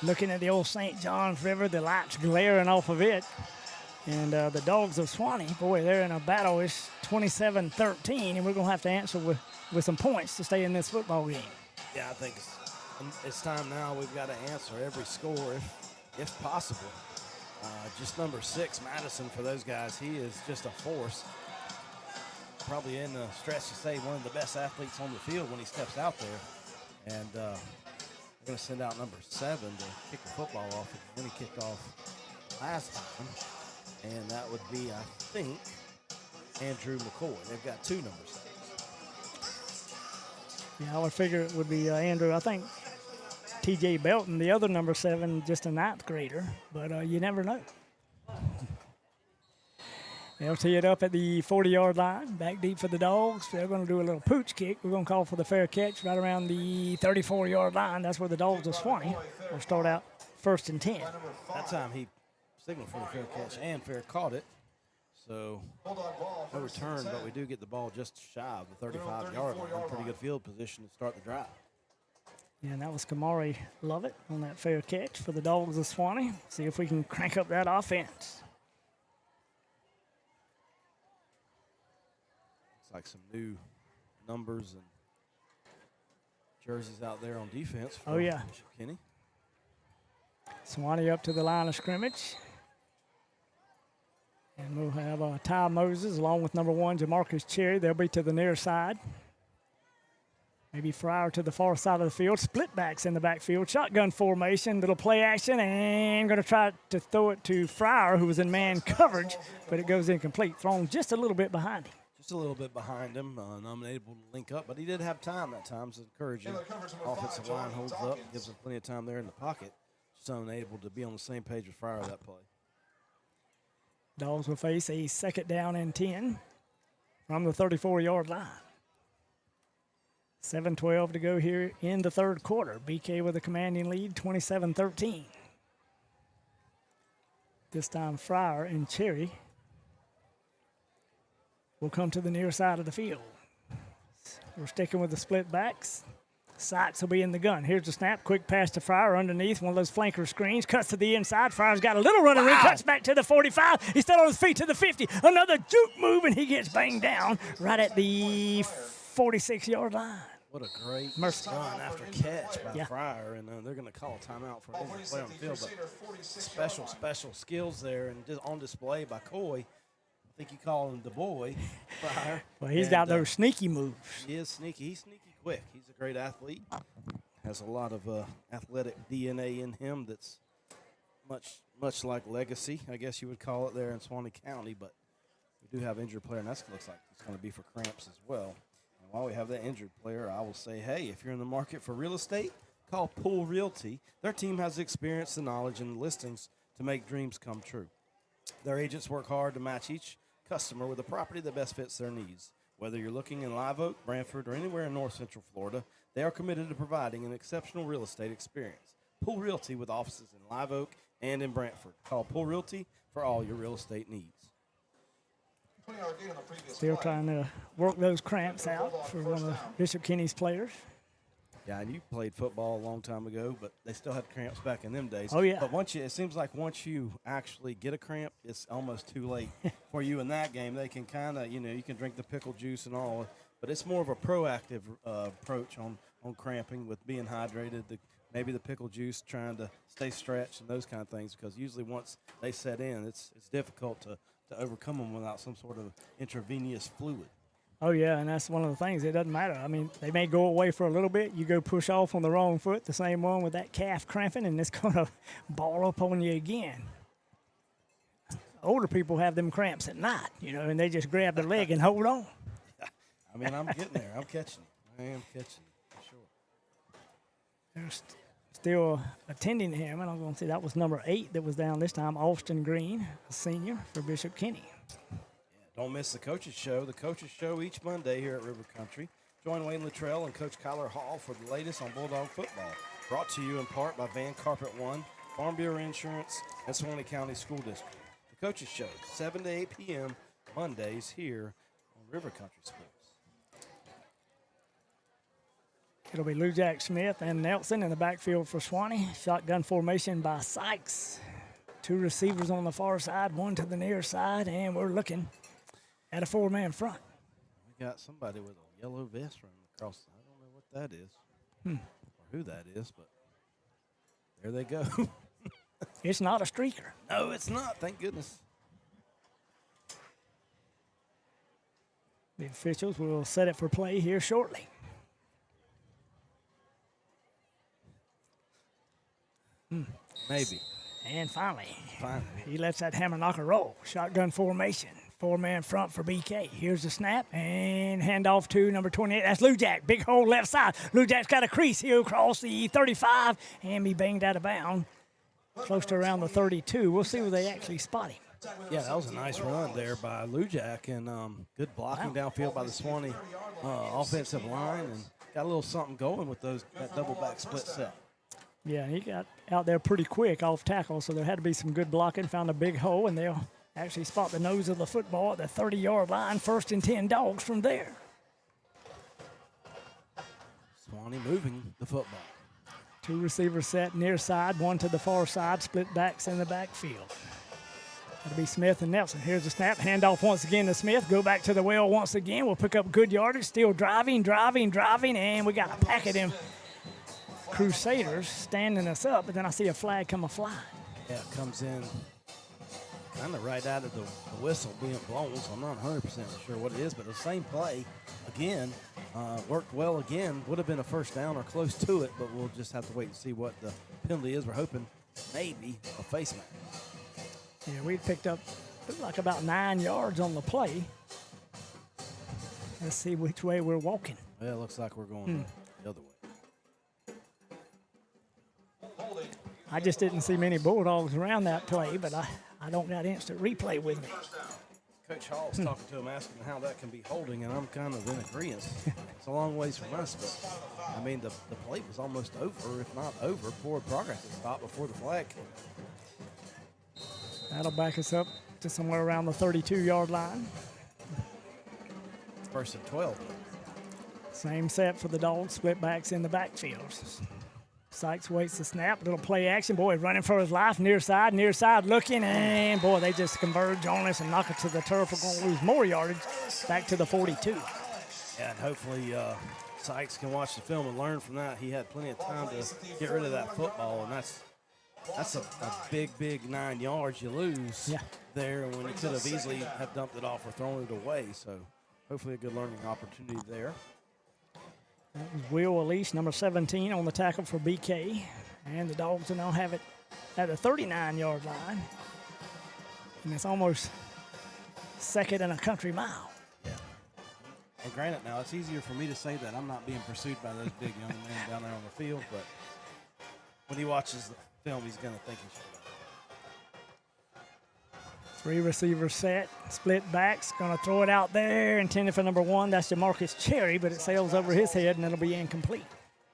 Looking at the old St. Johns River, the lights glaring off of it. And the Dogs of Swanee, boy, they're in a battle. It's 27-13, and we're going to have to answer with some points to stay in this football game. Yeah, I think it's time now. We've got to answer every score if possible. Just number 6, Madison, for those guys, he is just a force. Probably in the stretch to say one of the best athletes on the field when he steps out there. And We're going to send out number 7 to kick the football off when he kicked off last time. And that would be, I think, Andrew McCoy. They've got 2 number 7s. Yeah, I would figure it would be Andrew. I think T.J. Belton, the other number 7, just a 9th grader, but you never know. They'll tee it up at the 40-yard line, back deep for the Dogs. They're going to do a little pooch kick. We're going to call for the fair catch right around the 34-yard line. That's where the Dogs of Swanee will start out 1st and 10. That time he signaled for the fair catch and fair caught it. So no return, but we do get the ball just shy of the 35-yard line. Pretty good field position to start the drive. Yeah, and that was Kamari Lovett on that fair catch for the Dogs of Swanee. See if we can crank up that offense. Like some new numbers and jerseys out there on defense. Oh, yeah. Kenny. Swanee up to the line of scrimmage. And we'll have Ty Moses along with number 1, Jamarcus Cherry. They'll be to the near side. Maybe Fryer to the far side of the field. Split backs in the backfield. Shotgun formation, little play action, and going to try to throw it to Fryer, who was in man coverage, but it goes incomplete. Thrown just a little bit behind him. Just a little bit behind him, unable to link up, but he did have time that time, so encouraging. Offensive line holds up, gives him plenty of time there in the pocket. Just unable to be on the same page with Fryer that play. Dogs will face a 2nd down and 10 from the 34-yard line. 7:12 to go here in the 3rd quarter. BK with a commanding lead, 27-13. This time Fryer and Cherry will come to the near side of the field. We're sticking with the split backs. Sykes will be in the gun. Here's the snap. Quick pass to Fryer underneath one of those flanker screens. Cuts to the inside. Fryer's got a little running room. Cuts back to the 45. He's still on his feet to the 50. Another juke move, and he gets banged down right at the 46-yard line. What a great run after catch by Fryer, and they're going to call a timeout for him to play on the field. But special skills there and just on display by Coy. I think you call him the boy, Fryer. Well, he's got those sneaky moves. He is sneaky. He's sneaky quick. He's a great athlete. Has a lot of athletic DNA in him that's much like legacy, I guess you would call it there in Swanee County. But we do have an injured player, and that looks like it's going to be for cramps as well. And while we have that injured player, I will say, hey, if you're in the market for real estate, call Pool Realty. Their team has the experience, the knowledge, and the listings to make dreams come true. Their agents work hard to match each customer with a property that best fits their needs. Whether you're looking in Live Oak, Branford, or anywhere in North Central Florida, they are committed to providing an exceptional real estate experience. Pool Realty with offices in Live Oak and in Branford. Call Pool Realty for all your real estate needs. Still trying to work those cramps out for one of Bishop Kenny's players. Yeah, and you played football a long time ago, but they still had cramps back in them days. Oh, yeah. But it seems like once you actually get a cramp, it's almost too late for you in that game. They can kind of, you can drink the pickle juice and all, but it's more of a proactive approach on cramping with being hydrated, maybe the pickle juice, trying to stay stretched and those kind of things, because usually once they set in, it's difficult to overcome them without some sort of intravenous fluid. Oh, yeah, and that's one of the things. It doesn't matter. I mean, they may go away for a little bit. You go push off on the wrong foot, the same one with that calf cramping, and it's going to ball up on you again. Older people have them cramps at night, and they just grab their leg and hold on. I mean, I'm getting there. I'm catching it. I am catching it, for sure. They're still attending him, and I'm going to say that was number 8 that was down this time, Austin Green, a senior for Bishop Kenny. Don't miss the Coaches Show. The Coaches Show each Monday here at River Country. Join Wayne Luttrell and Coach Kyler Hall for the latest on Bulldog football. Brought to you in part by Van Carpet One, Farm Bureau Insurance, and Swanee County School District. The Coaches Show, 7 to 8 p.m. Mondays here on River Country Sports. It'll be Lou Jack Smith and Nelson in the backfield for Swanee. Shotgun formation by Sykes. 2 receivers on the far side, 1 to the near side, and we're looking at a 4-man front. We got somebody with a yellow vest running across. I don't know what that is or who that is, but there they go. It's not a streaker. No, it's not. Thank goodness. The officials will set it for play here shortly. Maybe. And finally, he lets that hammer knocker roll. Shotgun formation. 4-man front for BK. Here's the snap and handoff to number 28. That's Lou Jack. Big hole left side. Lou Jack's got a crease. He'll cross the 35 and be banged out of bounds. Close to around the 32. We'll see where they actually spot him. Yeah, that was a nice run there by Lou Jack, and good blocking downfield by the Swanee offensive line, and got a little something going with that double back split set. Yeah, he got out there pretty quick off tackle, so there had to be some good blocking. Found a big hole, and they'll actually spot the nose of the football at the 30-yard line. 1st and 10 Dogs from there. Swanee moving the football. 2 receivers set near side, 1 to the far side, split backs in the backfield. That'll be Smith and Nelson. Here's the snap. Handoff once again to Smith. Go back to the well once again. We'll pick up good yardage. Still driving, and we got a pack of them Crusaders standing us up, but then I see a flag come a-flying. Yeah, it comes in kind of right out of the whistle being blown, so I'm not 100% sure what it is, but the same play, again, worked well again. Would have been a first down or close to it, but we'll just have to wait and see what the penalty is. We're hoping maybe a face mask. Yeah, we picked up, looked like about 9 yards on the play. Let's see which way we're walking. Well, it looks like we're going the other way. I just didn't see many Bulldogs around that play, but I don't got instant replay with me. Coach Hall's talking to him, asking how that can be holding, and I'm kind of in agreement. It's a long ways from us, but, I mean, the play was almost over, if not over. Forward progress had stopped before the flag came. That'll back us up to somewhere around the 32-yard line. 1st and 12. Same set for the Dogs, split backs in the backfield. Sykes waits the snap, little play action. Boy, running for his life, near side looking, and boy, they just converge on us and knock it to the turf. We're going to lose more yardage back to the 42. Yeah, and hopefully Sykes can watch the film and learn from that. He had plenty of time to get rid of that football, and that's a big 9 yards you lose there when you could have easily have dumped it off or thrown it away. So hopefully a good learning opportunity there. That was Will Elise, number 17, on the tackle for BK. And the Dogs will now have it at the 39-yard line. And it's almost 2nd and a country mile. Yeah. And granted, now it's easier for me to say that I'm not being pursued by those big young men down there on the field, but when he watches the film, he's going to think he should. 3 receivers set, split backs, going to throw it out there, intended for number 1. That's DeMarcus Cherry, but it sails over his head, and it'll be incomplete.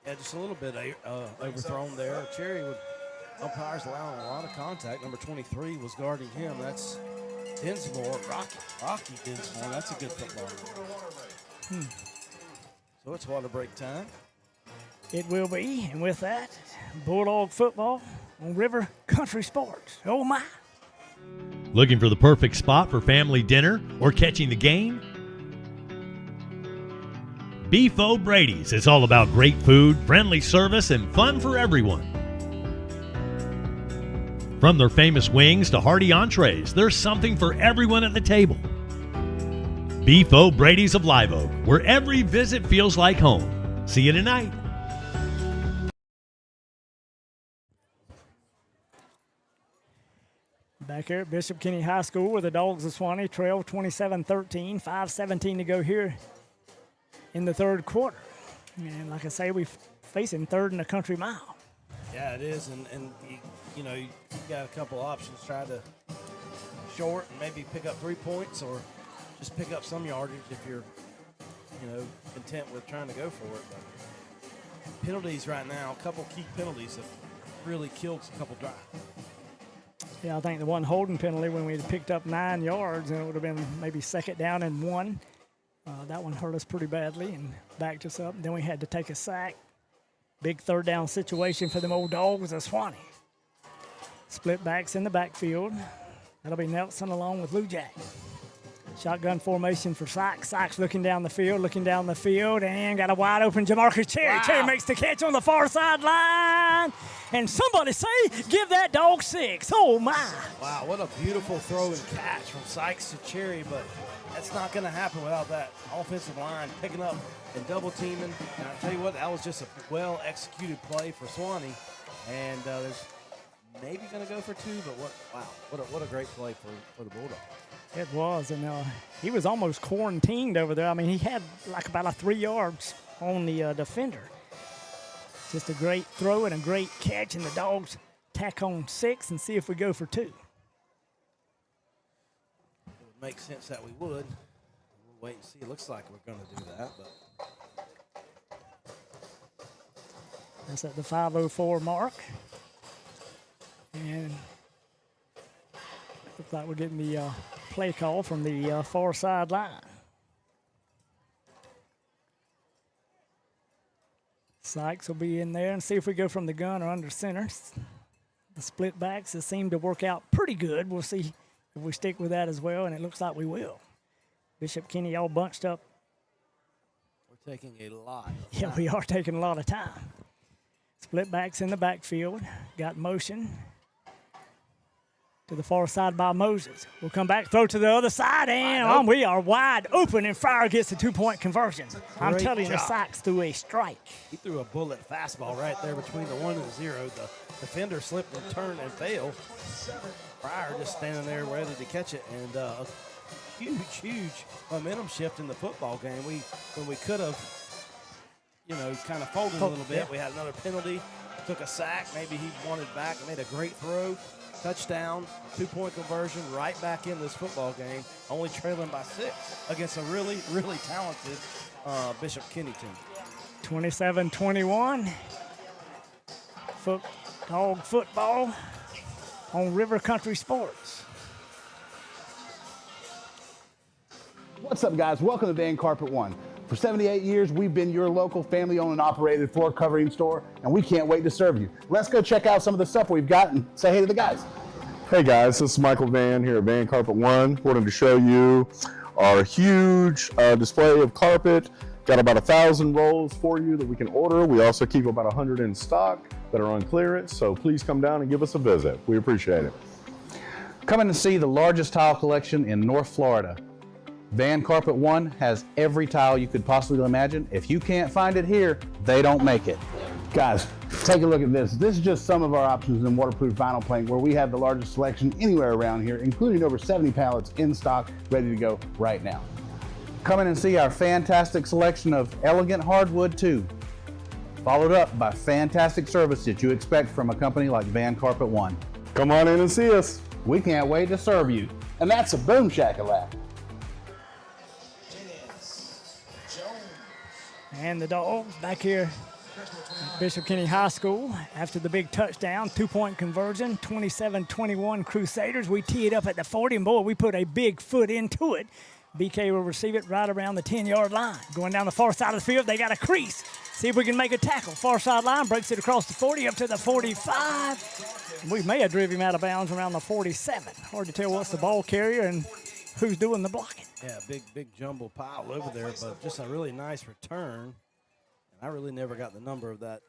Yeah, just a little bit overthrown there. Cherry, with umpires allowing a lot of contact. Number 23 was guarding him. That's Dinsmore, Rocky Dinsmore. That's a good footballer. So it's water break time. It will be, and with that, Bulldog football on River Country Sports. Oh, my. Looking for the perfect spot for family dinner or catching the game? Beef O'Brady's is all about great food, friendly service, and fun for everyone. From their famous wings to hearty entrees, there's something for everyone at the table. Beef O'Brady's of Live Oak, where every visit feels like home. See you tonight. Back here at Bishop Kenny High School where the Dogs of Swanee trail 27-13, 5:17 to go here in the 3rd quarter. And like I say, we're facing 3rd and a country mile. Yeah, it is, and you know, you got a couple options. Try to short and maybe pick up 3 points, or just pick up some yardage if you're, content with trying to go for it. But penalties right now, a couple key penalties have really killed a couple drives. Yeah, I think the one holding penalty when we had picked up 9 yards, and it would have been maybe 2nd down and 1. That one hurt us pretty badly and backed us up. Then we had to take a sack. Big 3rd down situation for them old Dogs of Swanee. Split backs in the backfield. That'll be Nelson along with Lou Jack. Shotgun formation for Sykes. Sykes looking down the field, and got a wide open DeMarcus Cherry. Wow. Cherry makes the catch on the far sideline. And somebody say, give that dog 6. Oh, my. Wow, what a beautiful throw and catch from Sykes to Cherry, but that's not going to happen without that offensive line picking up and double teaming. And I'll tell you what, that was just a well-executed play for Swanee. And there's maybe going to go for 2, but what a great play for the Bulldogs. It was, and he was almost quarantined over there. I mean, he had like about a 3 yards on the defender. Just a great throw and a great catch, and the Dogs tack on 6 and see if we go for 2. It would make sense that we would. We'll wait and see. It looks like we're going to do that, but that's at the 5:04 mark. And looks like we're getting the play call from the far sideline. Sykes will be in there and see if we go from the gun or under center. The split backs that seem to work out pretty good. We'll see if we stick with that as well, and it looks like we will. Bishop Kenny all bunched up. We're taking a lot of Yeah, time. we are taking a lot of time. Split backs in the backfield. Got motion to the far side by Moses. We'll come back, throw to the other side, and we are wide open, and Fryer gets the 2-point conversion. I'm Great telling you, job. Sykes threw a strike. He threw a bullet fastball right there between the 1 and the 0. The defender slipped and turned and failed. Fryer just standing there ready to catch it, and a huge momentum shift in the football game. When we could have, kind of folded a little bit. Yeah. We had another penalty, took a sack. Maybe he wanted back, made a great throw. Touchdown, 2-point conversion, right back in this football game, only trailing by 6 against a really, really talented Bishop Kenny team. 27-21. Dog football on River Country Sports. What's up, guys? Welcome to Van Carpet One. For 78 years, we've been your local family-owned and operated floor covering store, and we can't wait to serve you. Let's go check out some of the stuff we've got and say hey to the guys. Hey guys, this is Michael Van here at Van Carpet One. Wanted to show you our huge display of carpet. Got about 1,000 rolls for you that we can order. We also keep about 100 in stock that are on clearance, so please come down and give us a visit. We appreciate it. Come in and see the largest tile collection in North Florida. Van Carpet One has every tile you could possibly imagine. If you can't find it here, they don't make it. Guys, take a look at this. This is just some of our options in waterproof vinyl plank, where we have the largest selection anywhere around here, including over 70 pallets in stock, ready to go right now. Come in and see our fantastic selection of elegant hardwood too, followed up by fantastic service that you expect from a company like Van Carpet One. Come on in and see us. We can't wait to serve you. And that's a boom shakalaka. And the Dogs back here at Bishop Kenny High School after the big touchdown, 2-point conversion, 27-21 Crusaders. We tee it up at the 40, and boy, we put a big foot into it. BK will receive it right around the 10-yard line. Going down the far side of the field, they got a crease. See if we can make a tackle. Far side line, breaks it across the 40 up to the 45. We may have driven him out of bounds around the 47. Hard to tell what's the ball carrier and who's doing the blocking. Yeah, big jumble pile over there, but just a really nice return. And I really never got the number of that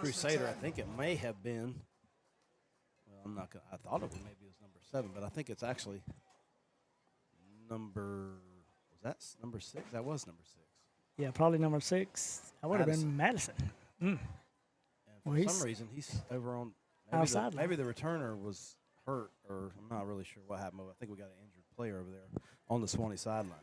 Crusader. I think it may have been, well, I'm not gonna, I thought it was maybe it was number 7, but I think it's actually number 6? That was number 6. Yeah, probably number 6. That would have been Madison. And for some reason, he's over on outside. Maybe the returner was hurt, or I'm not really sure what happened. I think we got an injured player over there on the Swanee sideline.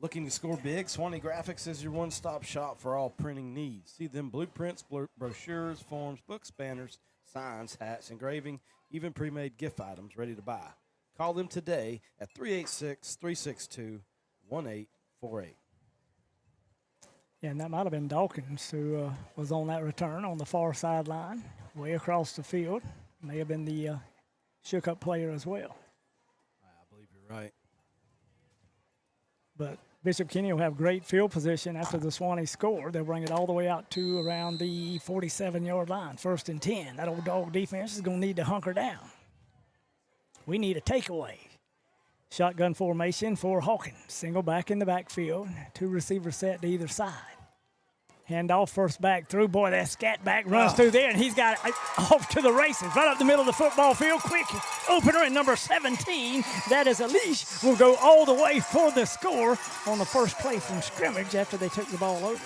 Looking to score big, Swanee Graphics is your one-stop shop for all printing needs. See them blueprints, brochures, forms, books, banners, signs, hats, engraving, even pre-made gift items ready to buy. Call them today at 386-362-1848. Yeah, and that might have been Dawkins who was on that return on the far sideline, way across the field. May have been the shook-up player as well. I believe you're right. But Bishop Kenny will have great field position after the Swanee score. They'll bring it all the way out to around the 47-yard line, 1st and 10. That old dog defense is going to need to hunker down. We need a takeaway. Shotgun formation for Hawkins. Single back in the backfield. 2 receivers set to either side. Handoff, first back through. Boy, that scat back runs through there, and he's got it off to the races. Right up the middle of the football field. Quick opener at number 17. That is Alish. Will go all the way for the score on the first play from scrimmage after they took the ball over.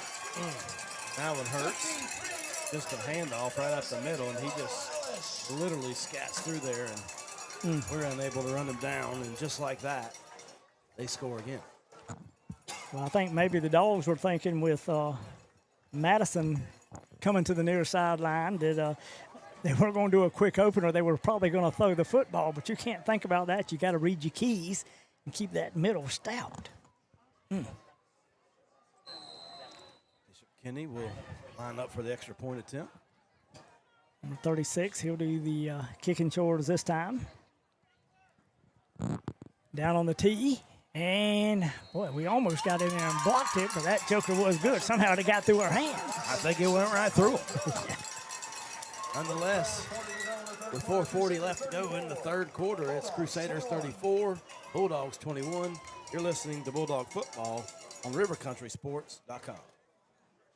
That one hurts. just a handoff right up the middle, and he just literally scats through there, and we're unable to run him down. And just like that, they score again. Well, I think maybe the Dogs were thinking with Madison coming to the near sideline that they weren't going to do a quick opener. They were probably going to throw the football, but you can't think about that. You got to read your keys and keep that middle stout. Bishop Kinney will line up for the extra point attempt. Number 36, he'll do the kicking chores this time. Down on the tee. And, boy, we almost got in there and blocked it, but that joker was good. Somehow it got through our hands. I think it went right through him. Nonetheless, with 4:40 left to go in the third quarter, it's Crusaders 34, Bulldogs 21. You're listening to Bulldog Football on rivercountrysports.com.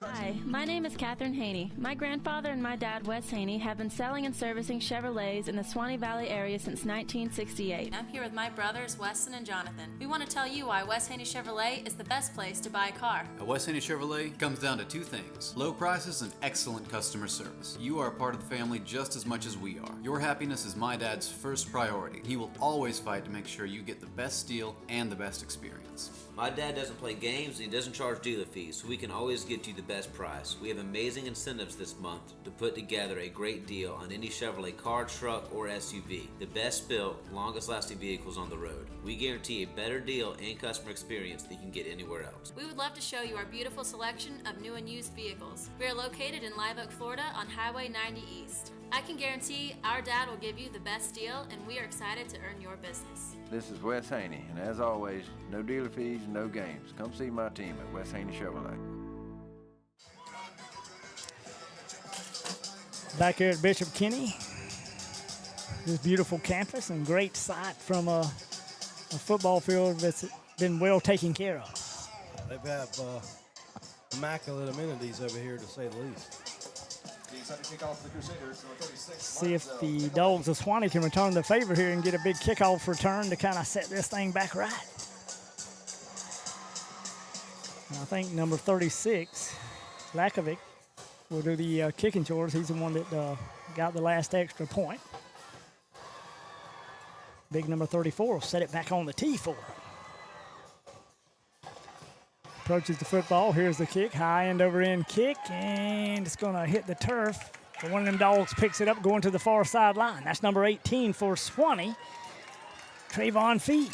Hi, my name is Catherine Haney. My grandfather and my dad, Wes Haney, have been selling and servicing Chevrolets in the Swanee Valley area since 1968. I'm here with my brothers, Weston and Jonathan. We want to tell you why Wes Haney Chevrolet is the best place to buy a car. At Wes Haney Chevrolet comes down to two things: low prices and excellent customer service. You are a part of the family just as much as we are. Your happiness is my dad's first priority. He will always fight to make sure you get the best deal and the best experience. My dad doesn't play games and he doesn't charge dealer fees, so we can always get you the best price. We have amazing incentives this month to put together a great deal on any Chevrolet car, truck, or SUV. The best built, longest lasting vehicles on the road. We guarantee a better deal and customer experience than you can get anywhere else. We would love to show you our beautiful selection of new and used vehicles. We are located in Live Oak, Florida on Highway 90 East. I can guarantee our dad will give you the best deal, and we are excited to earn your business. This is Wes Haney, and as always, no dealer fees, no games. Come see my team at Wes Haney Chevrolet. Back here at Bishop Kinney, this beautiful campus and great sight from a football field that's been well taken care of. They have immaculate amenities over here, to say the least. See if the Dogs of Swanee can return the favor here and get a big kickoff return to kind of set this thing back right. And I think number 36, Lakovic, will do the kicking chores. He's the one that got the last extra point. Big number 34 will set it back on the tee for him. Approaches the football. Here's the kick. High end over end kick. And it's going to hit the turf. So one of them Dogs picks it up going to the far sideline. That's number 18 for Swanee, Trayvon Fee.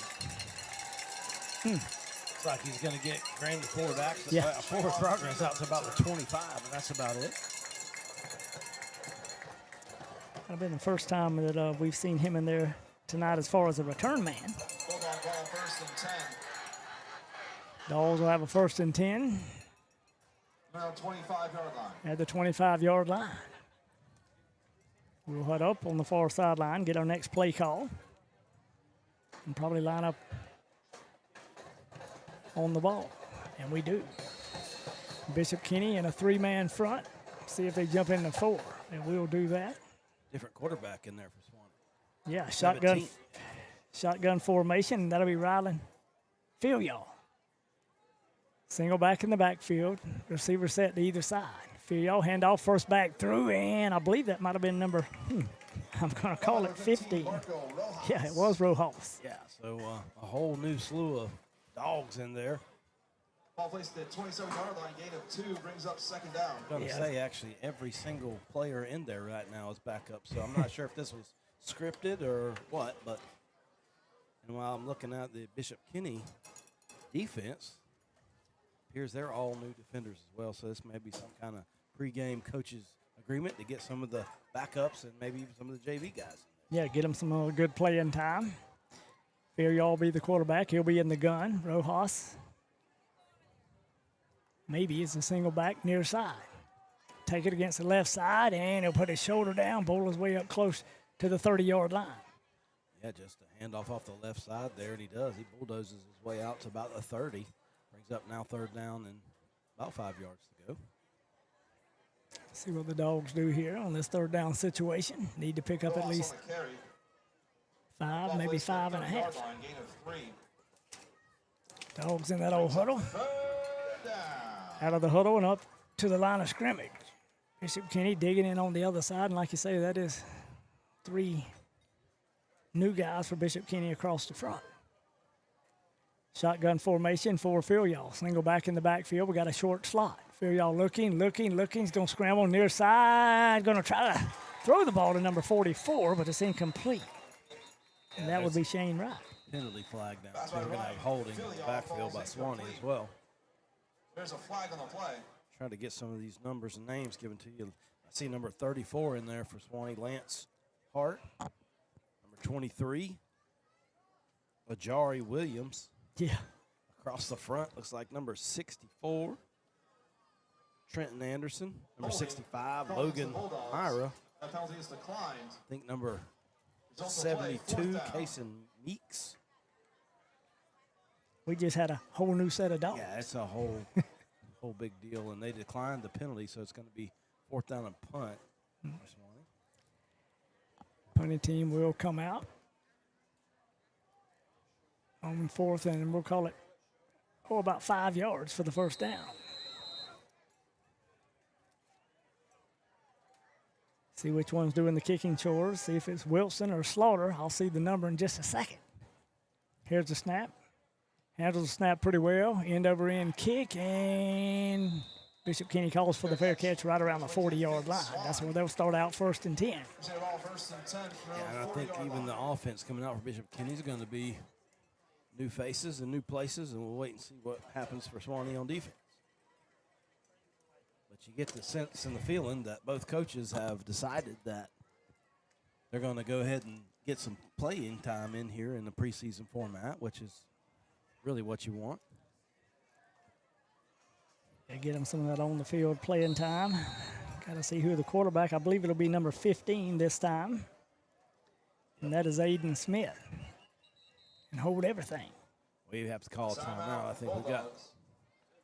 Looks like he's going to get granted forward progress out to about the 25, and that's about it. That'll been the first time that we've seen him in there tonight as far as a return man. Bulldog ball, 1st and 10. Dogs will have a 1st and 10. Around 25-yard line. At the 25-yard line. We'll head up on the far sideline, get our next play call, and probably line up on the ball. And we do. Bishop Kinney in a 3-man front. See if they jump into 4, and we'll do that. Different quarterback in there for Swanee. Yeah, shotgun formation. That'll be Rylan Filial. Single back in the backfield. Receiver set to either side. Filial handoff, first back through, and I believe that might have been number, I'm going to call it 15. Yeah, it was Rojas. Yeah, so a whole new slew of Dogs in there. Ball placed at 27-yard line, gain of 2, brings up 2nd down. I'm going to say, actually, every single player in there right now is back up, so I'm not sure if this was scripted or what, but and while I'm looking at the Bishop Kinney defense, appears they're all new defenders as well, so this may be some kind of pregame coaches agreement to get some of the backups and maybe even some of the JV guys. Yeah, get him some good playing time. Filial will be the quarterback. He'll be in the gun. Rojas maybe is a single back near side. Take it against the left side, and he'll put his shoulder down, bowl his way up close to the 30-yard line. Yeah, just a handoff off the left side there, and he does. He bulldozes his way out to about the 30. Brings up now 3rd down and about 5 yards to go. See what the Dogs do here on this 3rd down situation. Need to pick up at least 5, maybe 5.5. Dogs in that old huddle. Out of the huddle and up to the line of scrimmage. Bishop Kenny digging in on the other side, and like you say, that is 3 new guys for Bishop Kenny across the front. Shotgun formation for Phil Y'all. Single back in the backfield. We got a short slot. Phil Y'all looking. He's going to scramble near side. Going to try to throw the ball to number 44, but it's incomplete. And that would be Shane Wright. Penalty flag down. So we're going to have holding in the backfield by Swanee as well. There's a flag on the play. Try to get some of these numbers and names given to you. I see number 34 in there for Swanee, Lance Hart. Number 23, Ajari Williams. Yeah. Across the front, looks like number 64, Trenton Anderson. Number 65, Logan Myra. That penalty is declined. I think number 72, Kason Meeks. We just had a whole new set of dogs. Yeah, it's a whole big deal, and they declined the penalty, so it's going to be 4th down and punt. Punting team will come out on 4th, and we'll call it about 5 yards for the first down. See which one's doing the kicking chores. See if it's Wilson or Slaughter. I'll see the number in just a second. Here's the snap. Handles the snap pretty well. End over end kick, and Bishop Kenny calls for the fair catch right around the 40-yard line. That's where they'll start out 1st and 10. Yeah, and I think even the offense coming out for Bishop Kenny is going to be new faces and new places, and we'll wait and see what happens for Swanee on defense. But you get the sense and the feeling that both coaches have decided that they're going to go ahead and get some playing time in here in the preseason format, which is really what you want. Yeah, get them some of that on the field playing time. Got to see who the quarterback. I believe it'll be number 15 this time, and that is Aiden Smith. And hold everything. We have to call a timeout. I think we've got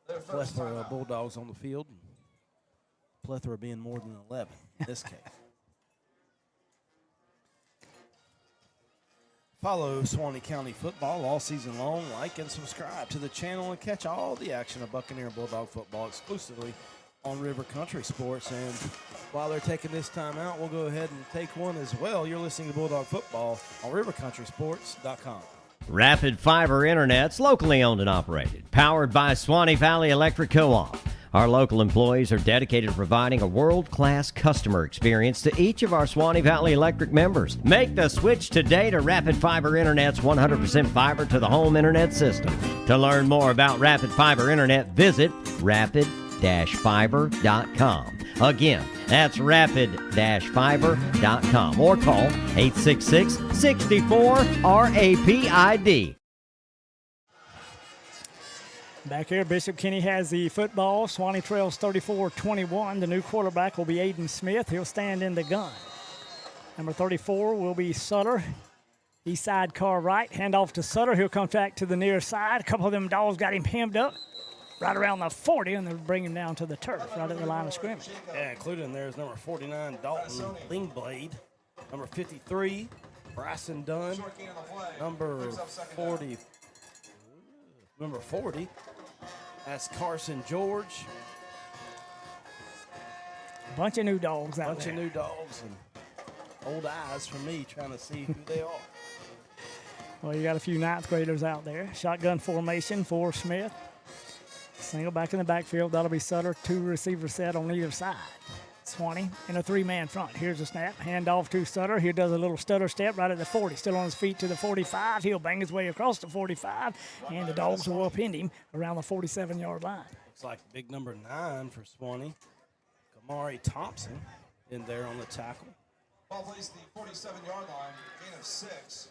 a plethora of Bulldogs on the field. Plethora being more than 11 in this case. Follow Swanee County football all season long. Like and subscribe to the channel and catch all the action of Buccaneer and Bulldog football exclusively on River Country Sports. And while they're taking this time out, we'll go ahead and take one as well. You're listening to Bulldog football on rivercountrysports.com. Rapid Fiber Internet's locally owned and operated, powered by Swanee Valley Electric Co-op. Our local employees are dedicated to providing a world-class customer experience to each of our Swanee Valley Electric members. Make the switch today to Rapid Fiber Internet's 100% fiber to the home internet system. To learn more about Rapid Fiber Internet, visit rapid-fiber.com. Again, that's rapid-fiber.com or call 866-64-RAPID. Back here, Bishop Kenny has the football. Swanee trails 34-21. The new quarterback will be Aiden Smith. He'll stand in the gun. Number 34 will be Sutter. East side car right. Handoff to Sutter. He'll come back to the near side. A couple of them dogs got him hemmed up right around the 40, and they'll bring him down to the turf right at the line of scrimmage. Yeah, included in there is number 49, Dalton Lingblade. Number 53, Bryson Dunn. Number 40, that's Carson George. A bunch of new dogs out there. Bunch of new dogs and old eyes for me trying to see who they are. Well, you got a few ninth graders out there. Shotgun formation for Smith. Single back in the backfield. That'll be Sutter. 2 receivers set on either side. Swanee in a 3-man front. Here's a snap. Handoff to Sutter. He does a little stutter step right at the 40. Still on his feet to the 45. He'll bang his way across the 45, and the dogs will upend him around the 47-yard line. Looks like big number 9 for Swanee. Kamari Thompson in there on the tackle. Ball plays the 47-yard line, gain of 6.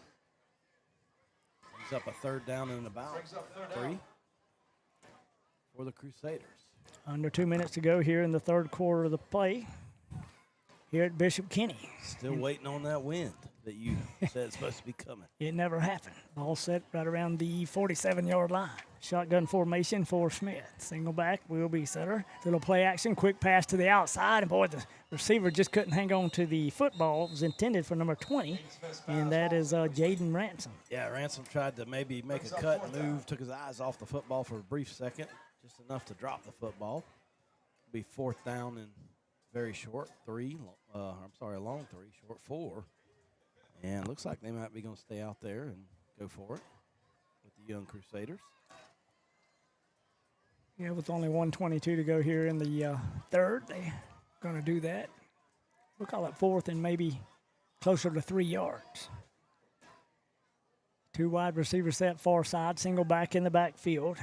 Brings up a 3rd down and about 3 for the Crusaders. Under 2 minutes to go here in the third quarter of the play here at Bishop Kenny. Still waiting on that wind that you said it's supposed to be coming. It never happened. Ball set right around the 47-yard line. Shotgun formation for Smith. Single back will be Sutter. Little play action, quick pass to the outside. And boy, the receiver just couldn't hang on to the football. It was intended for number 20, and that is Jaden Ransom. Yeah, Ransom tried to maybe make a cut and move, took his eyes off the football for a brief second, just enough to drop the football. It'll be 4th down and very short 3. A long 3, short 4. And looks like they might be going to stay out there and go for it with the young Crusaders. Yeah, with only 1:22 to go here in the third, they're going to do that. We'll call it 4th and maybe closer to 3 yards. 2 wide receiver set far side, single back in the backfield.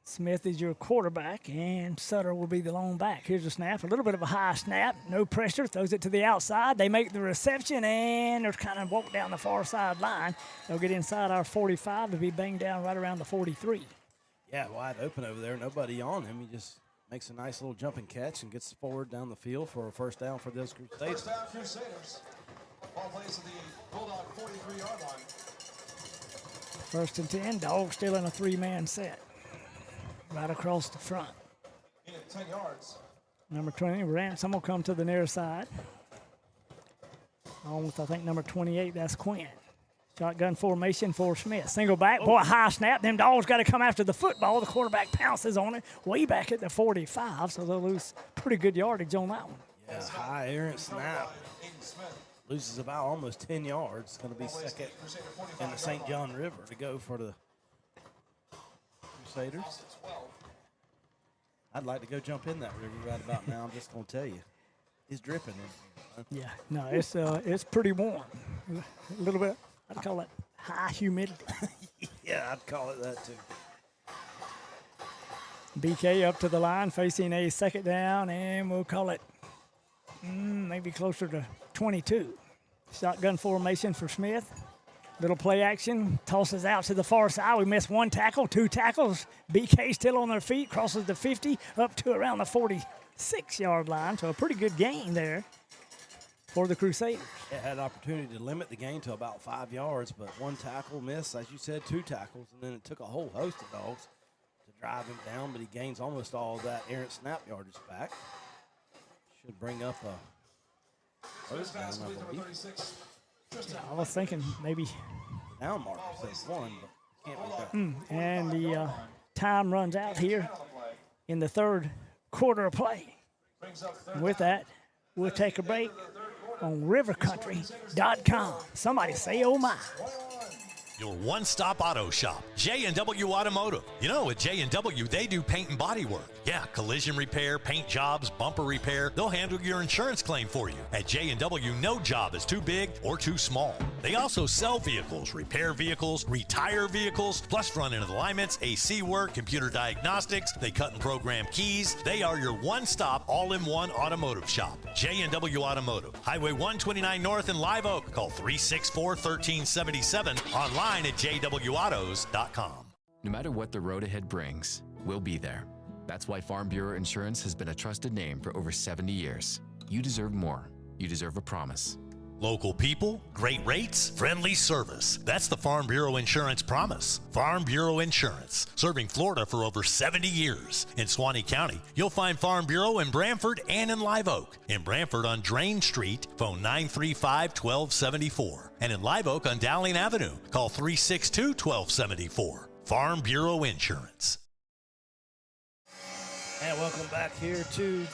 Smith is your quarterback, and Sutter will be the lone back. Here's a snap, a little bit of a high snap, no pressure, throws it to the outside. They make the reception, and they're kind of walk down the far sideline. They'll get inside our 45 to be banged down right around the 43. Yeah, wide open over there, nobody on him. He just makes a nice little jumping catch and gets forward down the field for a first down for those Crusaders. First down, Crusaders. Ball plays at the Bulldog 43-yard line. 1st and 10, Dog still in a 3-man set. Right across the front. 10 yards. Number 20, Ransom will come to the near side. On with, I think, number 28, that's Quinn. Shotgun formation for Smith. Single back, boy, high snap. Them Dogs got to come after the football. The quarterback pounces on it way back at the 45, so they'll lose pretty good yardage on that one. Yeah, high errant snap. Loses about almost 10 yards. It's going to be second in the St. John River to go for the Crusaders. I'd like to go jump in that river right about now. I'm just going to tell you. It's dripping in here. Yeah, no, it's pretty warm. A little bit, I'd call it high humidity. Yeah, I'd call it that too. BK up to the line, facing a 2nd down, and we'll call it maybe closer to 22. Shotgun formation for Smith. Little play action, tosses out to the far side. We missed 1 tackle, 2 tackles. BK still on their feet, crosses the 50 up to around the 46-yard line. So a pretty good gain there for the Crusaders. It had an opportunity to limit the gain to about 5 yards, but 1 tackle missed, as you said, 2 tackles, and then it took a whole host of Dogs to drive him down, but he gains almost all of that errant snap yardage back. Should bring up a first down, I believe. I was thinking maybe down marker says 1, but can't be that. And the time runs out here in the 3rd quarter of play. And with that, we'll take a break on rivercountry.com. Somebody say, oh my. Your one-stop auto shop, J&W Automotive. You know, at J&W, they do paint and body work. Yeah, collision repair, paint jobs, bumper repair. They'll handle your insurance claim for you. At J&W, no job is too big or too small. They also sell vehicles, repair vehicles, retire vehicles, plus front-end alignments, AC work, computer diagnostics. They cut and program keys. They are your one-stop, all-in-one automotive shop. J&W Automotive. Highway 129 North in Live Oak. Call 364-1377. Online at jwautos.com. No matter what the road ahead brings, we'll be there. That's why Farm Bureau Insurance has been a trusted name for over 70 years. You deserve more. You deserve a promise. Local people, great rates, friendly service. That's the Farm Bureau Insurance promise. Farm Bureau Insurance, serving Florida for over 70 years. In Suwannee County, you'll find Farm Bureau in Branford and in Live Oak. In Branford on Drain Street, phone 935-1274. And in Live Oak on Dowling Avenue, call 362-1274. Farm Bureau Insurance. And welcome back here to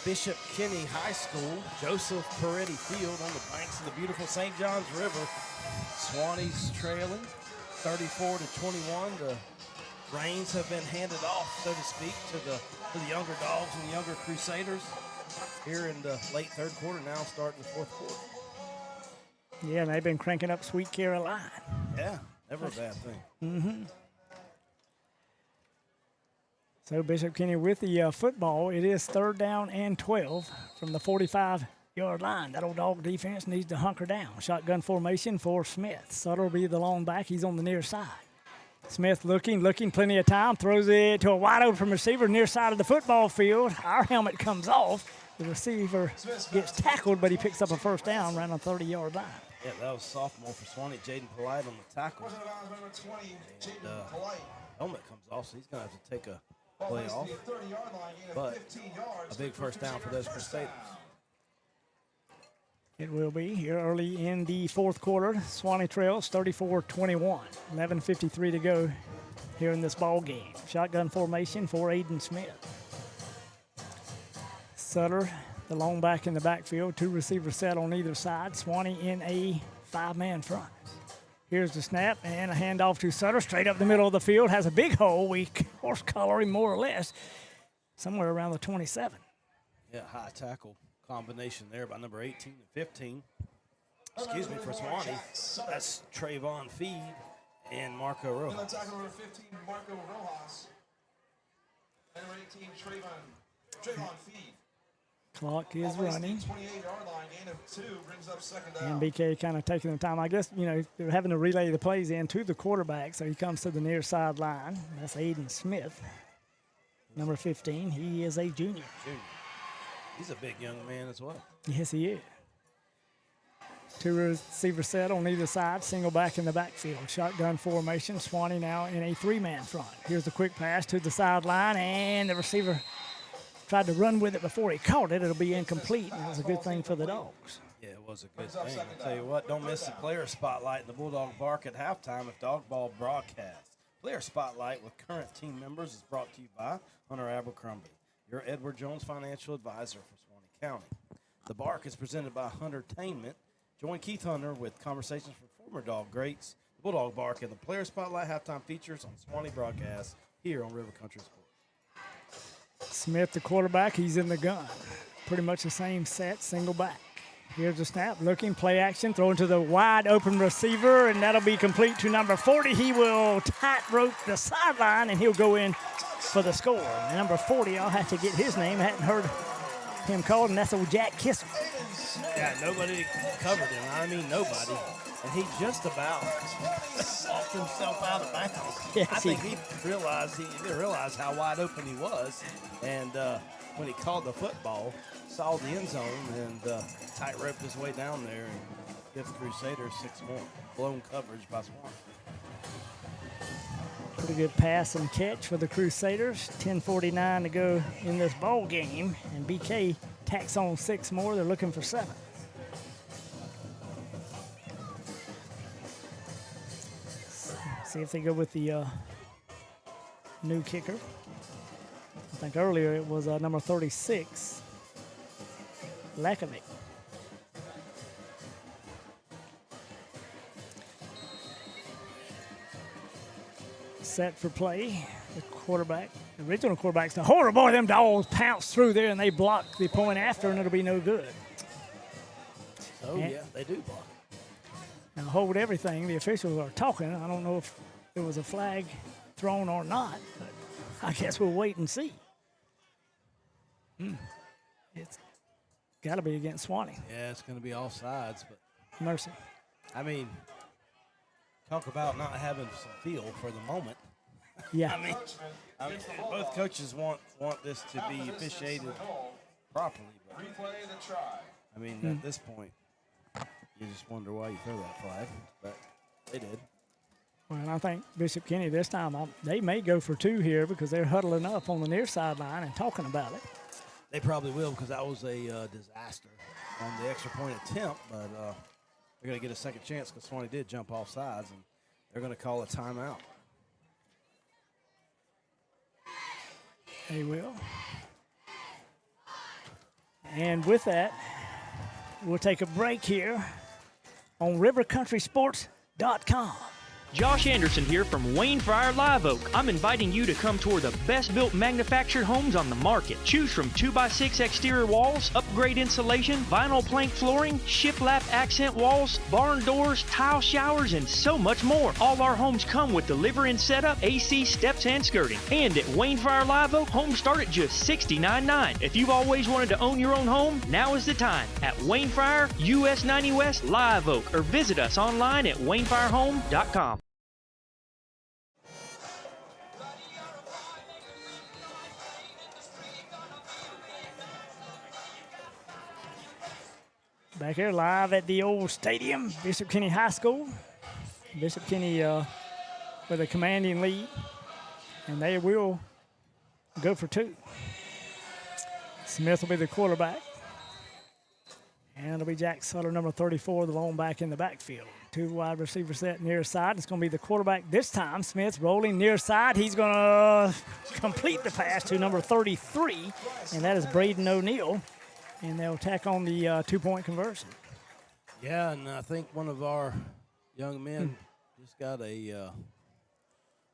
Bishop Kenny High School, Joseph Peretti Field on the banks of the beautiful St. Johns River. Swanee's trailing 34-21. The reins have been handed off, so to speak, to the younger Dogs and the younger Crusaders here in the late 3rd quarter, now starting the 4th quarter. Yeah, and they've been cranking up Sweet Caroline. Yeah, never a bad thing. Mm-hmm. So Bishop Kenny with the football. It is 3rd down and 12 from the 45-yard line. That old Dog defense needs to hunker down. Shotgun formation for Smith. Sutter will be the long back. He's on the near side. Smith looking, plenty of time. Throws it to a wide open receiver near side of the football field. Our helmet comes off. The receiver gets tackled, but he picks up a first down around the 30-yard line. Yeah, that was sophomore for Suwannee, Jaden Polite on the tackle. And, helmet comes off, so he's going to have to take a play off. But a big first down for those Crusaders. It will be here early in the 4th quarter. Suwannee trails 34-21. 11:53 to go here in this ball game. Shotgun formation for Aiden Smith. Sutter, the long back in the backfield. 2 receivers set on either side. Swanee in a 5-man front. Here's the snap and a handoff to Sutter. Straight up the middle of the field. Has a big hole. We horse collar him more or less. Somewhere around the 27. Yeah, high tackle combination there by number 18 and 15. Excuse me, for Swanee. That's Trayvon Feed and Marco Rojas. And tackle number 15, Marco Rojas. And number 18, Trayvon Feed. Clock is running. 28-yard line, gain of 2, brings up second down. And BK kind of taking the time. I guess, you know, they're having to relay the plays in to the quarterback, so he comes to the near sideline. That's Aiden Smith, number 15. He is a junior. He's a big young man as well. Yes, he is. 2 receiver set on either side, single back in the backfield. Shotgun formation. Swanee now in a 3-man front. Here's the quick pass to the sideline, and the receiver tried to run with it before he caught it. It'll be incomplete, and it was a good thing for the Dogs. Yeah, it was a good thing. I'll tell you what, don't miss the player spotlight in the Bulldog Bark at halftime if Dog Ball broadcast. Player spotlight with current team members is brought to you by Hunter Abercrombie, your Edward Jones financial advisor for Swanee County. The Bark is presented by Huntertainment. Join Keith Hunter with conversations from former Dog greats. The Bulldog Bark and the player spotlight halftime features on Swanee broadcast here on River Country Sports. Smith, the quarterback, he's in the gun. Pretty much the same set, single back. Here's the snap, looking, play action, throwing to the wide open receiver, and that'll be complete to number 40. He will tightrope the sideline, and he'll go in for the score. And number 40, I'll have to get his name. I hadn't heard him called, and that's old Jack Kissel. Yeah, nobody covered him. I mean, nobody. And he just about walked himself out of bounds. Yes, I think he didn't realize how wide open he was. And when he called the football, saw the end zone and tight-roped his way down there and give the Crusaders 6 more. Blown coverage by Swan. Pretty good pass and catch for the Crusaders. 10:49 to go in this ball game, and BK tacks on 6 more. They're looking for 7. See if they go with the new kicker. I think earlier it was number 36, Lakovic. Set for play. The quarterback, the original quarterback's the horrible. Boy, them Dogs pounced through there and they blocked the point after, and it'll be no good. Oh, yeah, they do block. Now, hold everything. The officials are talking. I don't know if there was a flag thrown or not, but I guess we'll wait and see. It's got to be against Swanee. Yeah, it's going to be all sides, but Mercy. I mean, talk about not having some feel for the moment. Yeah. I mean, both coaches want this to be officiated properly, but I mean, at this point, you just wonder why you throw that flag, but they did. Well, I think Bishop Kenny this time, they may go for 2 here because they're huddling up on the near sideline and talking about it. They probably will because that was a disaster on the extra point attempt, but they're going to get a second chance because Swanee did jump off sides, and they're going to call a timeout. They will. And with that, we'll take a break here on rivercountrysports.com. Josh Anderson here from Wayne Fryer Live Oak. I'm inviting you to come tour the best built manufactured homes on the market. Choose from 2x6 exterior walls, upgrade insulation, vinyl plank flooring, shiplap accent walls, barn doors, tile showers, and so much more. All our homes come with delivery and setup, AC, steps, and skirting. And at Wayne Fryer Live Oak, homes start at just $69.9. If you've always wanted to own your own home, now is the time at Wayne Fryer, US 90 West, Live Oak, or visit us online at waynefryerhome.com. Back here live at the old stadium, Bishop Kenny High School. Bishop Kenny with a commanding lead, and they will go for 2. Smith will be the quarterback. And it'll be Jack Sutter, number 34, the lone back in the backfield. 2 wide receiver set near side. It's going to be the quarterback this time. Smith rolling near side. He's going to complete the pass to number 33, and that is Braden O'Neal. And they'll tack on the 2-point conversion. Yeah, and I think one of our young men just got a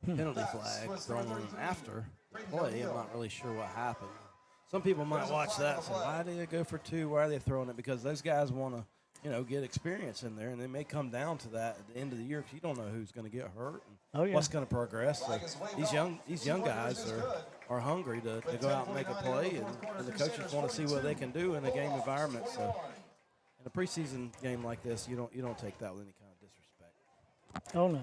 penalty flag thrown on him after the play. I'm not really sure what happened. Some people might watch that and say, why did they go for 2? Why are they throwing it? Because those guys want to, get experience in there, and they may come down to that at the end of the year because you don't know who's going to get hurt and what's going to progress. So these young guys are hungry to go out and make a play, and the coaches want to see what they can do in a game environment. So in a preseason game like this, you don't take that with any kind of disrespect. Oh, no.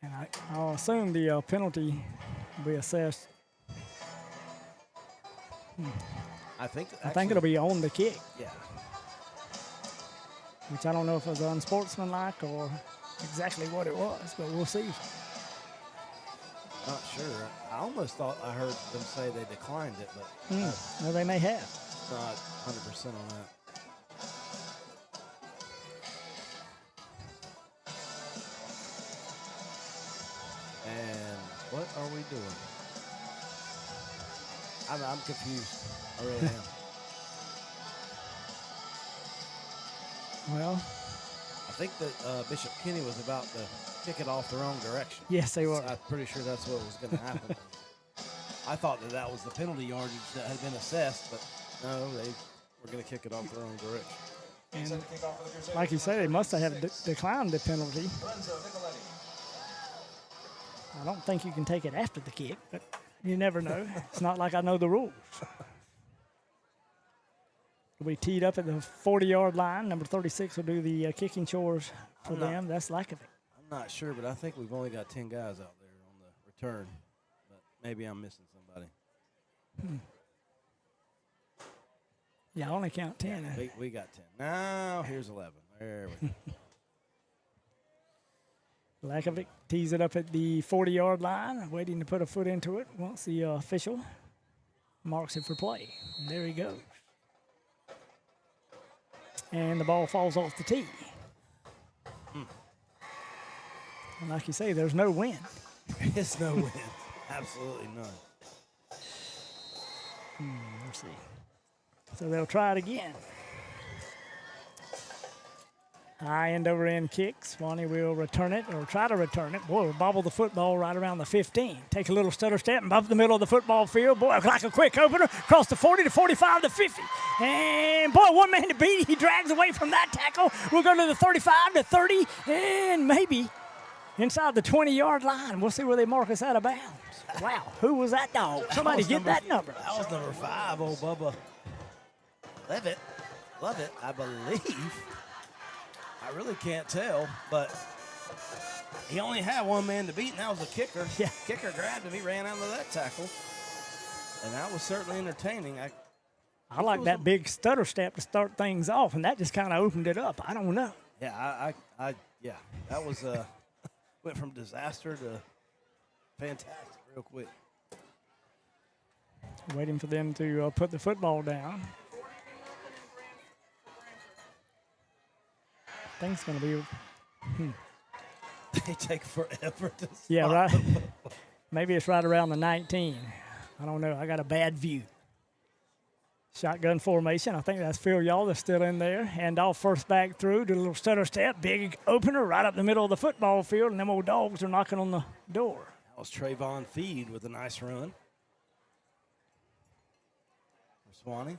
And I'll assume the penalty will be assessed. I think it'll be on the kick. Yeah. Which I don't know if it was unsportsmanlike or exactly what it was, but we'll see. Not sure. I almost thought I heard them say they declined it, but well, they may have. Not 100% on that. And what are we doing? I'm confused. I really am. Well, I think that Bishop Kenny was about to kick it off the wrong direction. Yes, they were. I'm pretty sure that's what was going to happen. I thought that was the penalty yardage that had been assessed, but no, they were going to kick it off the wrong direction. And like you say, they must have declined the penalty. I don't think you can take it after the kick, but you never know. It's not like I know the rules. We teed up at the 40-yard line. Number 36 will do the kicking chores for them. That's Lakovic. I'm not sure, but I think we've only got 10 guys out there on the return. But maybe I'm missing somebody. Yeah, I only count 10. We got 10. Now here's 11. There we go. Lakovic tees it up at the 40-yard line, waiting to put a foot into it once the official marks it for play. And there he goes. And the ball falls off the tee. And like you say, there's no wind. There's no wind. Absolutely none. Let's see. So they'll try it again. High end over end kick. Swanee will return it or try to return it. Boy, we'll bobble the football right around the 15. Take a little stutter step and bump the middle of the football field. Boy, like a quick opener. Across the 40 to 45 to 50. And boy, one man to beat. He drags away from that tackle. We'll go to the 35 to 30 and maybe inside the 20-yard line. We'll see where they mark us out of bounds. Wow, who was that dog? Somebody get that number. That was number 5, old Bubba Levitt. Love it, I believe. I really can't tell, but he only had one man to beat, and that was the kicker. Yeah. Kicker grabbed him. He ran out of that tackle, and that was certainly entertaining. I like that big stutter step to start things off, and that just kind of opened it up. I don't know. Yeah, yeah, that was went from disaster to fantastic real quick. Waiting for them to put the football down. I think it's going to be. They take forever to stop. Yeah, right. Maybe it's right around the 19. I don't know. I got a bad view. Shotgun formation. I think that's Phil Y'all that's still in there. Hand off first back through. Do a little stutter step. Big opener right up the middle of the football field. And them old dogs are knocking on the door. That was Trayvon Feed with a nice run. For Swanee.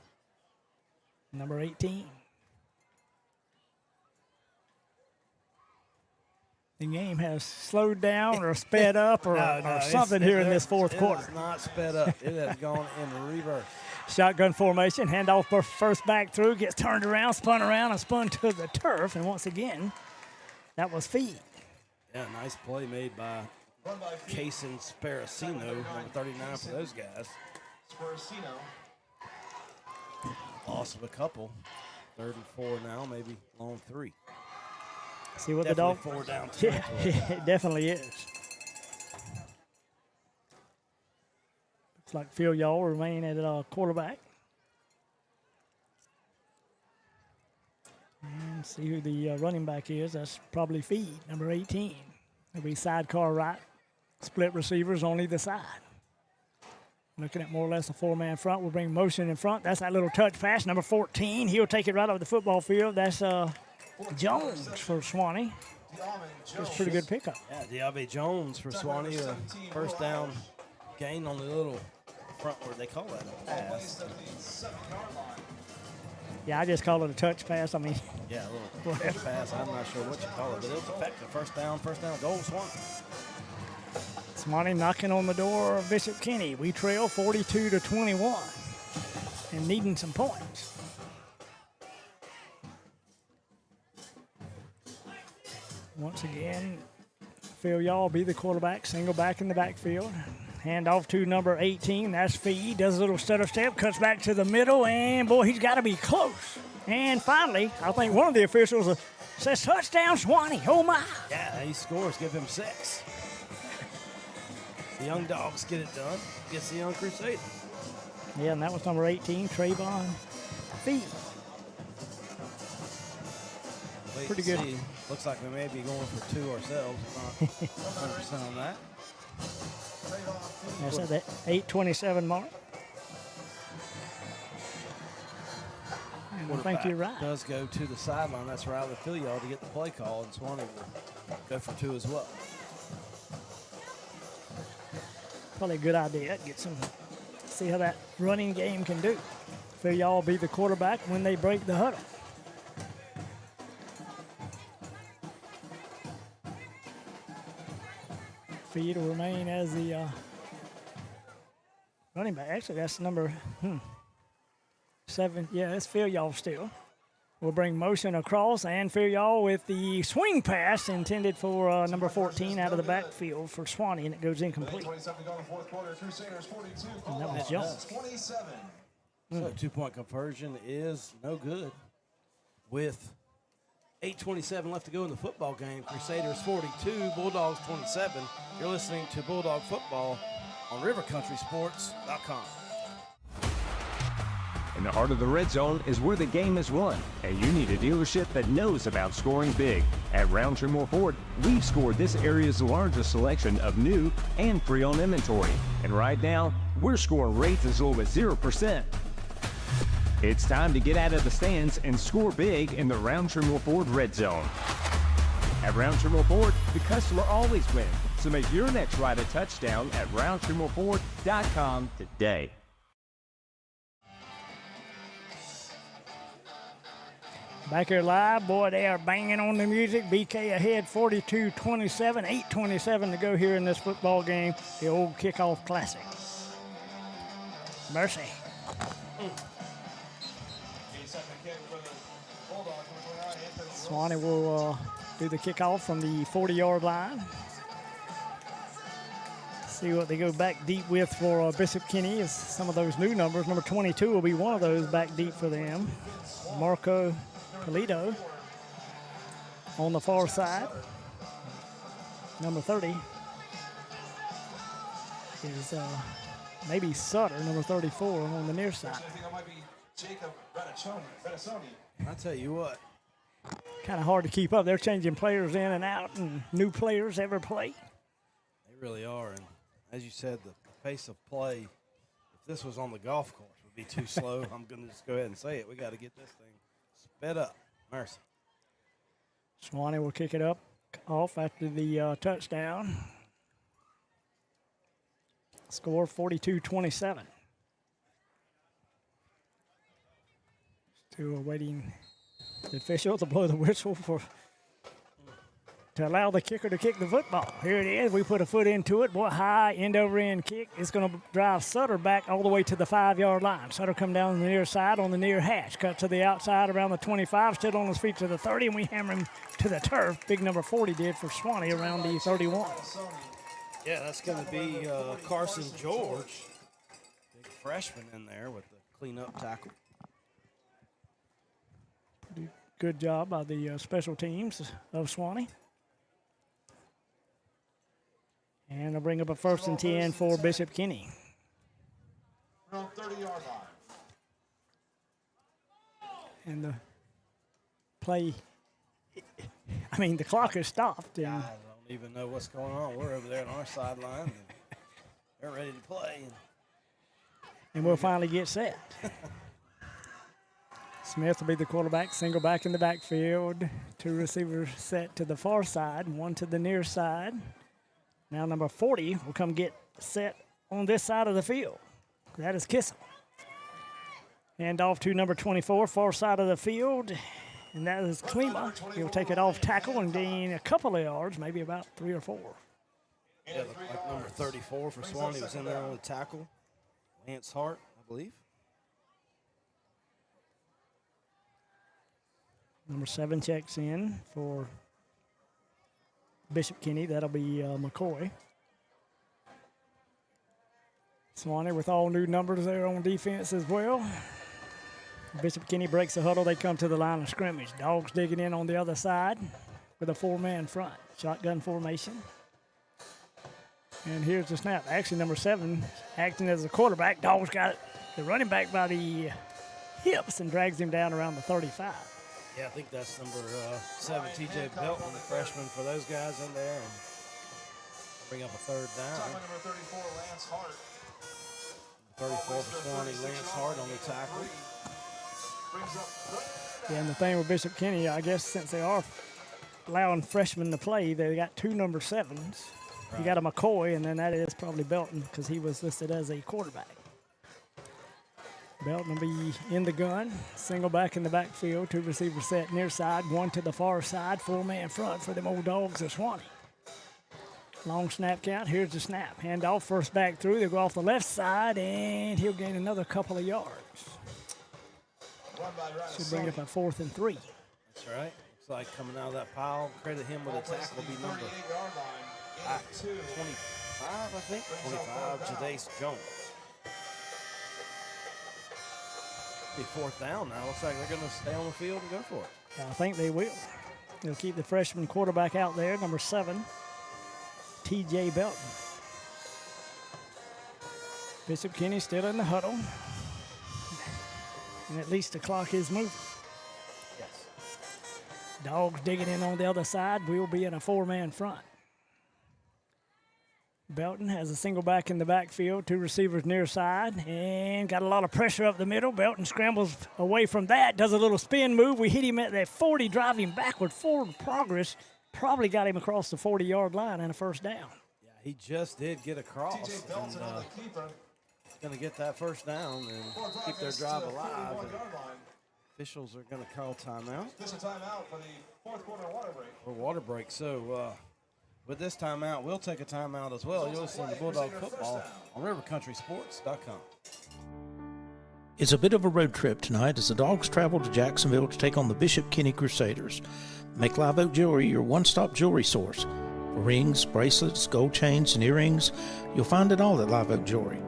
Number 18. The game has slowed down or sped up or, or something here in this fourth quarter. It has not sped up. It has gone in reverse. Shotgun formation, handoff first back through, gets turned around, spun around, and spun to the turf. And once again, that was Feed. Yeah, nice play made by Cason Sparacino, number 39 for those guys. Sparacino. Loss of a couple. 3rd and 4 now, maybe long 3. See what definitely the dog. 4 down. Yeah, it definitely is. Looks like Phil Y'all remain at quarterback. Let's see who the running back is. That's probably Feed, number 18. It'll be sidecar right, split receivers on either side. Looking at more or less a four-man front. We'll bring motion in front. That's that little touch pass, number 14. He'll take it right over the football field. That's Jones for Swanee. It's a pretty good pickup. Yeah, Diave Jones for Swanee. First down gain on the little front where they call that a pass. Yeah, I just call it a touch pass. I mean, yeah, a little touch pass. I'm not sure what you call it, but it was effective. First down goal, Swanee. Swanee knocking on the door of Bishop Kenny. We trail 42-21 and needing some points. Once again, Phil Yaw will be the quarterback, single back in the backfield. Hand off to number 18. That's Feed. Does a little stutter step, cuts back to the middle, and boy, he's got to be close. And finally, I think one of the officials says touchdown, Swanee. Oh my! Yeah, he scores. Give him 6. The Young Dogs get it done. Gets the Young Crusaders. Yeah, and that was number 18, Trayvon Feed. Pretty good. See. Looks like we may be going for 2 ourselves. Not 100% on that. That's at the 8:27 mark. I think you're right. Does go to the sideline. That's right with Phil Yaw to get the play call, and Swanee will go for 2 as well. Probably a good idea. Get some, see how that running game can do. Phil Yaw will be the quarterback when they break the huddle. Feed will remain as the running back. Actually, that's number 7. Yeah, that's Phil Yaw still. We'll bring motion across, and Phil Yaw with the swing pass intended for number 14 out of the backfield for Swanee, and it goes incomplete. And that was Jones. So 2-point conversion is no good. With 8:27 left to go in the football game. Crusaders 42, Bulldogs 27. You're listening to Bulldog Football on rivercountrysports.com. In the heart of the red zone is where the game is won, and you need a dealership that knows about scoring big. At Roundtree Moore Ford, we've scored this area's largest selection of new and pre-owned inventory. And right now, we're scoring rates as low as 0%. It's time to get out of the stands and score big in the Roundtree Moore Ford red zone. At Roundtree Moore Ford, the customer always wins. So make your next ride a touchdown at RoundtreeMoreFord.com today. Back here live, boy, they are banging on the music. BK ahead 42-27, 8:27 to go here in this football game, the old kickoff classic. Mercy. Swanee will do the kickoff from the 40-yard line. See what they go back deep with for Bishop Kenny is some of those new numbers. Number 22 will be one of those back deep for them. Marco Polito on the far side. Number 30 is maybe Sutter, number 34 on the near side. I tell you what. Kind of hard to keep up. They're changing players in and out, and new players every play. They really are, and as you said, the pace of play, if this was on the golf course, would be too slow. I'm going to just go ahead and say it. We got to get this thing sped up. Mercy. Swanee will kick it up off after the touchdown. Score 42-27. Still awaiting the official to blow the whistle to allow the kicker to kick the football. Here it is. We put a foot into it. Boy, high end over end kick. It's going to drive Sutter back all the way to the 5-yard line. Sutter come down the near side on the near hash. Cut to the outside around the 25. Stood on his feet to the 30, and we hammer him to the turf. Big number 40 did for Swanee around the 31. Yeah, that's going to be Carson George. Big freshman in there with the cleanup tackle. Pretty good job by the special teams of Swanee. And they'll bring up a 1st and 10 for Bishop Kenny. Around 30-yard line. And the play I mean, the clock has stopped. And I don't even know what's going on. We're over there on our sideline. They're ready to play. And we'll finally get set. Smith will be the quarterback, single back in the backfield. 2 receivers set to the far side, 1 to the near side. Now number 40 will come get set on this side of the field. That is Kissel. Hand off to number 24, far side of the field. And that is Klima. He'll take it off tackle and gain a couple of yards, maybe about 3 or 4. Yeah, like number 34 for Swanee was in there on the tackle. Lance Hart, I believe. Number 7 checks in for Bishop Kenny. That'll be McCoy. Swanee with all new numbers there on defense as well. Bishop Kenny breaks the huddle. They come to the line of scrimmage. Dogs digging in on the other side with a 4-man front. Shotgun formation. And here's the snap. Actually, number 7 acting as a quarterback. Dogs got the running back by the hips and drags him down around the 35. Yeah, I think that's number 7, T.J. Belton, the freshman for those guys in there. And bring up a 3rd down. Number 34, Lance Hart. 34 for Swanee, Lance Hart on the tackle. Yeah, and the thing with Bishop Kenny, I guess since they are allowing freshmen to play, they got 2 number 7s. Right. You got a McCoy, and then that is probably Belton because he was listed as a quarterback. Belton will be in the gun, single back in the backfield, 2 receivers set near side, 1 to the far side, 4-man front for them old dogs of Swanee. Long snap count. Here's the snap. Hand off, first back through. They'll go off the left side, and he'll gain another couple of yards. Should bring it up a 4th and 3. That's right. Looks like coming out of that pile, credit him with a tackle will be number 25, I think. 25, Jadace Jones. Be 4th down now. Looks like they're going to stay on the field and go for it. Yeah, I think they will. They'll keep the freshman quarterback out there, number 7, T.J. Belton. Bishop Kenny still in the huddle. And at least the clock is moving. Yes. Dogs digging in on the other side. We'll be in a 4-man front. Belton has a single back in the backfield, 2 receivers near side, and got a lot of pressure up the middle. Belton scrambles away from that, does a little spin move. We hit him at that 40, drive him backward, forward progress. Probably got him across the 40-yard line and a 1st down. Yeah, he just did get across. And, going to get that 1st down and keep their drive alive. Officials are going to call timeout. This is a timeout for the 4th quarter water break. Or water break. So with this timeout, we'll take a timeout as well. You'll listen to Bulldog Football on rivercountrysports.com. It's a bit of a road trip tonight as the Dogs travel to Jacksonville to take on the Bishop Kenny Crusaders. Make Live Oak Jewelry your one-stop jewelry source. For rings, bracelets, gold chains, and earrings, you'll find it all at Live Oak Jewelry.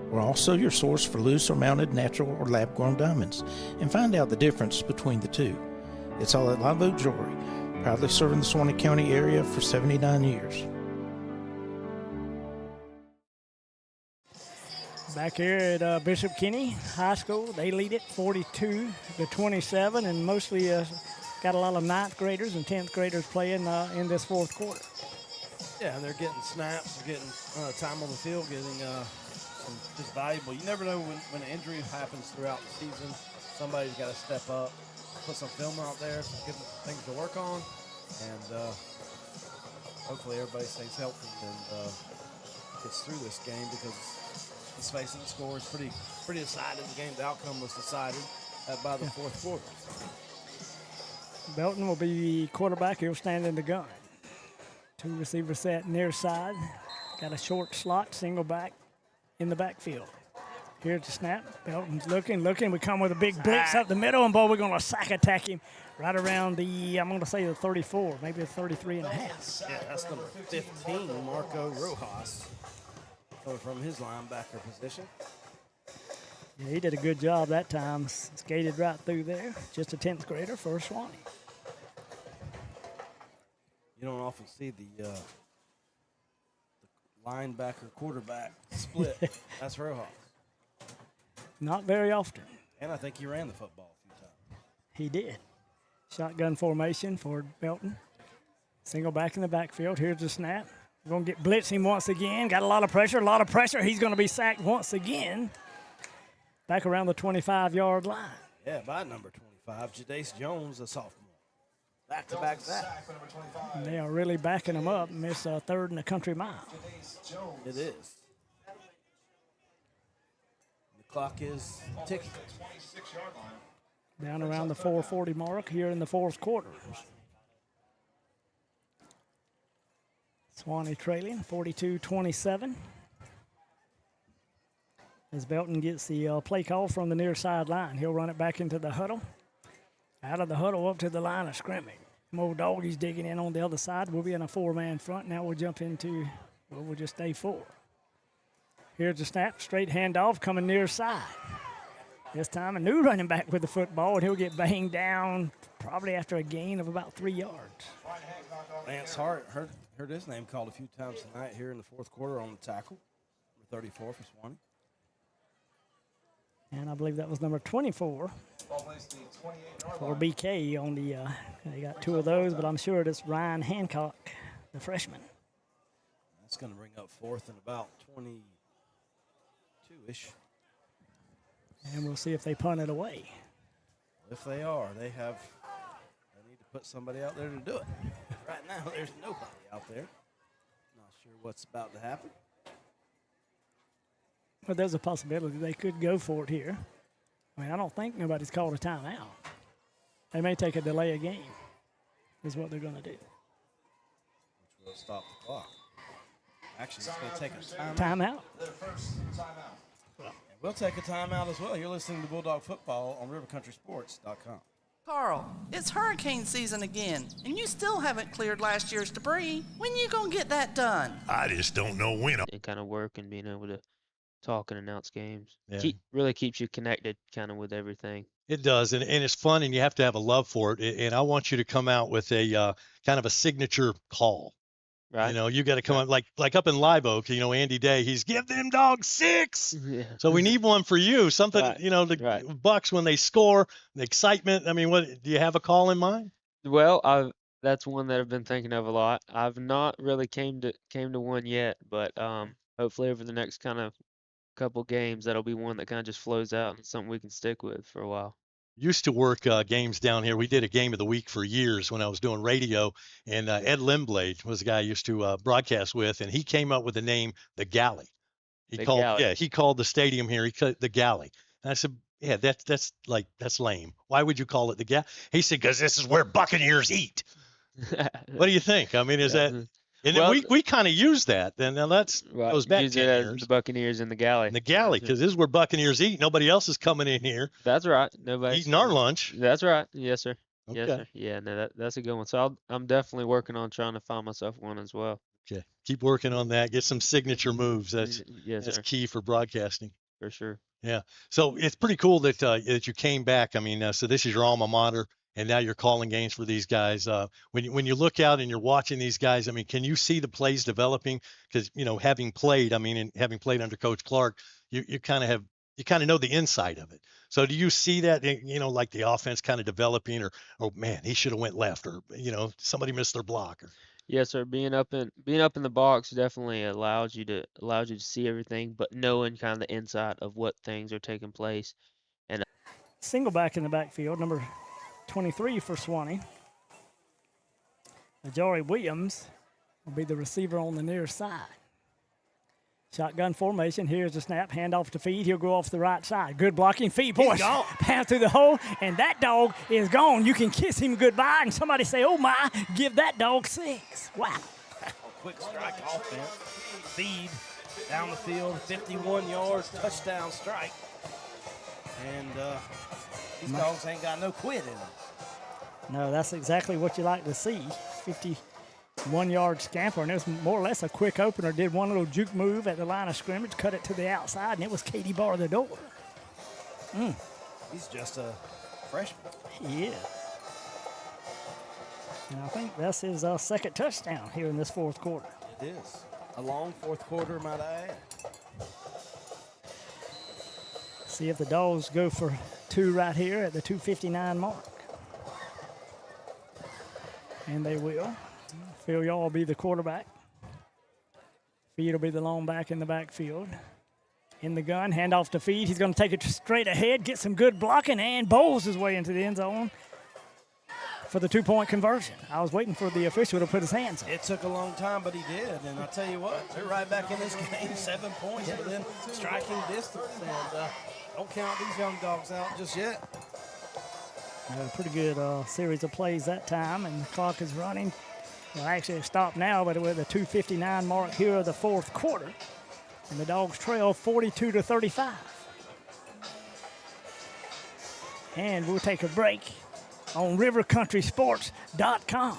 We're also your source for loose or mounted natural or lab-grown diamonds, and find out the difference between the two. It's all at Live Oak Jewelry, proudly serving the Suwannee County area for 79 years. Back here at Bishop Kenny High School, they lead it 42-27, and mostly got a lot of 9th graders and 10th graders playing in this 4th quarter. Yeah, and they're getting snaps, they're getting time on the field, getting just valuable. You never know when an injury happens throughout the season. Somebody's got to step up, put some film out there, give them things to work on, and hopefully everybody stays healthy and gets through this game because let's face it, the score is pretty decided. The game's outcome was decided by the 4th quarter. Belton will be the quarterback. He'll stand in the gun. 2 receivers set near side. Got a short slot, single back in the backfield. Here's the snap. Belton's looking. We come with a big blitz up the middle, and boy, we're going to sack attack him right around the, I'm going to say the 34, maybe the 33 and a half. Yeah, that's number 15, Marco Rojas, from his linebacker position. Yeah, he did a good job that time. Skated right through there. Just a 10th grader for Swanee. You don't often see the linebacker quarterback split. That's Rojas. Not very often. And I think he ran the football a few times. He did. Shotgun formation for Belton. Single back in the backfield. Here's the snap. We're going to get blitzing once again. Got a lot of pressure, He's going to be sacked once again. Back around the 25-yard line. Yeah, by number 25, Jadace Jones, a sophomore. Back-to-back sack. And they are really backing him up. Miss a third and a country mile. It is. The clock is ticking. Down around the 4:40 mark here in the fourth quarter. Swanee trailing 42-27. As Belton gets the play call from the near sideline, he'll run it back into the huddle. Out of the huddle up to the line of scrimmage. Mo Doggies digging in on the other side. We'll be in a four-man front. Now we'll jump into, we'll just stay four. Here's the snap, straight handoff coming near side. This time a new running back with the football, and he'll get banged down probably after a gain of about 3 yards. Lance Hart heard his name called a few times tonight here in the fourth quarter on the tackle. Number 34 for Swanee. And I believe that was number 24 for BK on the, they got two of those, but I'm sure it's Ryan Hancock, the freshman. That's going to bring up fourth and about 22-ish. And we'll see if they punt it away. If they are, they need to put somebody out there to do it. Right now, there's nobody out there. Not sure what's about to happen. But there's a possibility they could go for it here. I mean, I don't think nobody's called a timeout. They may take a delay of game, is what they're going to do. Which will stop the clock. Actually, it's going to take a timeout. Timeout? We'll take a timeout as well. You're listening to Bulldog Football on rivercountrysports.com. Carl, it's hurricane season again, and you still haven't cleared last year's debris. When you gonna get that done? I just don't know when. It kind of work and being able to talk and announce games. Yeah. Really keeps you connected kind of with everything. It does, and it's fun, and you have to have a love for it. And I want you to come out with a kind of a signature call. Right. You know, you got to come up like up in Live Oak. You know, Andy Day, he's give them dogs 6. Yeah. So we need one for you. Something, Right. you know, the Bucks when they score, the excitement. I mean, what do you have a call in mind? Well, that's one that I've been thinking of a lot. I've not really came to one yet, but hopefully over the next kind of couple games, that'll be one that kind of just flows out and something we can stick with for a while. Used to work games down here. We did a game of the week for years when I was doing radio, and Ed Limblade was the guy I used to broadcast with, and he came up with the name the Galley. He called the stadium here. He called it the Galley. And I said, yeah, that's lame. Why would you call it the Galley? He said, because this is where Buccaneers eat. What do you think? I mean, is that? And Well, then we kind of use that. And now that's goes back Use 10 it as years. the Buccaneers in the galley. The Galley, because this is where Buccaneers eat. Nobody else is coming in here. That's right. Nobody eating our lunch. That's right. Yes, sir. Yes, Okay. sir. Yeah, no, that's a good one. So I'm definitely working on trying to find myself one as well. Okay, keep working on that. Get some signature moves. That's Yes, sir. key for broadcasting. For sure. Yeah. So it's pretty cool that that you came back. I mean, so this is your alma mater, and now you're calling games for these guys. When you look out and you're watching these guys, I mean, can you see the plays developing? Because having played, I mean, and having played under Coach Clark, you kind of know the inside of it. So do you see that, like the offense kind of developing, or oh man, he should have went left, or somebody missed their block, or Yes, sir. Being up in the box definitely allows you to see everything, but knowing kind of the inside of what things are taking place. And Single back in the backfield, number 23 for Swanee. Jory Williams will be the receiver on the near side. Shotgun formation. Here's the snap. Handoff to Feed. He'll go off the right side. Good blocking. Feed. Boy, pass through the hole, and that dog is gone. You can kiss him goodbye, and somebody say, oh, my, give that dog 6. Wow. Quick strike offense. Feed down the field, 51 yards, touchdown strike. And these dogs ain't got no quit in them. No, that's exactly what you like to see. 51-yard scamper, and it was more or less a quick opener. Did one little juke move at the line of scrimmage, cut it to the outside, and it was Katie bar the door. He's just a freshman. He is. And I think that's his second touchdown here in this fourth quarter. It is. A long fourth quarter, might I add. See if the Dogs go for 2 right here at the 2:59 mark. And they will. Phil Yaw will be the quarterback. Feed will be the long back in the backfield. In the gun, handoff to Feed. He's going to take it straight ahead, get some good blocking, and bowls his way into the end zone for the 2-point conversion. I was waiting for the official to put his hands up. It took a long time, but he did. And I'll tell you what, they're right back in this game. 7 points within striking distance. And don't count these young dogs out just yet. A pretty good series of plays that time, and the clock is running. Well, actually, it stopped now, but with a 2:59 mark here of the fourth quarter. And the Dogs trail 42-35. And we'll take a break on rivercountrysports.com.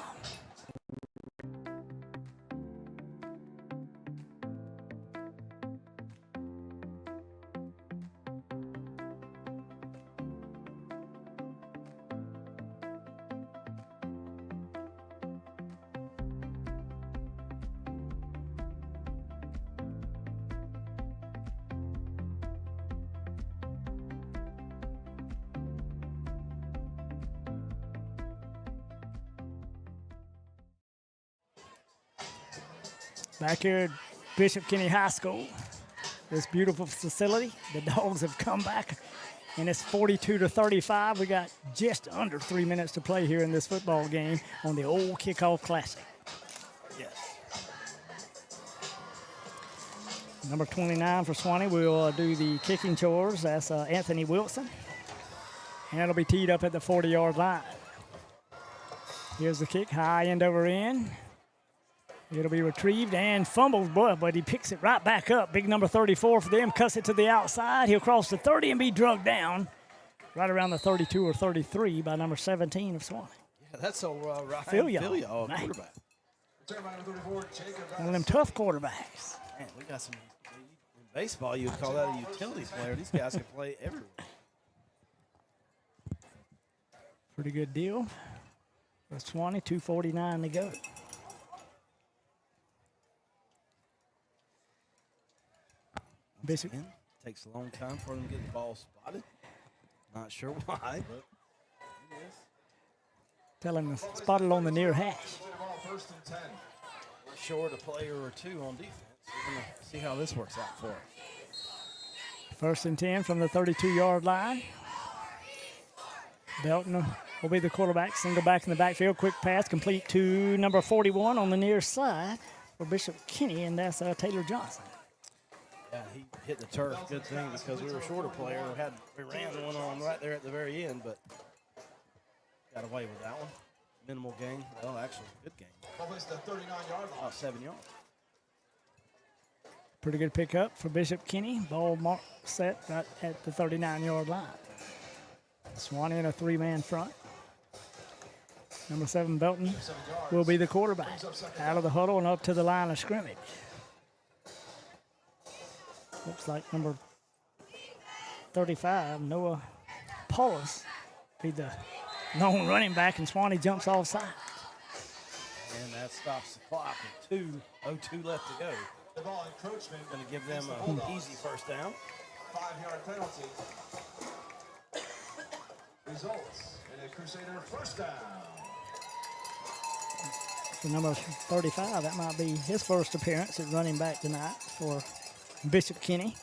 Back here at Bishop Kenny High School, this beautiful facility, the Dogs have come back, and it's 42-35. We got just under 3 minutes to play here in this football game on the old Kickoff Classic. Yes. Number 29 for Swanee will do the kicking chores. That's Anthony Wilson, and it'll be teed up at the 40-yard line. Here's the kick, high end over end. It'll be retrieved and fumbled, but he picks it right back up. Big number 34 for them, cuts it to the outside. He'll cross the 30 and be drugged down right around the 32 or 33 by number 17 of Swanee. Yeah, that's a right. Phil Yaw, quarterback. One of them tough quarterbacks. Man, we got some, in baseball, you would call that a utility player. These guys can play everywhere. Pretty good deal for Swanee, 2:49 to go. Bishop Takes a long time for them to get the ball spotted. Not sure why, but it is. Tell him to spot it on the near hash. We're short a player or two on defense. We're going to see how this works out for him. 1st and 10 from the 32-yard line. Belton will be the quarterback. Single back in the backfield. Quick pass complete to number 41 on the near side for Bishop Kenny, and that's Taylor Johnson. Yeah, he hit the turf. Good thing because we were short a player. We ran one on right there at the very end, but got away with that one. Minimal gain. Well, actually, good gain. Almost the 39-yard line. About 7 yards. Pretty good pickup for Bishop Kenny. Ball mark set right at the 39-yard line. Swanee in a 3-man front. Number 7, Belton, will be the quarterback. Out of the huddle and up to the line of scrimmage. Looks like number 35, Noah Paulus, be the lone running back, and Swanee jumps offside. And that stops the clock with 2:02 left to go. The ball encroachment. Going to give them an easy first down. 5-yard penalty. Results in a Crusader first down. For number 35, that might be his first appearance at running back tonight for Bishop Kenny.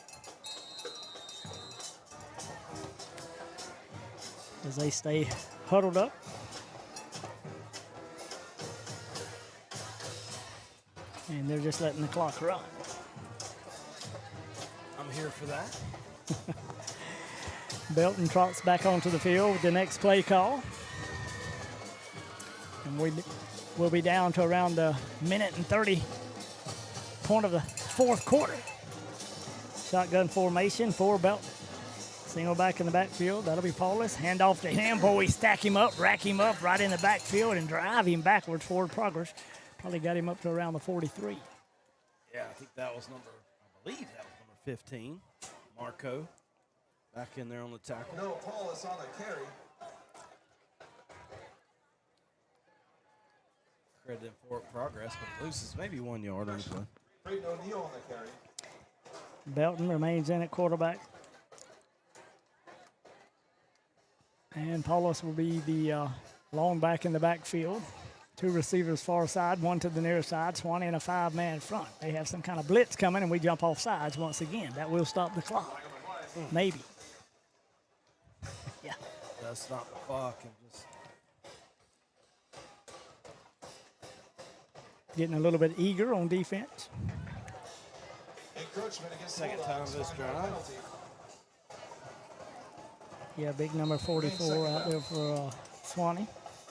As they stay huddled up. And they're just letting the clock run. I'm here for that. Belton trots back onto the field with the next play call. And we'll be down to around the minute and 30 point of the fourth quarter. Shotgun formation for Belton. Single back in the backfield. That'll be Paulus. Hand off to him. Boy, stack him up, rack him up right in the backfield and drive him backwards, forward progress. Probably got him up to around the 43. Yeah, I think that was I believe that was number 15. Marco back in there on the tackle. No, Paulus on the carry. Credit him for progress, but loses maybe 1 yard on the play. Braden O'Neal on the carry. Belton remains in at quarterback. And Paulus will be the long back in the backfield. Two receivers far side, one to the near side. Swanee in a 5-man front. They have some kind of blitz coming, and we jump off sides once again. That will stop the clock. Maybe. Yeah. That's stop the clock and just getting a little bit eager on defense. second time this drive. Yeah, big number 44 out there for Swanee.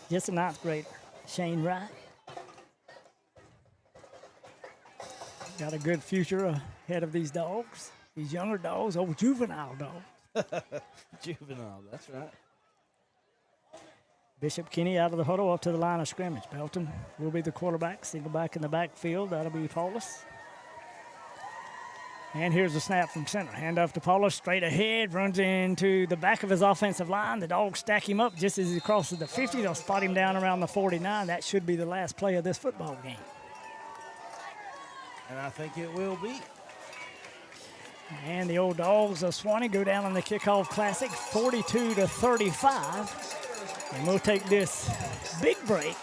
Just a 9th grader, Shane Wright. Got a good future ahead of these dogs, these younger dogs, old juvenile dogs. Juvenile, that's right. Bishop Kinney out of the huddle up to the line of scrimmage. Belton will be the quarterback. Single back in the backfield. That'll be Paulus. And here's the snap from center. Hand off to Paulus, straight ahead, runs into the back of his offensive line. The Dogs stack him up just as he crosses the 50. They'll spot him down around the 49. That should be the last play of this football game. And I think it will be. And the old Dogs of Swanee go down in the kickoff classic, 42-35. And we'll take this big break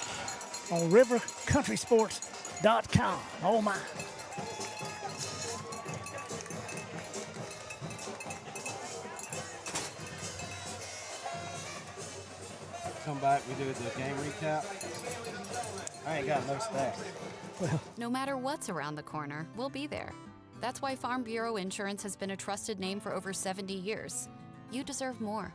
on rivercountrysports.com. Oh, my. Come back, we do the game recap. I ain't got no stats. No matter what's around the corner, we'll be there. That's why Farm Bureau Insurance has been a trusted name for over 70 years. You deserve more.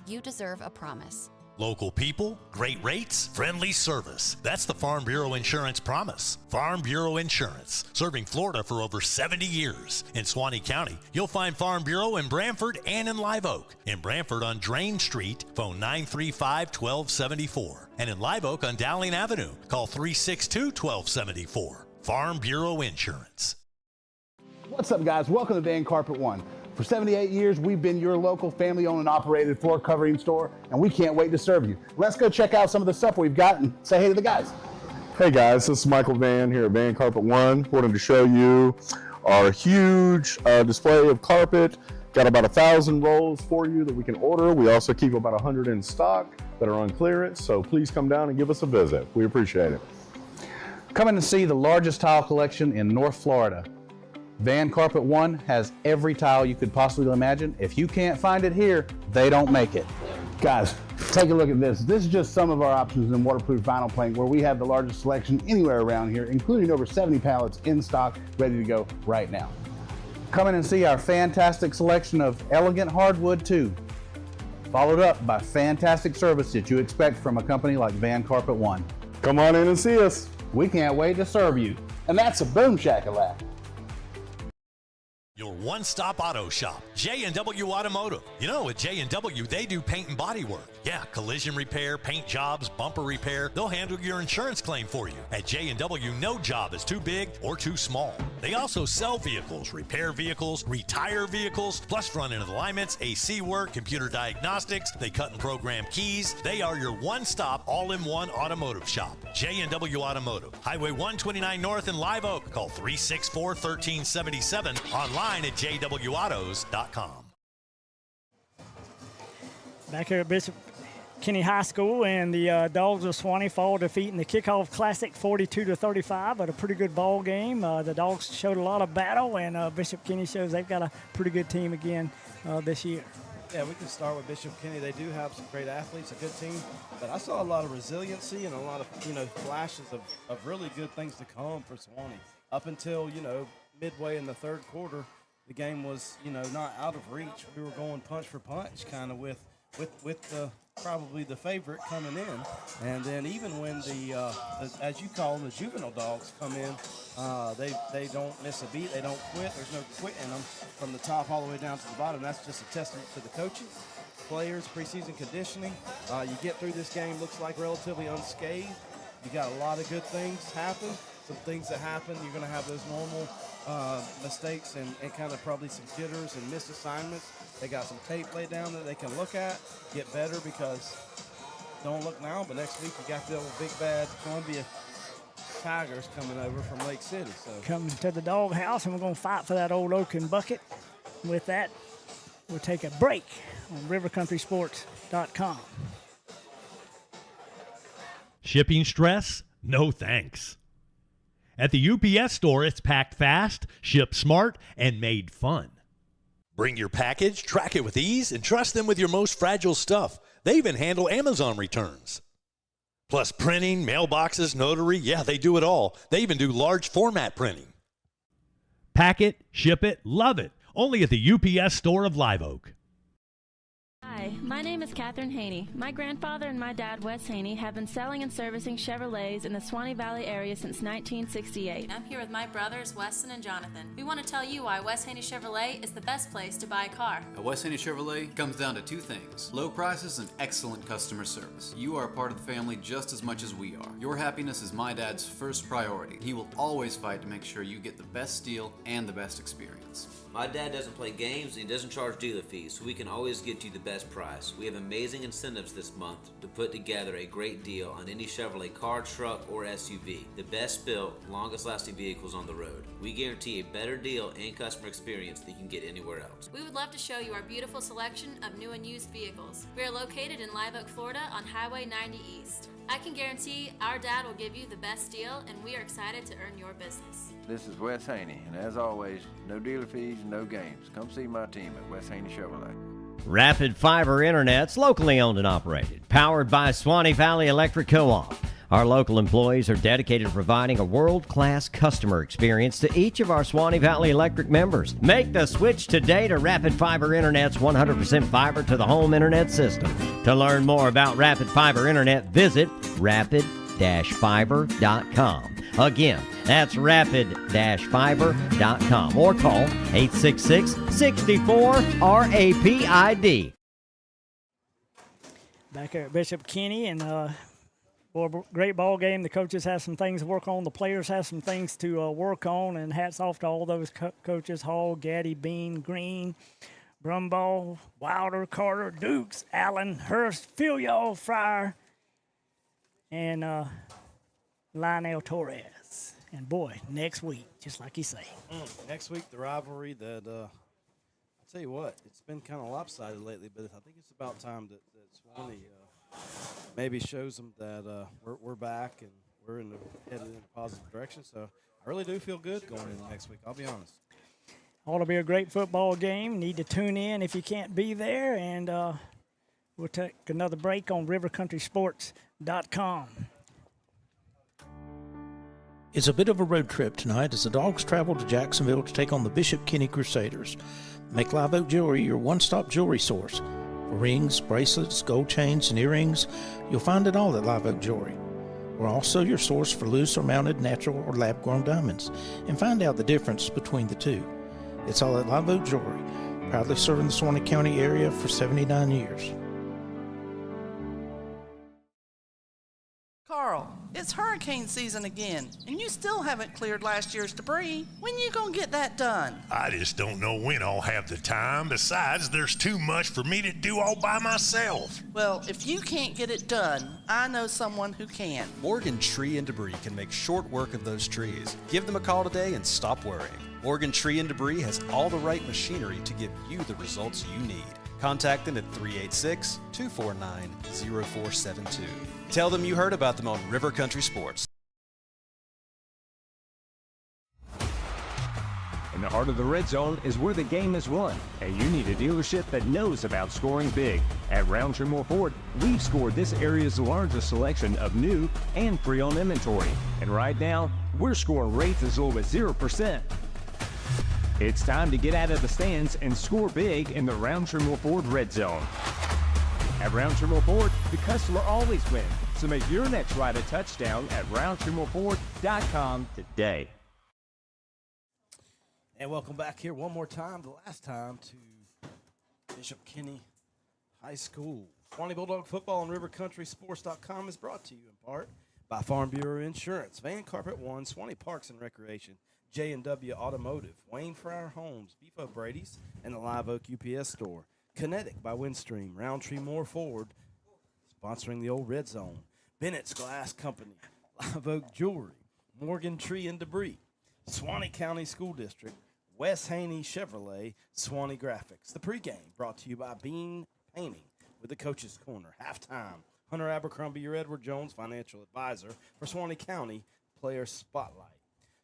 You deserve a promise. Local people, great rates, friendly service. That's the Farm Bureau Insurance promise. Farm Bureau Insurance, serving Florida for over 70 years. In Suwannee County, you'll find Farm Bureau in Branford and in Live Oak. In Branford on Drain Street, phone 935-1274. And in Live Oak on Dowling Avenue, call 362-1274. Farm Bureau Insurance. What's up, guys? Welcome to Van Carpet One. For 78 years, we've been your local family-owned and operated floor covering store, and we can't wait to serve you. Let's go check out some of the stuff we've got and say hey to the guys. Hey guys, this is Michael Van here at Van Carpet One. Wanted to show you our huge display of carpet. Got about 1,000 rolls for you that we can order. We also keep about 100 in stock that are on clearance, so please come down and give us a visit. We appreciate it. Come in and see the largest tile collection in North Florida. Van Carpet One has every tile you could possibly imagine. If you can't find it here, they don't make it. Guys, take a look at this. This is just some of our options in waterproof vinyl plank, where we have the largest selection anywhere around here, including over 70 pallets in stock, ready to go right now. Come in and see our fantastic selection of elegant hardwood too, followed up by fantastic service that you expect from a company like Van Carpet One. Come on in and see us. We can't wait to serve you. And that's a boom shakalaka. Your one-stop auto shop, J&W Automotive. You know, at J&W, they do paint and body work. Yeah, collision repair, paint jobs, bumper repair. They'll handle your insurance claim for you. At J&W, no job is too big or too small. They also sell vehicles, repair vehicles, retire vehicles, plus front-end alignments, AC work, computer diagnostics. They cut and program keys. They are your one-stop, all-in-one automotive shop. J&W Automotive. Highway 129 North in Live Oak. Call 364-1377. Online at jwautos.com. Back here at Bishop Kinney High School, and the Dogs of Swanee fall defeating the kickoff classic 42-35, but a pretty good ball game. The Dogs showed a lot of battle, and Bishop Kinney shows they've got a pretty good team again this year. Yeah, we can start with Bishop Kinney. They do have some great athletes, a good team, but I saw a lot of resiliency and a lot of, flashes of really good things to come for Swanee. Up until, midway in the third quarter, the game was, not out of reach. We were going punch for punch, kind of with the probably the favorite coming in, and then even when the as you call them, the juvenile dogs come in, they don't miss a beat. They don't quit. There's no quit in them from the top all the way down to the bottom. That's just a testament to the coaching, players, preseason conditioning. You get through this game, looks like relatively unscathed. You got a lot of good things happen. Some things that happen, you're going to have those normal mistakes and kind of probably some jitters and missed assignments. They got some tape laid down that they can look at, get better, because don't look now, but next week you got the old big bad Columbia Tigers coming over from Lake City. So coming to the dog house, and we're going to fight for that old oaken bucket. With that, we'll take a break on rivercountrysports.com. Shipping stress? No thanks. At the UPS store, it's packed fast, shipped smart, and made fun. Bring your package, track it with ease, and trust them with your most fragile stuff. They even handle Amazon returns. Plus printing, mailboxes, notary, yeah, they do it all. They even do large format printing. Pack it, ship it, love it. Only at the UPS store of Live Oak. Hi, my name is Catherine Haney. My grandfather and my dad, Wes Haney, have been selling and servicing Chevrolets in the Swanee Valley area since 1968. I'm here with my brothers, Weston and Jonathan. We want to tell you why Wes Haney Chevrolet is the best place to buy a car. At Wes Haney Chevrolet comes down to two things: low prices and excellent customer service. You are a part of the family just as much as we are. Your happiness is my dad's first priority. He will always fight to make sure you get the best deal and the best experience. My dad doesn't play games and he doesn't charge dealer fees, so we can always get you the best price. We have amazing incentives this month to put together a great deal on any Chevrolet car, truck, or SUV. The best built, longest lasting vehicles on the road. We guarantee a better deal and customer experience than you can get anywhere else. We would love to show you our beautiful selection of new and used vehicles. We are located in Live Oak, Florida on Highway 90 East. I can guarantee our dad will give you the best deal, and we are excited to earn your business. This is Wes Haney, and as always, no dealer fees, no games. Come see my team at Wes Haney Chevrolet. Rapid Fiber Internet's locally owned and operated, powered by Swanee Valley Electric Co-op. Our local employees are dedicated to providing a world-class customer experience to each of our Swanee Valley Electric members. Make the switch today to Rapid Fiber Internet's 100% fiber to the home internet system. To learn more about Rapid Fiber Internet, visit rapid-fiber.com. Again, that's rapid-fiber.com or call 866-64-RAPID. Back here at Bishop Kenny, and great ball game. The coaches have some things to work on. The players have some things to work on, and hats off to all those coaches: Hall, Gaddy, Bean, Green, Brumbaugh, Wilder, Carter, Dukes, Allen, Hurst, Filial, Fryer, and Lionel Torres. And boy, next week, just like you say. Next week, the rivalry that, I'll tell you what, it's been kind of lopsided lately, but I think it's about time that Swanee maybe shows them that we're back and we're headed in a positive direction. So I really do feel good going into next week, I'll be honest. Ought to be a great football game. Need to tune in if you can't be there, and we'll take another break on rivercountrysports.com. It's a bit of a road trip tonight as the Dogs travel to Jacksonville to take on the Bishop Kenny Crusaders. Make Live Oak Jewelry your one-stop jewelry source. For rings, bracelets, gold chains, and earrings, you'll find it all at Live Oak Jewelry. We're also your source for loose or mounted natural or lab-grown diamonds, and find out the difference between the two. It's all at Live Oak Jewelry, proudly serving the Swanee County area for 79 years. Carl, it's hurricane season again, and you still haven't cleared last year's debris. When you gonna get that done? I just don't know when I'll have the time. Besides, there's too much for me to do all by myself. Well, if you can't get it done, I know someone who can. Morgan Tree and Debris can make short work of those trees. Give them a call today and stop worrying. Morgan Tree and Debris has all the right machinery to give you the results you need. Contact them at 386-249-0472. Tell them you heard about them on River Country Sports. In the heart of the red zone is where the game is won, and you need a dealership that knows about scoring big. At Roundtree Moore Ford, we've scored this area's largest selection of new and pre-owned inventory. And right now, we're scoring rates as low as 0%. It's time to get out of the stands and score big in the Roundtree Moore Ford red zone. At Roundtree Moore Ford, the customer always wins. So make your next ride a touchdown at RoundtreeMoreFord.com today. And welcome back here one more time, the last time, to Bishop Kenny High School. Swanee Bulldog football on RiverCountrySports.com is brought to you in part by Farm Bureau Insurance, Van Carpet One, Swanee Parks and Recreation, J&W Automotive, Wayne Fryer Homes, Beef O'Brady's, and the Live Oak UPS Store. Kinetic by Windstream, Roundtree Moore Ford, sponsoring the old Red Zone. Bennett's Glass Company, Live Oak Jewelry, Morgan Tree and Debris, Swanee County School District, Wes Haney Chevrolet, Swanee Graphics. The pregame brought to you by Bean Painting with the Coach's Corner. Halftime Hunter Abercrombie, your Edward Jones financial advisor for Suwannee County Player Spotlight.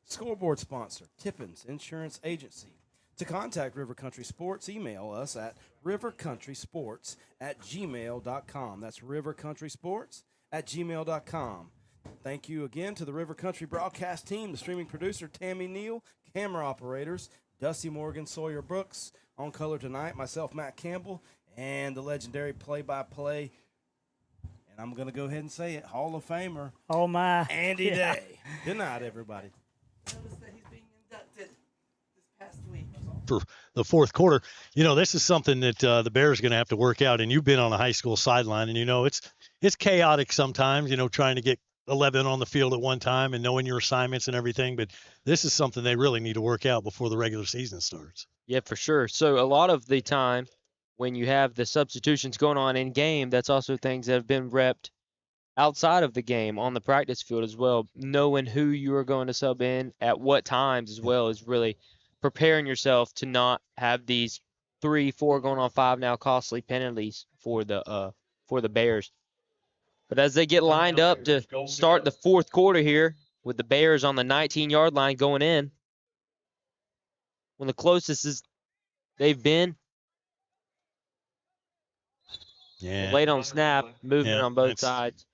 Scoreboard sponsor, Tippins Insurance Agency. To contact River Country Sports, email us at rivercountrysports@gmail.com. That's rivercountrysports@gmail.com. Thank you again to the River Country broadcast team, the streaming producer, Tammy Neal, camera operators, Dusty Morgan, Sawyer Brooks, on color tonight, myself, Matt Campbell, and the legendary play-by-play, and I'm going to go ahead and say it, Hall of Famer, oh my, Andy yeah. Day. Good night, everybody. Notice that he's being inducted this past week. For the fourth quarter, this is something that the Bears are going to have to work out. And you've been on a high school sideline, and it's chaotic sometimes. Trying to get 11 on the field at one time and knowing your assignments and everything. But this is something they really need to work out before the regular season starts. Yeah, for sure. So a lot of the time when you have the substitutions going on in game, that's also things that have been repped outside of the game on the practice field as well. Knowing who you are going to sub in at what times as well is really preparing yourself to not have these 3, 4 going on 5 now costly penalties for the Bears. But as they get lined up to start the fourth quarter here with the Bears on the 19-yard line going in, when the closest is they've been, late on snap, movement on both sides.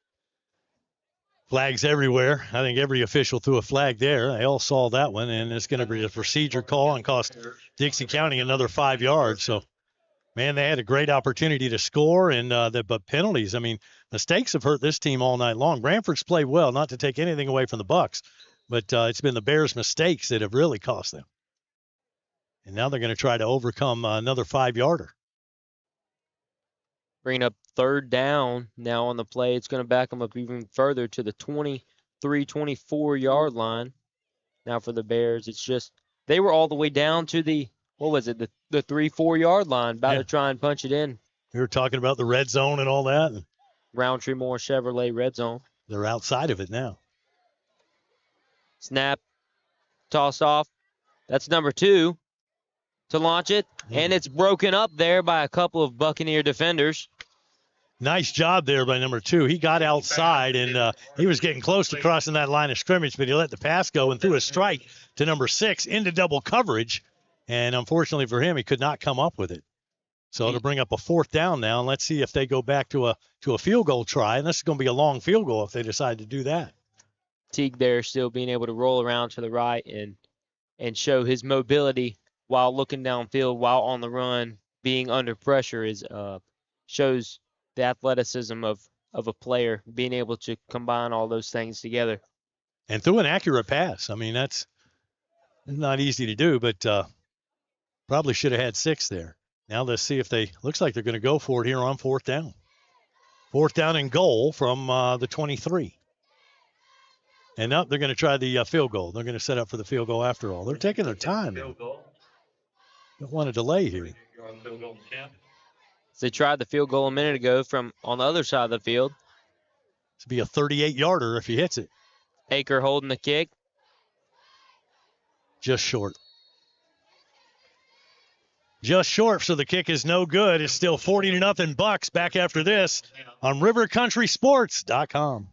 Flags everywhere. I think every official threw a flag there. They all saw that one, and it's going to be a procedure call and cost Dixie County another 5 yards. So, man, they had a great opportunity to score, and but penalties. I mean, mistakes have hurt this team all night long. Branford's played well, not to take anything away from the Bucks, but it's been the Bears' mistakes that have really cost them. And now they're going to try to overcome another 5-yarder. Bringing up third down now on the play. It's going to back them up even further to the 23, 24-yard line. Now for the Bears, it's just they were all the way down to the 3, 4-yard line, about to try and punch it in. We were talking about the red zone and all that. Roundtree Moore Chevrolet red zone. They're outside of it now. Snap, tossed off. That's number 2 to launch it, and it's broken up there by a couple of Buccaneer defenders. Nice job there by number 2. He got outside, and he was getting close to crossing that line of scrimmage, but he let the pass go and threw a strike to number 6 into double coverage, and unfortunately for him, he could not come up with it. So it'll bring up a 4th down now, and let's see if they go back to a field goal try, and this is going to be a long field goal if they decide to do that. Teague there still being able to roll around to the right and show his mobility while looking downfield, while on the run, being under pressure shows the athleticism of a player, being able to combine all those things together. And threw an accurate pass. I mean, that's not easy to do, but probably should have had 6 there. Now let's see if looks like they're going to go for it here on 4th down. 4th down and goal from the 23. And now they're going to try the field goal. They're going to set up for the field goal after all. They're taking their time. Don't want to delay here. They tried the field goal a minute ago from on the other side of the field. It's be a 38-yarder if he hits it. Aker holding the kick. Just short. Just short, so the kick is no good. It's still 40-0 Bucks. Back after this on rivercountrysports.com.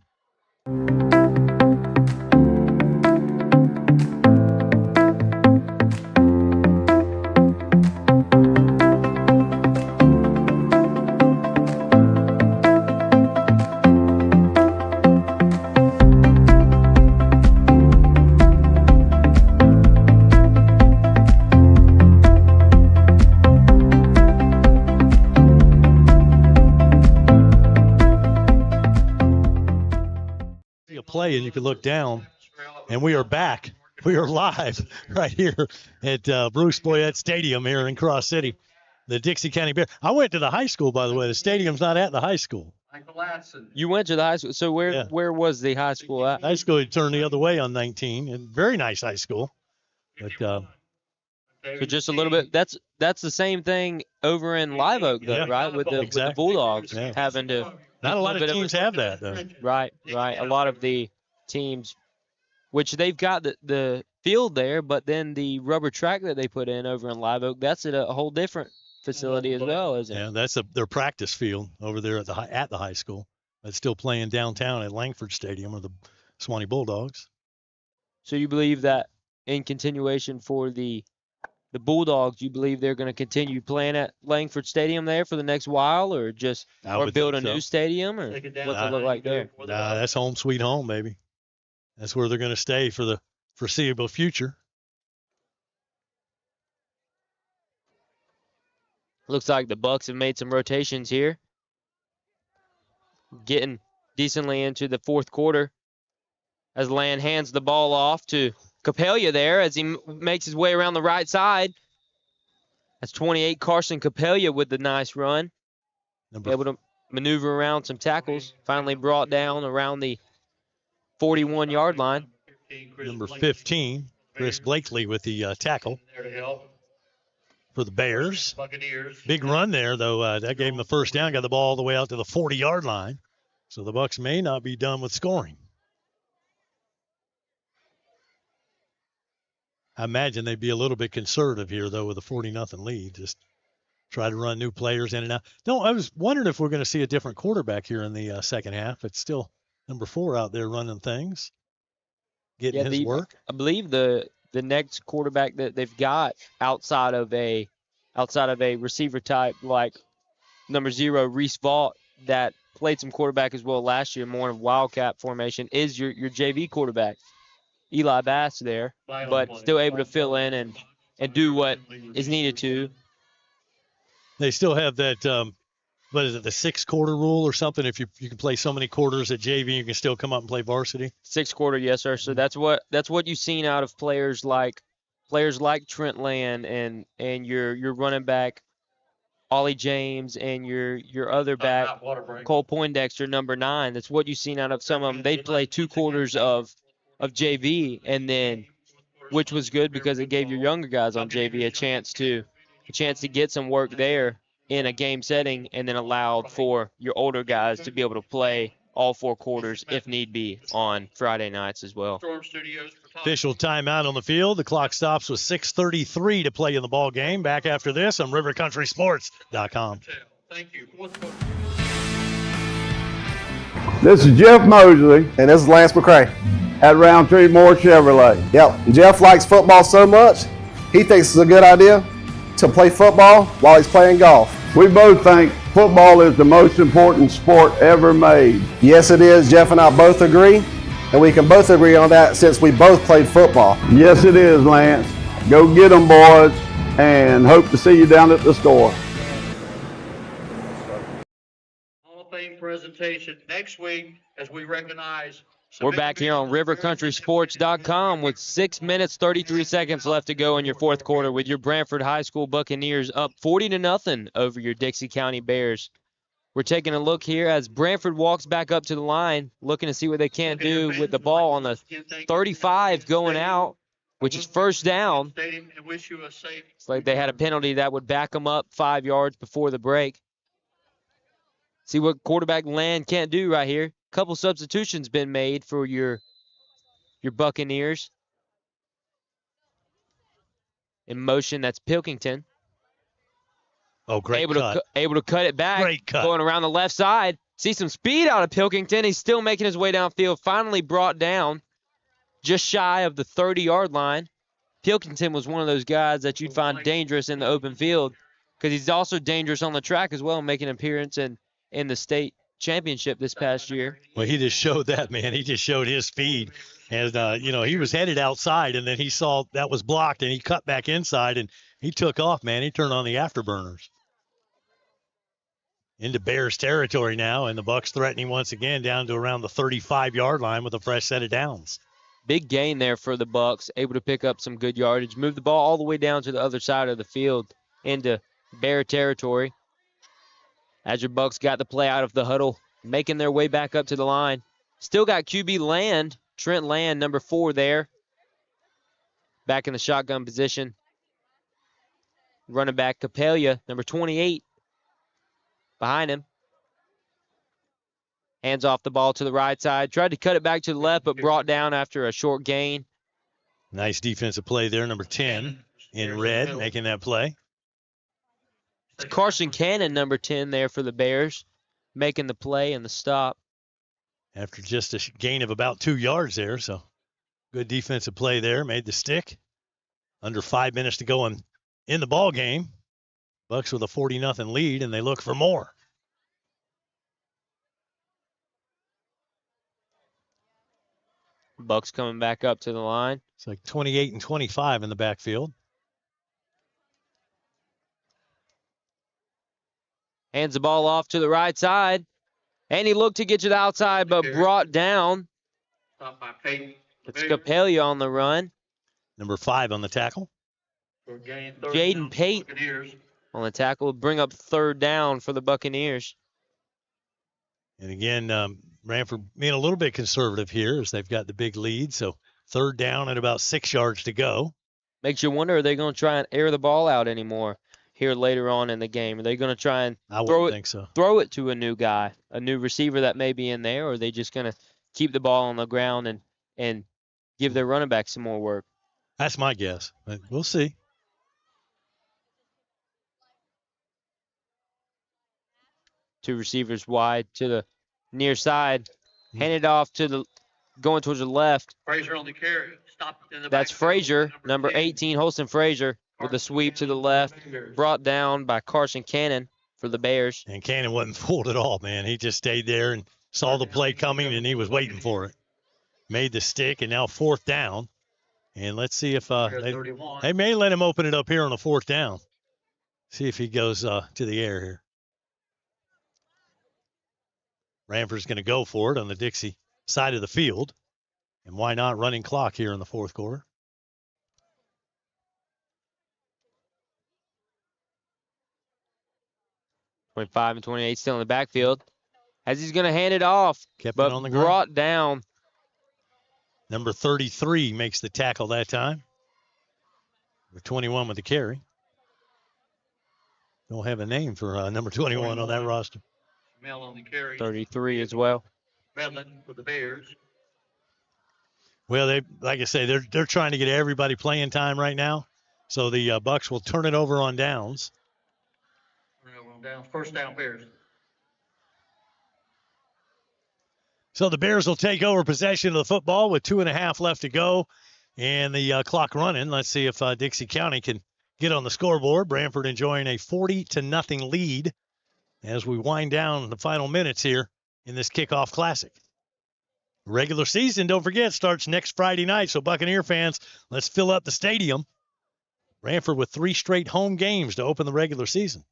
Play and you can look down, and we are back. We are live right here at Bruce Boyette Stadium here in Cross City, the Dixie County Bears. I went to the high school, by the way. The stadium's not at the high school. You went to the high school. So where was the high school at? High school turned the other way on 19, and very nice high school. But so just a little bit. That's the same thing over in Live Oak, though, right? With the Bulldogs having to. Not a lot of teams have that, though. Right. A lot of the teams, which they've got the field there, but then the rubber track that they put in over in Live Oak, that's at a whole different facility as well, isn't it? Yeah, that's their practice field over there at the high school. but still playing downtown at Langford Stadium or the Swanee Bulldogs. So you believe that in continuation for the Bulldogs, you believe they're going to continue playing at Langford Stadium there for the next while, or build a new stadium, or what's it look like there? Nah, that's home sweet home, baby. That's where they're going to stay for the foreseeable future. Looks like the Bucks have made some rotations here, getting decently into the fourth quarter as Land hands the ball off to Capella there as he makes his way around the right side. That's 28 Carson Capella with the nice run. Able to maneuver around some tackles. Finally brought down around the 41-yard line. Number 15, Chris Blakely with the tackle for the Bears. Big run there, though. That gave him the first down. Got the ball all the way out to the 40-yard line. So the Bucks may not be done with scoring. I imagine they'd be a little bit conservative here, though, with a 40-0 lead. Just try to run new players in and out. No, I was wondering if we're going to see a different quarterback here in the second half. It's still number 4 out there running things, getting his work. I believe the next quarterback that they've got outside of a receiver type like number 0, Reese Vaught, that played some quarterback as well last year, more in Wildcat formation, is your JV quarterback. Eli Bass there, but still able to fill in and do what is needed to. They still have that, what is it, the 6-quarter rule or something? If you can play so many quarters at JV, you can still come up and play varsity? 6-quarter, yes, sir. So that's what you've seen out of players like Trent Land and your running back Ollie James and your other back Cole Poindexter, number 9. That's what you've seen out of some of them. They play 2 quarters of JV, and then, which was good because it gave your younger guys on JV a chance to get some work there in a game setting, and then allowed for your older guys to be able to play all 4 quarters if need be on Friday nights as well. Official timeout on the field. The clock stops with 6:33 to play in the ball game. Back after this on rivercountrysports.com. Thank you. This is Jeff Mosley. And this is Lance McCray. At Roundtree Moore Chevrolet. Yep. Jeff likes football so much, he thinks it's a good idea to play football while he's playing golf. We both think football is the most important sport ever made. Yes, it is. Jeff and I both agree, and we can both agree on that since we both played football. Yes, it is, Lance. Go get them, boys, and hope to see you down at the store. Hall of Fame presentation next week as we recognize. We're back here on rivercountrysports.com with 6 minutes, 33 seconds left to go in your fourth quarter with your Branford High School Buccaneers up 40-0 over your Dixie County Bears. We're taking a look here as Branford walks back up to the line, looking to see what they can do with the ball on the 35 going out, which is first down. It's like they had a penalty that would back them up 5 yards before the break. See what quarterback Land can't do right here. Couple substitutions been made for your Buccaneers. In motion, that's Pilkington. Oh, great able cut. Able to cut it back. Great cut. Going around the left side. See some speed out of Pilkington. He's still making his way downfield. Finally brought down just shy of the 30-yard line. Pilkington was one of those guys that you'd find dangerous in the open field because he's also dangerous on the track as well, making an appearance in the state championship this past year. Well, he just showed that, man. He just showed his speed. And, he was headed outside, and then he saw that was blocked, and he cut back inside, and he took off, man. He turned on the afterburners. Into Bears territory now, and the Bucs threatening once again down to around the 35-yard line with a fresh set of downs. Big gain there for the Bucs, able to pick up some good yardage, move the ball all the way down to the other side of the field into Bear territory. As your Bucs got the play out of the huddle, making their way back up to the line. Still got QB Land, Trent Land, number 4 there. Back in the shotgun position. Running back Capella, number 28, behind him. Hands off the ball to the right side. Tried to cut it back to the left, but brought down after a short gain. Nice defensive play there, number 10 in red, making that play. It's Carson Cannon, number 10 there for the Bears, making the play and the stop. after just a gain of about 2 yards there. So good defensive play there. Made the stick. Under 5 minutes to go in the ball game. Bucks with a 40-0 lead, and they look for more. Bucks coming back up to the line. It's like 28 and 25 in the backfield. Hands the ball off to the right side. And he looked to get to the outside, but brought down. It's Capelia on the run. Number 5 on the tackle. Jaden Pate on the tackle. Bring up 3rd down for the Buccaneers. And again, Branford being a little bit conservative here as they've got the big lead. So 3rd down and about 6 yards to go. Makes you wonder, are they going to try and air the ball out anymore here later on in the game? Are they going to try and throw it to a new guy, a new receiver that may be in there, or are they just going to keep the ball on the ground and give their running back some more work? That's my guess, but we'll see. Two receivers wide to the near side. Handed off to the going towards the left. Frazier on the carry. Stop in the That's back. Frazier, number 18, Holston Frazier, with a sweep to the left. Brought down by Carson Cannon for the Bears. And Cannon wasn't fooled at all, man. He just stayed there and saw the play coming, and he was waiting for it. Made the stick, and now 4th down. And let's see if they may let him open it up here on the 4th down. See if he goes to the air here. Branford's going to go for it on the Dixie side of the field. And why not running clock here in the 4th quarter? .5 and 28 still in the backfield. As he's going to hand it off, but on the brought down. Number 33 makes the tackle that time. Number 21 with the carry. Don't have a name for number 21 on that roster. Mel on the carry. 33 as well. Medlin for the Bears. Well, they, like I say, they're trying to get everybody playing time right now. So the Bucks will turn it over on downs. First down, Bears. So the Bears will take over possession of the football with 2.5 left to go and the clock running. Let's see if Dixie County can get on the scoreboard. Branford enjoying a 40-0 lead as we wind down the final minutes here in this kickoff classic. Regular season, don't forget, starts next Friday night. So Buccaneer fans, let's fill up the stadium. Branford with 3 straight home games to open the regular season.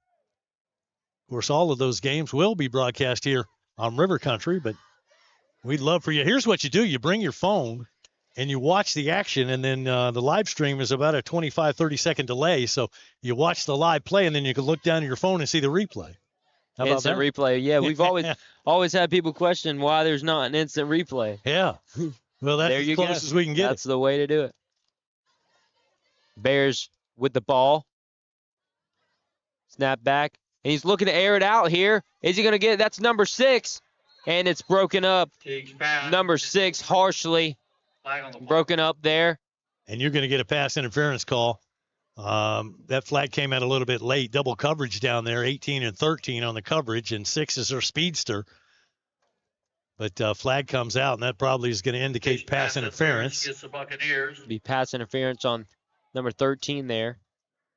Of course, all of those games will be broadcast here on River Country, but we'd love for you. Here's what you do. You bring your phone and you watch the action, and then the live stream is about a 25, 30-second delay. So you watch the live play, and then you can look down at your phone and see the replay. How about Instant that? replay. Yeah, we've always had people question why there's not an instant replay. Yeah. Well, that's as close as we can get. That's the way to do it. Bears with the ball. Snap back. And he's looking to air it out here. Is he going to get it? That's number 6. And it's broken up. Number 6 harshly broken up there. And you're going to get a pass interference call. That flag came out a little bit late. Double coverage down there, 18 and 13 on the coverage, and 6 is their speedster. But flag comes out, and that probably is going to indicate pass interference. Gets the Buccaneers. Be pass interference on number 13 there.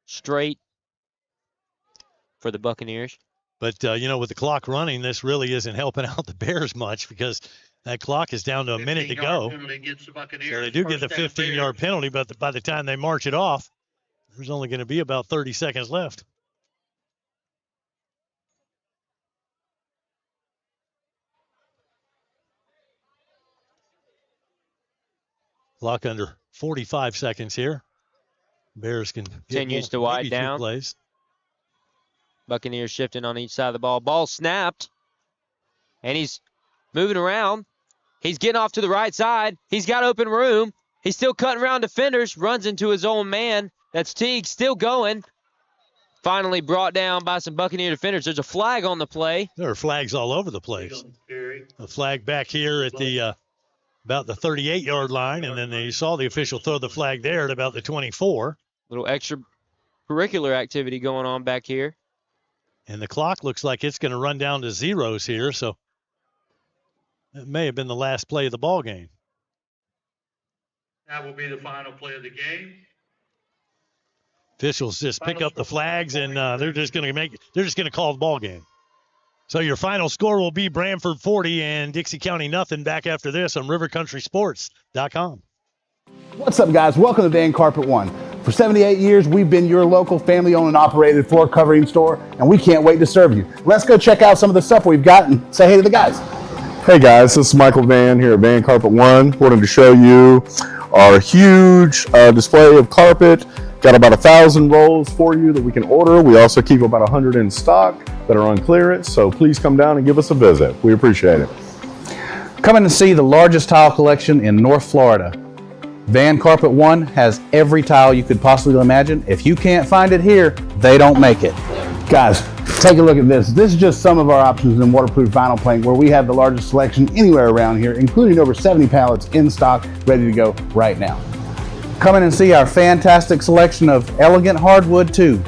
Straight for the Buccaneers. But, with the clock running, this really isn't helping out the Bears much because that clock is down to a minute to go. So they do get the 15-yard penalty, but by the time they march it off, there's only going to be about 30 seconds left. Clock under 45 seconds here. Bears can continues to wide down. Plays. Buccaneers shifting on each side of the ball. Ball snapped, and he's moving around. He's getting off to the right side. He's got open room. He's still cutting around defenders. Runs into his own man. That's Teague still going. Finally brought down by some Buccaneer defenders. There's a flag on the play. There are flags all over the place. A flag back here at the about the 38-yard line, and then you saw the official throw the flag there at about the 24. Little extracurricular activity going on back here. And the clock looks like it's going to run down to zeros here, so may have been the last play of the ball game. That will be the final play of the game. Officials just pick up the flags, and they're just going to call the ball game. So your final score will be Branford 40 and Dixie County nothing. Back after this on rivercountrysports.com. What's up, guys? Welcome to Van Carpet One. For 78 years, we've been your local family-owned and operated floor covering store, and we can't wait to serve you. Let's go check out some of the stuff we've got and say hey to the guys. Hey guys, this is Michael Van here at Van Carpet One. Wanted to show you our huge display of carpet. Got about 1,000 rolls for you that we can order. We also keep about 100 in stock that are on clearance, so please come down and give us a visit. We appreciate it. Come in and see the largest tile collection in North Florida. Van Carpet One has every tile you could possibly imagine. If you can't find it here, they don't make it. Guys, take a look at this. This is just some of our options in waterproof vinyl plank, where we have the largest selection anywhere around here, including over 70 pallets in stock, ready to go right now. Come in and see our fantastic selection of elegant hardwood too,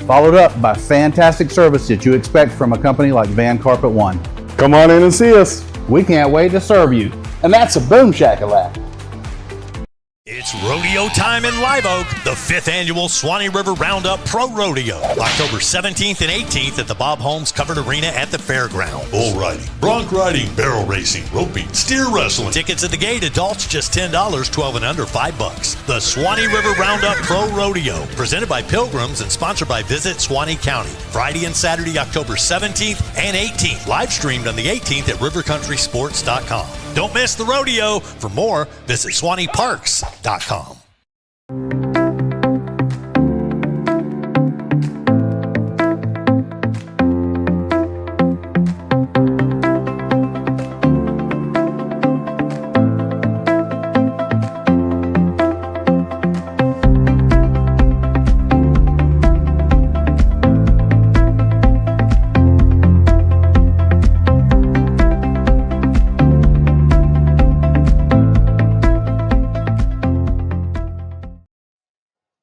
followed up by fantastic service that you expect from a company like Van Carpet One. Come on in and see us. We can't wait to serve you. And that's a boom shakalaka. It's rodeo time in Live Oak, the 5th annual Swanee River Roundup Pro Rodeo, October 17th and 18th at the Bob Holmes Covered Arena at the fairgrounds. Bull riding, bronc riding, barrel racing, roping, steer wrestling. Tickets at the gate, adults just $10, 12 and under $5. The Swanee River Roundup Pro Rodeo, presented by Pilgrims and sponsored by Visit Swanee County. Friday and Saturday, October 17th and 18th. Live streamed on the 18th at rivercountrysports.com. Don't miss the rodeo. For more, visit SwaneeParks.com.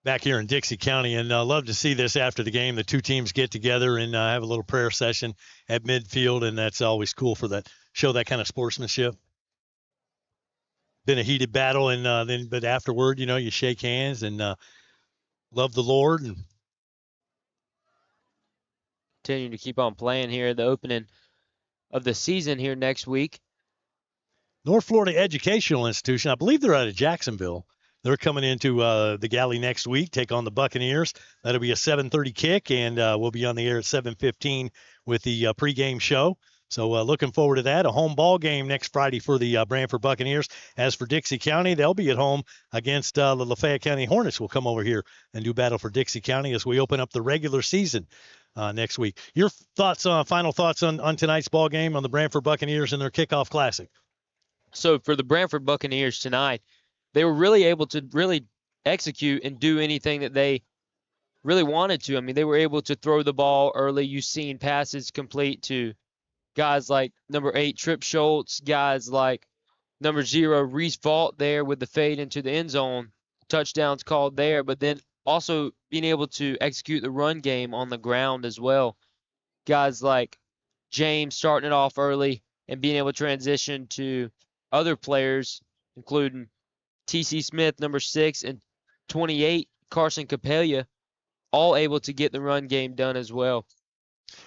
Back here in Dixie County, and love to see this after the game. The two teams get together and have a little prayer session at midfield, and that's always cool for that, show that kind of sportsmanship. Been a heated battle, and but afterward, you shake hands and love the Lord. And continuing to keep on playing here, the opening of the season here next week. North Florida Educational Institution, I believe they're out of Jacksonville. They're coming into the Galley next week, take on the Buccaneers. That'll be a 7:30 kick, and we'll be on the air at 7:15 with the pregame show. So looking forward to that. A home ball game next Friday for the Branford Buccaneers. As for Dixie County, they'll be at home against the Lafayette County Hornets. Will come over here and do battle for Dixie County as we open up the regular season next week. Your thoughts, final thoughts on tonight's ball game on the Branford Buccaneers and their kickoff classic? So for the Branford Buccaneers tonight, they were really able to really execute and do anything that they really wanted to. I mean, they were able to throw the ball early. You've seen passes complete to guys like number 8, Trip Schultz, guys like number 0, Reese Vaught there with the fade into the end zone. Touchdowns called there, but then also being able to execute the run game on the ground as well. Guys like James starting it off early and being able to transition to other players, including T.C. Smith, number 6, and 28, Carson Capella, all able to get the run game done as well.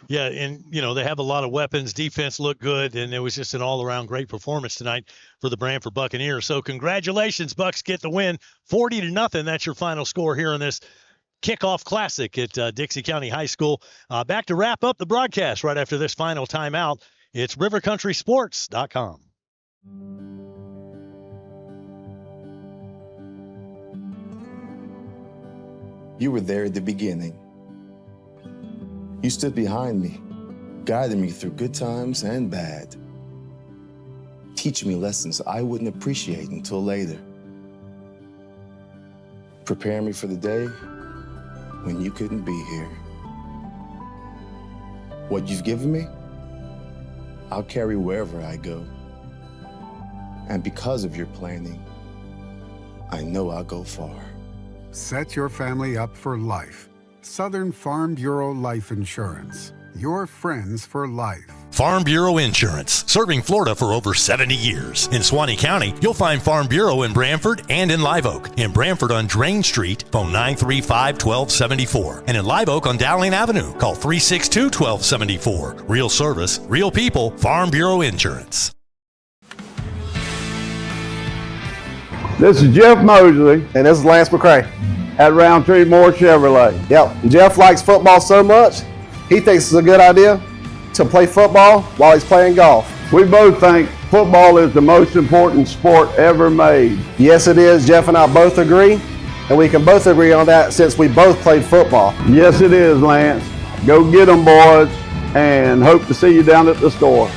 Yeah, and, they have a lot of weapons. Defense looked good, and it was just an all-around great performance tonight for the Branford Buccaneers. So congratulations, Bucks, get the win, 40-0. That's your final score here in this kickoff classic at Dixie County High School. Back to wrap up the broadcast right after this final timeout. It's rivercountrysports.com. You were there at the beginning. You stood behind me, guiding me through good times and bad, teaching me lessons I wouldn't appreciate until later, preparing me for the day when you couldn't be here. What you've given me, I'll carry wherever I go. And because of your planning, I know I'll go far. Set your family up for life. Southern Farm Bureau Life Insurance. Your friends for life. Farm Bureau Insurance, serving Florida for over 70 years. In Suwannee County, you'll find Farm Bureau in Branford and in Live Oak. In Branford on Drain Street, phone 935-1274. And in Live Oak on Dowling Avenue, call 362-1274. Real service, real people, Farm Bureau Insurance. This is Jeff Mosley. And this is Lance McCray. At Roundtree Moore Chevrolet. Yep, Jeff likes football so much, he thinks it's a good idea to play football while he's playing golf. We both think football is the most important sport ever made. Yes, it is. Jeff and I both agree, and we can both agree on that since we both played football. Yes, it is, Lance. Go get them, boys, and hope to see you down at the store.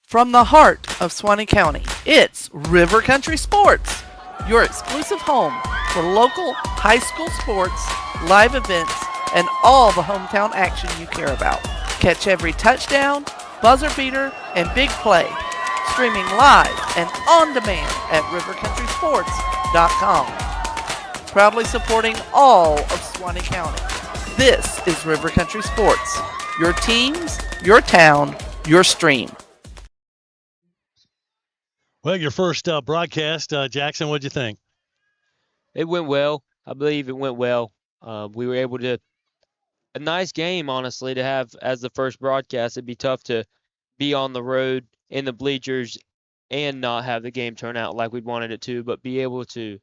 From the heart of Suwannee County, it's River Country Sports, your exclusive home for local high school sports, live events, and all the hometown action you care about. Catch every touchdown, buzzer beater, and big play, streaming live and on demand at rivercountrysports.com. Proudly supporting all of Suwannee County. This is River Country Sports, your teams, your town, your stream. Well, your first broadcast, Jackson, what'd you think? It went well. I believe it went well. We were able to, a nice game, honestly, to have as the first broadcast. It'd be tough to be on the road in the bleachers and not have the game turn out like we'd wanted it to, but be able to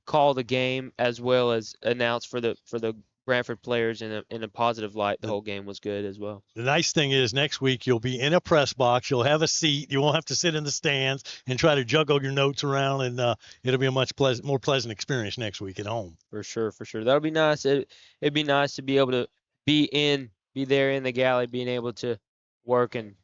call the game as well as announce for the Branford players in a positive light. The whole game was good as well. The nice thing is next week you'll be in a press box. You'll have a seat. You won't have to sit in the stands and try to juggle your notes around, and it'll be a much more pleasant experience next week at home. For sure. That'll be nice. It'd be nice to be able to be there in the galley, being able to work and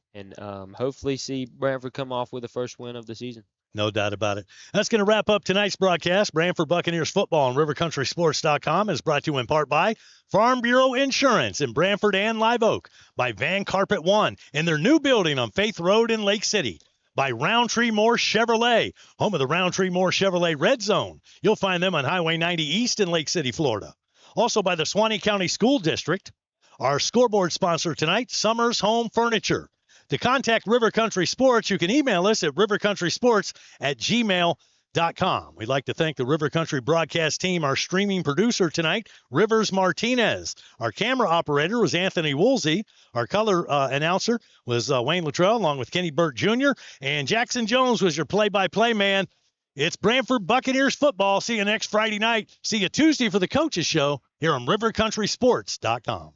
hopefully see Branford come off with the first win of the season. No doubt about it. That's going to wrap up tonight's broadcast. Branford Buccaneers football on rivercountrysports.com is brought to you in part by Farm Bureau Insurance in Branford and Live Oak, by Van Carpet One in their new building on Faith Road in Lake City, by Roundtree Moore Chevrolet, home of the Roundtree Moore Chevrolet Red Zone. You'll find them on Highway 90 East in Lake City, Florida. Also by the Suwannee County School District. Our scoreboard sponsor tonight, Summers Home Furniture. To contact River Country Sports, you can email us at rivercountrysports@gmail.com. We'd like to thank the River Country broadcast team, our streaming producer tonight, Rivers Martinez. Our camera operator was Anthony Woolsey. Our color announcer was Wayne Luttrell, along with Kenny Burt Jr. And Jackson Jones was your play-by-play man. It's Branford Buccaneers football. See you next Friday night. See you Tuesday for the Coaches Show here on rivercountrysports.com.